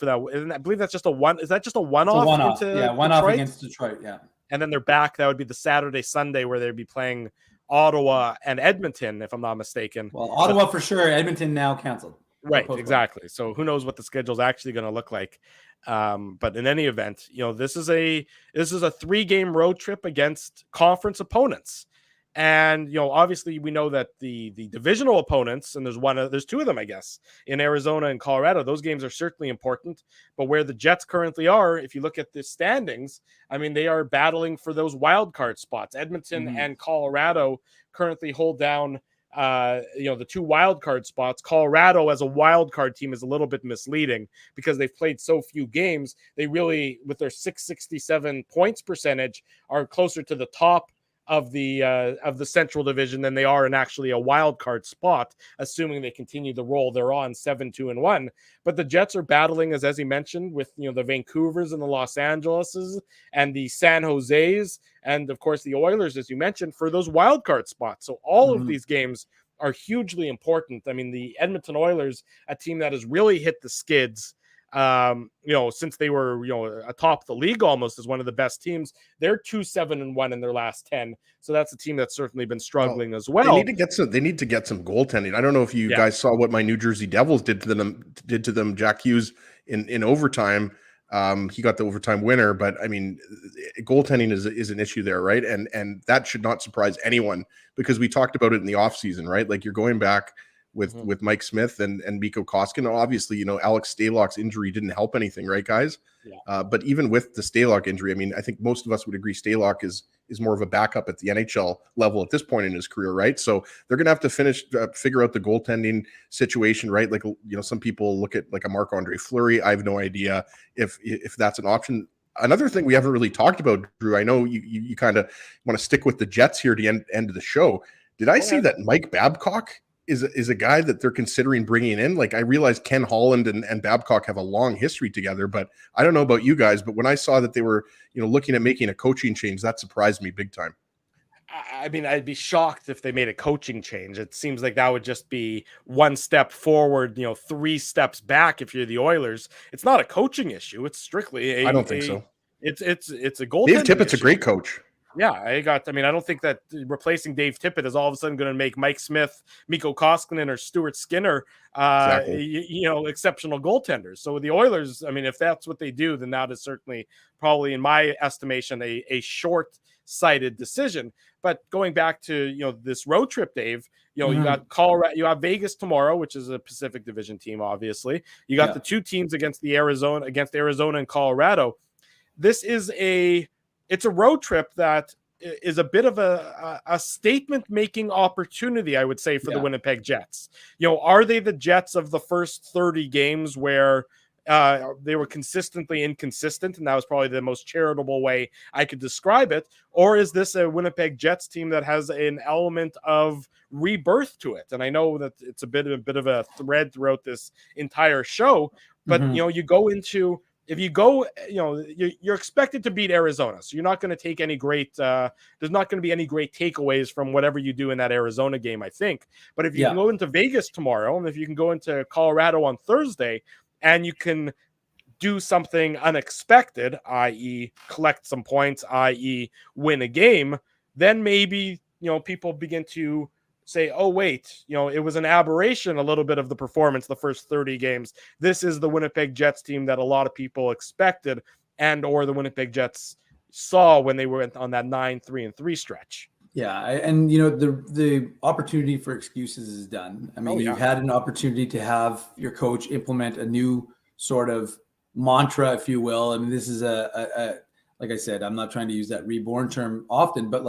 that, I believe that's just a one. Is that just a one-off? One-off against Detroit. Yeah, and then they're back. That would be the Saturday, Sunday, where they'd be playing Ottawa and Edmonton, if I'm not mistaken. Well, Ottawa for sure. Edmonton now canceled. Right, exactly. So who knows what the schedule is actually going to look like? But in any event, this is a 3-game road trip against conference opponents. And obviously we know that the divisional opponents, and there's 2 of them, I guess, in Arizona and Colorado. Those games are certainly important. But where the Jets currently are, if you look at the standings, I mean, they are battling for those wild card spots. Edmonton and Colorado currently hold down the 2 wild card spots. Colorado as a wild card team is a little bit misleading because they've played so few games. They really, with their 667 points percentage, are closer to the top of the Central Division than they are in actually a wild card spot, assuming they continue the roll they're on 7-2-1. But the Jets are battling, as he mentioned, with the Vancouvers and the Los Angeleses and the San Jose's, and of course the Oilers, as you mentioned, for those wild card spots. So all of these games are hugely important. I mean, the Edmonton Oilers, a team that has really hit the skids since they were, atop the league almost as one of the best teams. They're 2-7-1 in their last 10. So that's a team that's certainly been struggling as well. They need to get some goaltending. I don't know if you guys saw what my New Jersey Devils did to them. Jack Hughes in overtime. He got the overtime winner, but I mean, goaltending is an issue there, right? And that should not surprise anyone because we talked about it in the offseason, right? Like you're going back with Mike Smith and Mikko Koskinen. Obviously, Alex Stalock's injury didn't help anything, right, guys? Yeah. But even with the Stalock injury, I mean, I think most of us would agree Stalock is more of a backup at the NHL level at this point in his career, right? So they're going to have to figure out the goaltending situation, right? Like, some people look at like a Marc-Andre Fleury. I have no idea if that's an option. Another thing we haven't really talked about, Drew, I know you kind of want to stick with the Jets here to end of the show. Did I see that Mike Babcock is a guy that they're considering bringing in? Like, I realize Ken Holland and Babcock have a long history together, but I don't know about you guys, but when I saw that they were, looking at making a coaching change, that surprised me big time. I mean, I'd be shocked if they made a coaching change. It seems like that would just be one step forward, 3 steps back if you're the Oilers. It's not a coaching issue. It's strictly I don't think so. It's a goaltending Dave Tippett's issue. A great coach. Yeah, I don't think that replacing Dave Tippett is all of a sudden going to make Mike Smith, Mikko Koskinen, or Stuart Skinner, exceptional goaltenders. So with the Oilers, I mean, if that's what they do, then that is certainly probably, in my estimation, a short-sighted decision. But going back to, this road trip, Dave, you got Colorado, you have Vegas tomorrow, which is a Pacific Division team, obviously. You got the 2 teams against Arizona and Colorado. This is it's a road trip that is a bit of a statement-making opportunity, I would say, for the Winnipeg Jets. Are they the Jets of the first 30 games where they were consistently inconsistent, and that was probably the most charitable way I could describe it? Or is this a Winnipeg Jets team that has an element of rebirth to it? And I know that it's a bit of a thread throughout this entire show, but you go into... If you go, you're expected to beat Arizona, so you're not going to take any great. There's not going to be any great takeaways from whatever you do in that Arizona game, I think. But if you can go into Vegas tomorrow, and if you can go into Colorado on Thursday, and you can do something unexpected, i.e. collect some points, i.e. win a game, then maybe, people begin to say, oh, wait, it was an aberration, a little bit of the performance the first 30 games. This is the Winnipeg Jets team that a lot of people expected and or the Winnipeg Jets saw when they went on that 9-3-3 stretch. Yeah, and the opportunity for excuses is done. I mean, you've had an opportunity to have your coach implement a new sort of mantra, if you will. I mean, this is a like I said, I'm not trying to use that reborn term often, but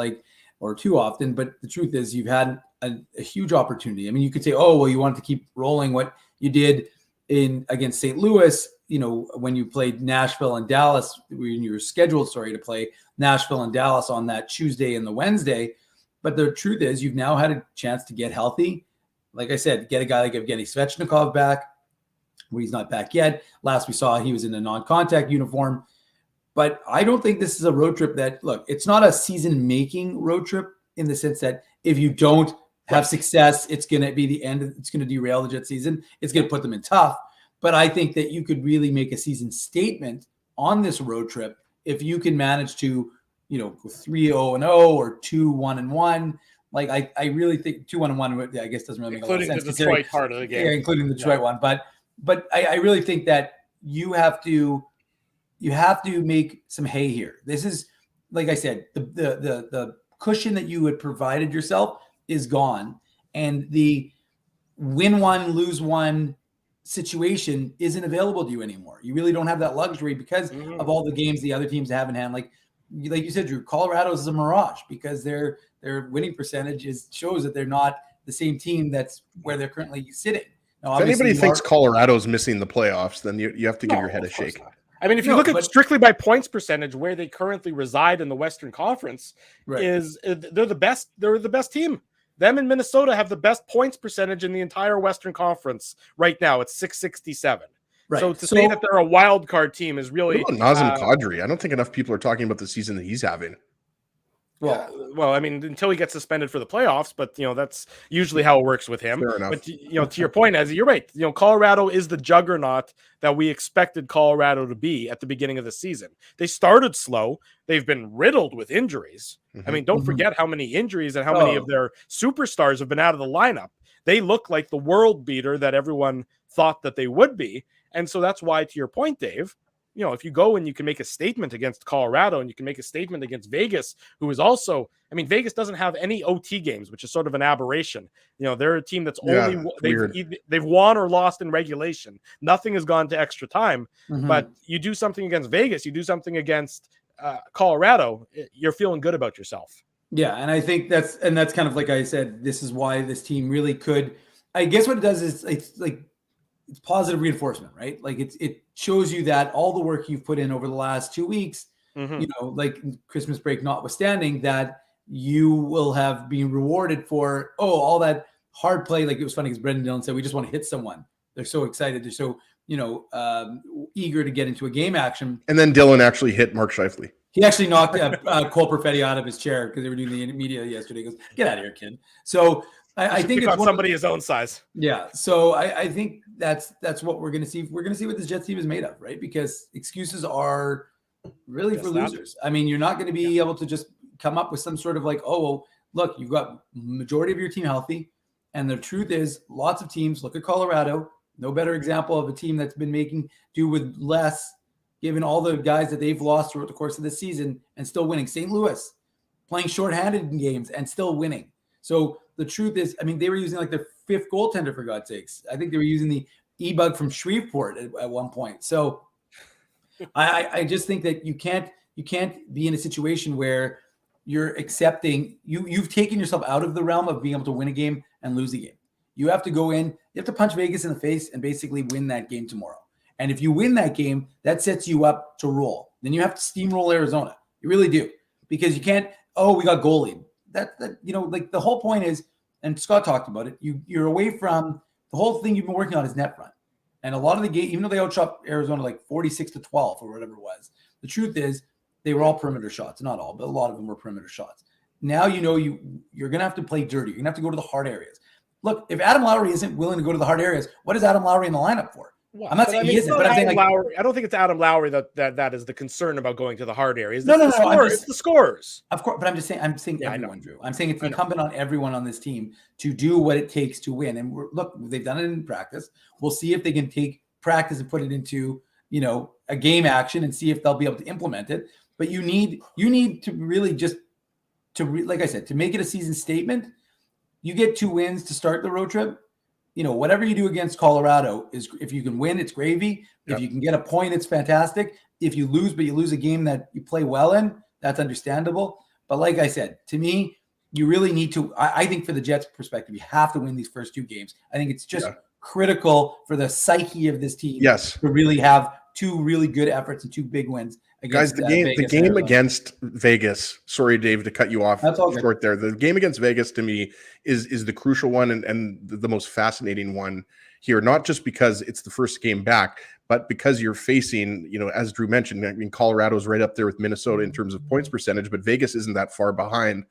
or too often. But the truth is, you've had a huge opportunity. I mean, you could say, oh, well, you wanted to keep rolling what you did against St. Louis. When you played Nashville and Dallas, when you were scheduled, to play Nashville and Dallas on that Tuesday and the Wednesday. But the truth is, you've now had a chance to get healthy. Like I said, get a guy like Evgeny Svechnikov back, where he's not back yet. Last we saw, he was in a non-contact uniform. But I don't think this is a road trip it's not a season-making road trip in the sense that if you don't have success, it's going to be the end. It's going to derail the Jet season. It's going to put them in tough. But I think that you could really make a season statement on this road trip if you can manage to, go 3-0-0 or 2-1-1. I really think 2-1-1, I guess, doesn't really make a lot of sense. Including the Detroit part of the game. Yeah, including the Detroit one. But I really think that you have to make some hay here. This is, like I said, the cushion that you had provided yourself is gone, and the win one, lose one situation isn't available to you anymore. You really don't have that luxury because of all the games the other teams have in hand. Like you said, Drew, Colorado's is a mirage because their winning percentage shows that they're not the same team that's where they're currently sitting. Now, if anybody thinks Colorado's missing the playoffs, then you have to give your head a shake. I mean, if you look at strictly by points percentage, where they currently reside in the Western Conference, they're the best. They're the best team. Them and Minnesota have the best points percentage in the entire Western Conference right now. It's 667. Right. So to say that they're a wild card team is really Nazem Kadri. I don't think enough people are talking about the season that he's having. Well, I mean, until he gets suspended for the playoffs, but that's usually how it works with him. Fair enough. But to your point, Ezzy, you're right. Colorado is the juggernaut that we expected Colorado to be at the beginning of the season. They started slow. They've been riddled with injuries. I mean, don't forget how many injuries and how many of their superstars have been out of the lineup. They look like the world beater that everyone thought that they would be. And so that's why, to your point, Dave, if you go and you can make a statement against Colorado and you can make a statement against Vegas, who is also, I mean, Vegas doesn't have any OT games, which is sort of an aberration. They're a team that's they've won or lost in regulation. Nothing has gone to extra time, but you do something against Vegas, you do something against Colorado, you're feeling good about yourself. Yeah. And I think that's kind of like I said, this is why this team really could, I guess what it does is it's positive reinforcement, right? Like it shows you that all the work you've put in over the last 2 weeks, like Christmas break notwithstanding, that you will have been rewarded for, all that hard play. Like it was funny because Brendan Dillon said, we just want to hit someone. They're so excited. They're so, eager to get into a game action. And then Dillon actually hit Mark Scheifele. He actually knocked Cole Perfetti out of his chair because they were doing the media yesterday. He goes, get out of here, kid. So I think it's somebody his own size. Yeah. So I think that's what we're going to see. We're going to see what this Jets team is made of, right? Because excuses are really for losers. I mean, you're not going to be able to just come up with some sort of look, you've got majority of your team healthy. And the truth is lots of teams, look at Colorado, no better example of a team that's been making do with less, given all the guys that they've lost throughout the course of the season and still winning. St. Louis playing shorthanded in games and still winning. So the truth is, I mean, they were using their fifth goaltender, for God's sakes. I think they were using the E-Bug from Shreveport at one point. So I just think that you can't be in a situation where you're accepting, you've taken yourself out of the realm of being able to win a game and lose a game. You have to go in, you have to punch Vegas in the face and basically win that game tomorrow. And if you win that game, that sets you up to roll. Then you have to steamroll Arizona. You really do. Because you can't, we got goalied. That the whole point is, and Scott talked about it, you're away from the whole thing you've been working on is net front. And a lot of the game, even though they outshot Arizona 46-12 or whatever it was, the truth is they were all perimeter shots. Not all, but a lot of them were perimeter shots. Now you're going to have to play dirty. You're going to have to go to the hard areas. Look, if Adam Lowry isn't willing to go to the hard areas, what is Adam Lowry in the lineup for? Well, I'm not saying he isn't, but I'm saying like Lowry. I don't think it's Adam Lowry that is the concern about going to the hard areas. No. It's the scorers. Of course, but I'm saying Yeah, everyone, Drew. I'm saying it's incumbent on everyone on this team to do what it takes to win. And look, they've done it in practice. We'll see if they can take practice and put it into, a game action and see if they'll be able to implement it. But you need to really just like I said, to make it a season statement. You get 2 wins to start the road trip. Whatever you do against Colorado is, if you can win, it's gravy. If you can get a point, it's fantastic. If you lose, but you lose a game that you play well in, that's understandable. But like I said, to me, you really need to, I think for the Jets' perspective, you have to win these first 2 games. I think it's just critical for the psyche of this team to really have 2 really good efforts and 2 big wins. Guys, the game against Vegas. Sorry, Dave, to cut you off short there. The game against Vegas to me is the crucial one and the most fascinating one here. Not just because it's the first game back, but because you're facing, as Drew mentioned, I mean, Colorado's right up there with Minnesota in terms of points percentage, but Vegas isn't that far behind.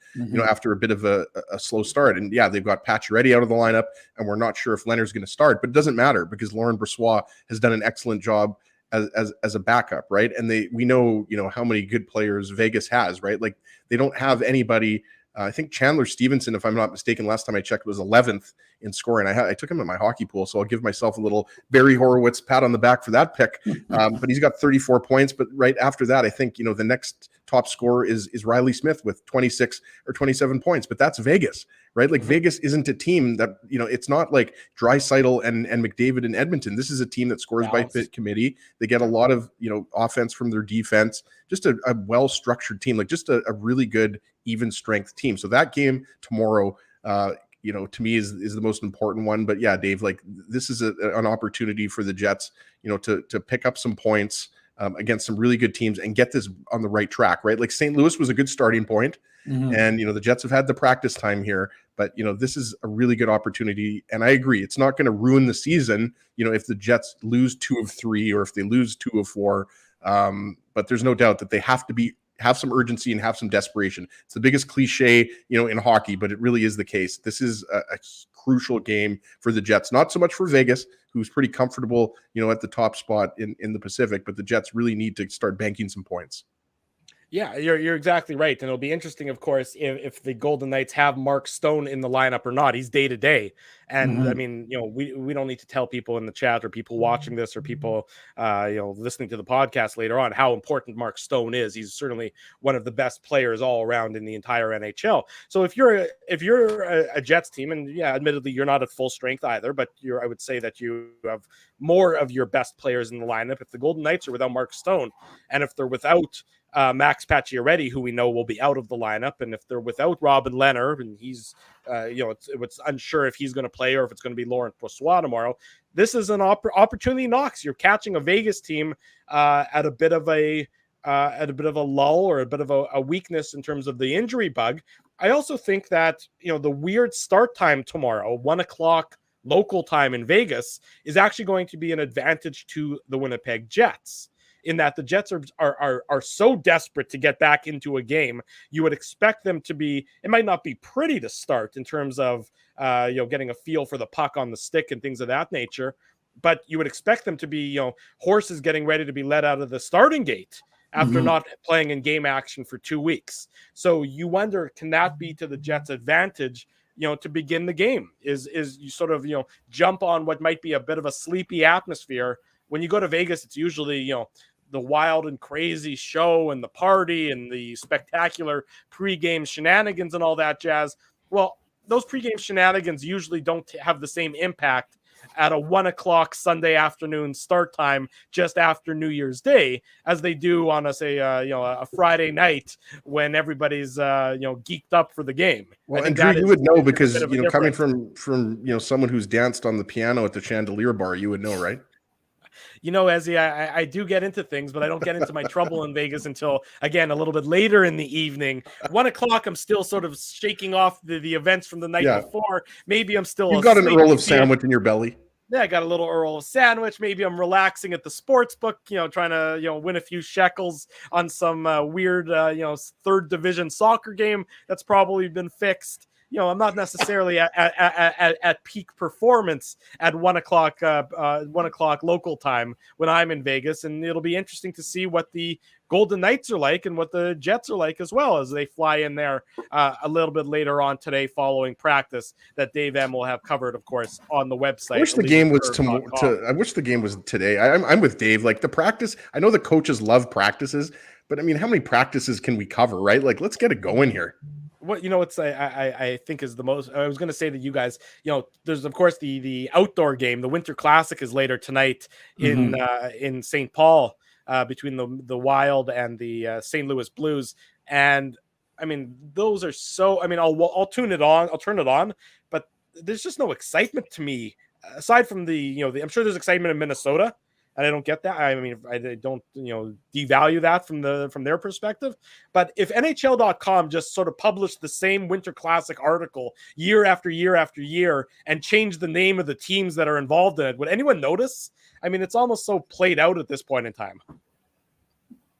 After a bit of a slow start. And yeah, they've got Pacioretty out of the lineup, and we're not sure if Leonard's going to start, but it doesn't matter because Laurent Brossoit has done an excellent job as a backup, right? And we know how many good players Vegas has, right? Like they don't have anybody. I think Chandler Stevenson, if I'm not mistaken, last time I checked was 11th in scoring. I took him in my hockey pool, so I'll give myself a little Barry Horowitz pat on the back for that pick. But he's got 34 points. But right after that, I think the next top scorer is Riley Smith with 26 or 27 points. But that's Vegas, right? Like Vegas isn't a team that it's not like Draisaitl and McDavid in Edmonton. This is a team that scores by committee. They get a lot of offense from their defense. Just a well-structured team, like just a really good even strength team. So that game tomorrow, to me is the most important one. But yeah, Dave, like this is an opportunity for the Jets, to pick up some points against some really good teams and get this on the right track, right? Like St. Louis was a good starting point. And, the Jets have had the practice time here, but, this is a really good opportunity. And I agree, it's not going to ruin the season, if the Jets lose 2 of 3 or if they lose 2 of 4. But there's no doubt that they have to have some urgency and have some desperation. It's the biggest cliche, in hockey, but it really is the case. This is a crucial game for the Jets, not so much for Vegas, who's pretty comfortable, at the top spot in the Pacific, but the Jets really need to start banking some points. Yeah, you're exactly right. And it'll be interesting, of course, if the Golden Knights have Mark Stone in the lineup or not. He's day to day. And I mean, we don't need to tell people in the chat or people watching this or people, listening to the podcast later on how important Mark Stone is. He's certainly one of the best players all around in the entire NHL. So if you're a Jets team, and yeah, admittedly, you're not at full strength either, but I would say that you have more of your best players in the lineup. If the Golden Knights are without Mark Stone, and if they're without Max Pacioretty, who we know will be out of the lineup, and if they're without Robin Leonard, and he's, it's unsure if he's going to play or if it's going to be Laurent Brossoit tomorrow. This is an opportunity knocks. You're catching a Vegas team at a bit of a lull or a bit of a weakness in terms of the injury bug. I also think that the weird start time tomorrow, 1:00 local time in Vegas, is actually going to be an advantage to the Winnipeg Jets, in that the Jets are so desperate to get back into a game. You would expect them to be, it might not be pretty to start in terms of, getting a feel for the puck on the stick and things of that nature, but you would expect them to be, horses getting ready to be let out of the starting gate after not playing in game action for 2 weeks. So you wonder, can that be to the Jets' advantage, to begin the game? Is you sort of, jump on what might be a bit of a sleepy atmosphere. When you go to Vegas, it's usually, the wild and crazy show and the party and the spectacular pregame shenanigans and all that jazz. Well, those pregame shenanigans usually don't have the same impact at a 1:00 Sunday afternoon start time just after New Year's Day as they do on a Friday night when everybody's geeked up for the game. Well, and Drew, you would know because coming from someone who's danced on the piano at the Chandelier Bar, you would know, right? Ezzy, I do get into things, but I don't get into my trouble in Vegas until, again, a little bit later in the evening. 1:00, I'm still sort of shaking off the events from the night before. Maybe I'm still You've got an Earl of sandwich in your belly. Yeah, I got a little Earl of sandwich. Maybe I'm relaxing at the sports book, trying to, win a few shekels on some weird, third division soccer game that's probably been fixed. I'm not necessarily at peak performance at 1 o'clock local time when I'm in Vegas. And it'll be interesting to see what the Golden Knights are like and what the Jets are like as well, as they fly in there a little bit later on today following practice that Dave M will have covered, of course, on the website. I wish the game was I wish the game was today. I'm with Dave. Like the practice, I know the coaches love practices, but I mean, how many practices can we cover, right? Like, let's get it going here. What I think is the most. I was going to say to you guys, there's of course the outdoor game. The Winter Classic is later tonight in St. Paul. Between the Wild and the St. Louis Blues. And I mean, those are so, I mean, I'll tune it on, I'll turn it on, but there's just no excitement to me aside from I'm sure there's excitement in Minnesota, and I don't get that. I mean, I don't, devalue that from their perspective. But if NHL.com just sort of published the same Winter Classic article year after year after year and changed the name of the teams that are involved in it, would anyone notice? I mean, it's almost so played out at this point in time.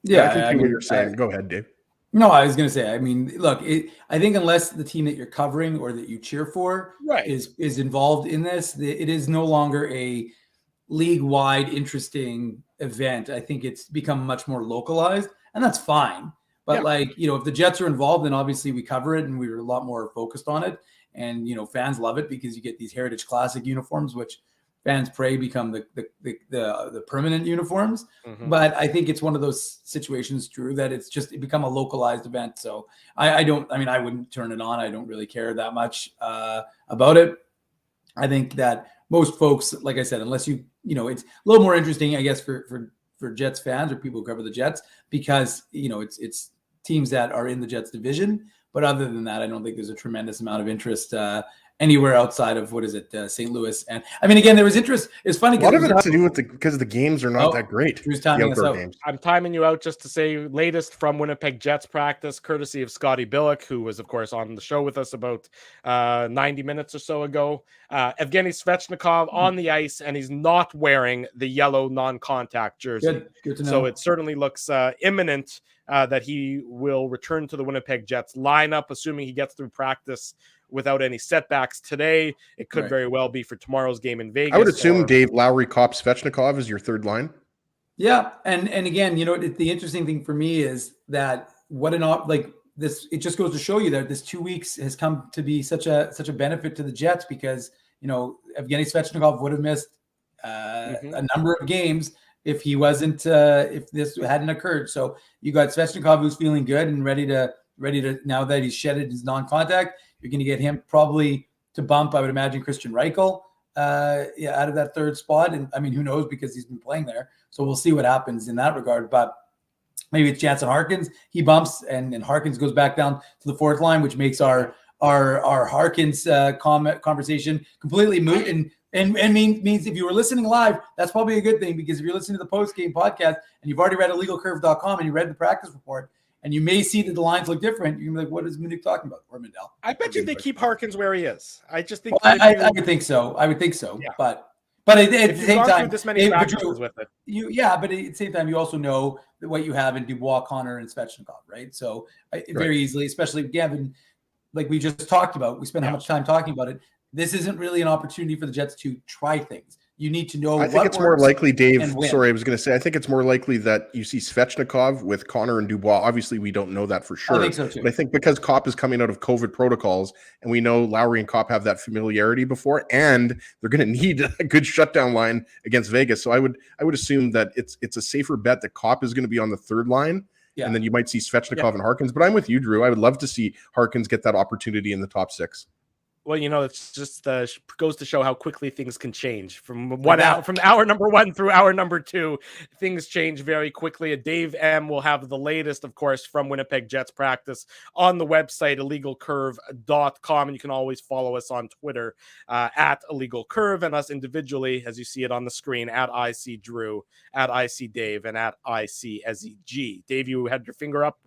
Yeah, I think what you're saying. Go ahead, Dave. No, I was going to say, I mean, look, I think unless the team that you're covering or that you cheer for is involved in this, it is no longer a league-wide interesting event. I think it's become much more localized, and that's fine. But if the Jets are involved, then obviously we cover it and we're a lot more focused on it. And, fans love it because you get these Heritage Classic uniforms, which fans pray become the permanent uniforms. Mm-hmm. But I think it's one of those situations, Drew, that it become a localized event. So I wouldn't turn it on. I don't really care that much about it. I think that most folks, like I said, unless it's a little more interesting, I guess, for Jets fans or people who cover the Jets, because, it's teams that are in the Jets division. But other than that, I don't think there's a tremendous amount of interest anywhere outside of St. Louis. And I mean, again, there was interest. It's funny. A lot of it has to do with because the games are not that great. Drew's timing us out. I'm timing you out just to say latest from Winnipeg Jets practice, courtesy of Scotty Billeck, who was, of course, on the show with us about 90 minutes or so ago. Evgeny Svechnikov on the ice, and he's not wearing the yellow non-contact jersey. Good to know. So it certainly looks imminent that he will return to the Winnipeg Jets lineup, assuming he gets through practice without any setbacks today. It could very well be for tomorrow's game in Vegas. I would assume Dave Lowry, Kopp, Svechnikov is your third line. Yeah, and again, the interesting thing for me is that it just goes to show you that this 2 weeks has come to be such a benefit to the Jets, because Evgeny Svechnikov would have missed a number of games if he wasn't if this hadn't occurred. So you got Svechnikov, who's feeling good and ready to now that he's shedded his non-contact. You're going to get him probably to bump, I would imagine, Christian Reichel out of that third spot. And I mean, who knows, because he's been playing there. So we'll see what happens in that regard. But maybe it's Jansen Harkins. He bumps and Harkins goes back down to the fourth line, which makes our Harkins conversation completely moot. And means if you were listening live, that's probably a good thing, because if you're listening to the post-game podcast and you've already read illegalcurve.com and you read the practice report, and you may see that the lines look different, you're going to be like, what is Minuk talking about? Or Mindell. I bet you they keep Harkins where he is. I just think I would think so. Yeah. But at the same time, this many practices with it. But at the same time, you also know what you have in Dubois, Connor, and Svechnikov, right? So very easily, especially Gavin, like we just talked about, we spent how much time talking about it. This isn't really an opportunity for the Jets to try things. You need to know. I think it's more likely, Dave. Sorry, I was going to say, I think it's more likely that you see Svechnikov with Connor and Dubois. Obviously, we don't know that for sure. I think so too. But I think because Kopp is coming out of COVID protocols, and we know Lowry and Kopp have that familiarity before, and they're going to need a good shutdown line against Vegas. So I would assume that it's a safer bet that Kopp is going to be on the third line. Yeah. And then you might see Svechnikov and Harkins. But I'm with you, Drew. I would love to see Harkins get that opportunity in the top six. Well, it's just goes to show how quickly things can change from hour number 1 through hour number 2. Things change very quickly. Dave M will have the latest, of course, from Winnipeg Jets practice on the website, illegalcurve.com. And you can always follow us on Twitter at illegalcurve, and us individually, as you see it on the screen, at IC Drew, at IC Dave, and at IC Ezzy. Dave, you had your finger up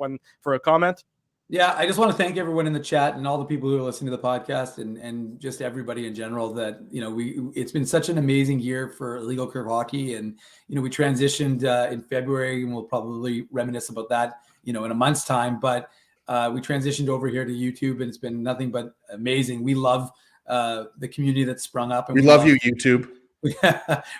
for a comment? Yeah, I just want to thank everyone in the chat and all the people who are listening to the podcast, and just everybody in general, that, it's been such an amazing year for Illegal Curve Hockey. And, we transitioned in February, and we'll probably reminisce about that, in a month's time. But We transitioned over here to YouTube, and it's been nothing but amazing. We love the community that's sprung up. And we love you, YouTube.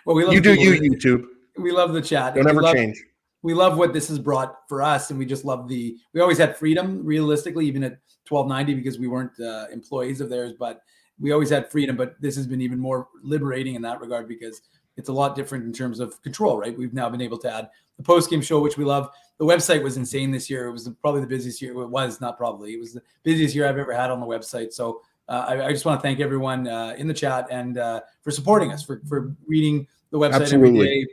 Well, we love YouTube. We love the chat. Don't ever change. We love what this has brought for us, and we just love we always had freedom, realistically, even at 1290, because we weren't employees of theirs, but we always had freedom. But this has been even more liberating in that regard, because it's a lot different in terms of control, right? We've now been able to add the post-game show, which we love. The website was insane this year. It was probably the busiest year. It was not probably. It was the busiest year I've ever had on the website. So I just want to thank everyone in the chat and for supporting us, for reading the website every day,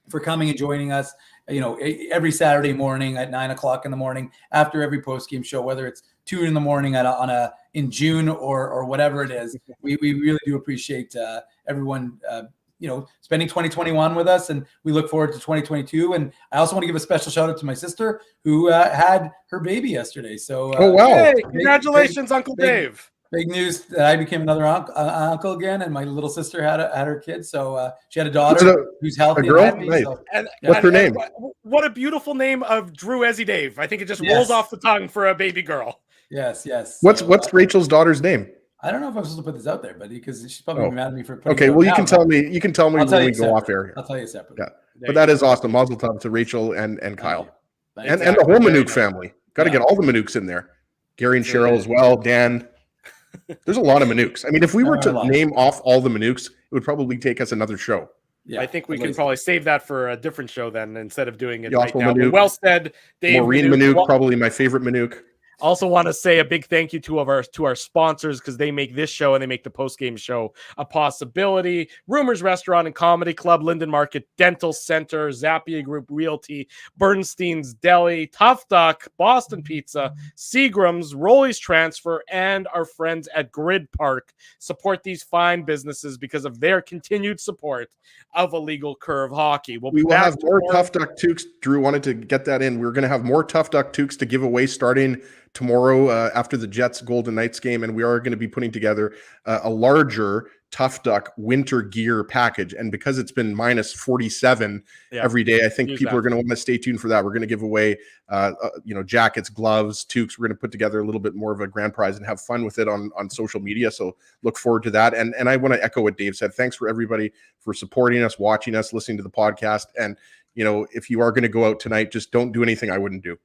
for coming and joining us, every Saturday morning at 9:00 in the morning after every post-game show, whether it's 2 in the morning in June or whatever it is. We really do appreciate everyone spending 2021 with us, and we look forward to 2022. And I also want to give a special shout out to my sister who had her baby yesterday. So oh wow! Hey, congratulations, Uncle Dave. Big news that I became another uncle again, and my little sister had her kid. So she had a daughter who's healthy. A girl? And happy, nice. so, What's her name? What a beautiful name of Drew Ezzy Dave. I think it just rolls off the tongue for a baby girl. Yes. What's Rachel's daughter's name? I don't know if I'm supposed to put this out there, but because she's probably mad at me for putting okay. Well, you can tell me. You can tell me when we go off air. I'll tell you separately. Yeah, but that is awesome. Mazel tov to Rachel and Kyle, and the whole Minuk family. Got to get all the Minuks in there. Gary and Cheryl as well. Dan. There's a lot of Minuks. I mean, if we were to name off all the Minuks, it would probably take us another show. Yeah, I think we can probably save that for a different show then, instead of doing it right Yossel now. Minuk, Well said, Dave. Maureen Minuk, probably my favorite Minuk. Also want to say a big thank you to our sponsors, because they make this show and they make the post-game show a possibility. Rumors Restaurant and Comedy Club, Linden Market Dental Center, Zappia Group Realty, Bernstein's Deli, Tough Duck, Boston Pizza, Seagram's, Rolly's Transfer, and our friends at Grid Park support these fine businesses because of their continued support of Illegal Curve Hockey. We will have more Tough Duck toques. Drew wanted to get that in. We're going to have more Tough Duck toques to give away starting tomorrow after the Jets Golden Knights game, and we are going to be putting together a larger Tough Duck winter gear package. And because it's been minus 47 every day, I think people are going to want to stay tuned for that. We're going to give away jackets, gloves, toques. We're going to put together a little bit more of a grand prize and have fun with it on social media. So look forward to that. And I want to echo what Dave said. Thanks for everybody for supporting us, watching us, listening to the podcast. And if you are going to go out tonight, just don't do anything I wouldn't do.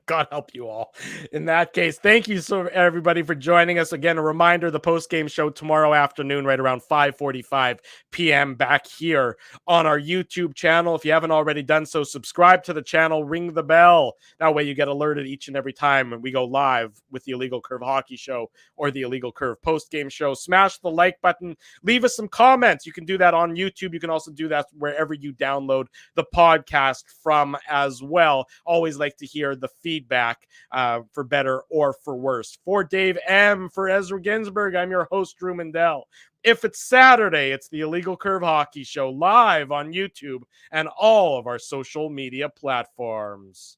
God help you all. In that case, thank you so everybody for joining us. Again, a reminder, the post-game show tomorrow afternoon, right around 5:45 p.m. back here on our YouTube channel. If you haven't already done so, subscribe to the channel, ring the bell. That way you get alerted each and every time when we go live with the Illegal Curve Hockey Show or the Illegal Curve post-game show. Smash the like button. Leave us some comments. You can do that on YouTube. You can also do that wherever you download the podcast from as well. Always like to hear the feedback for better or for worse. For Dave M, for Ezra Ginsburg, I'm your host, Drew Mindell. If it's Saturday, it's the Illegal Curve Hockey Show live on YouTube and all of our social media platforms.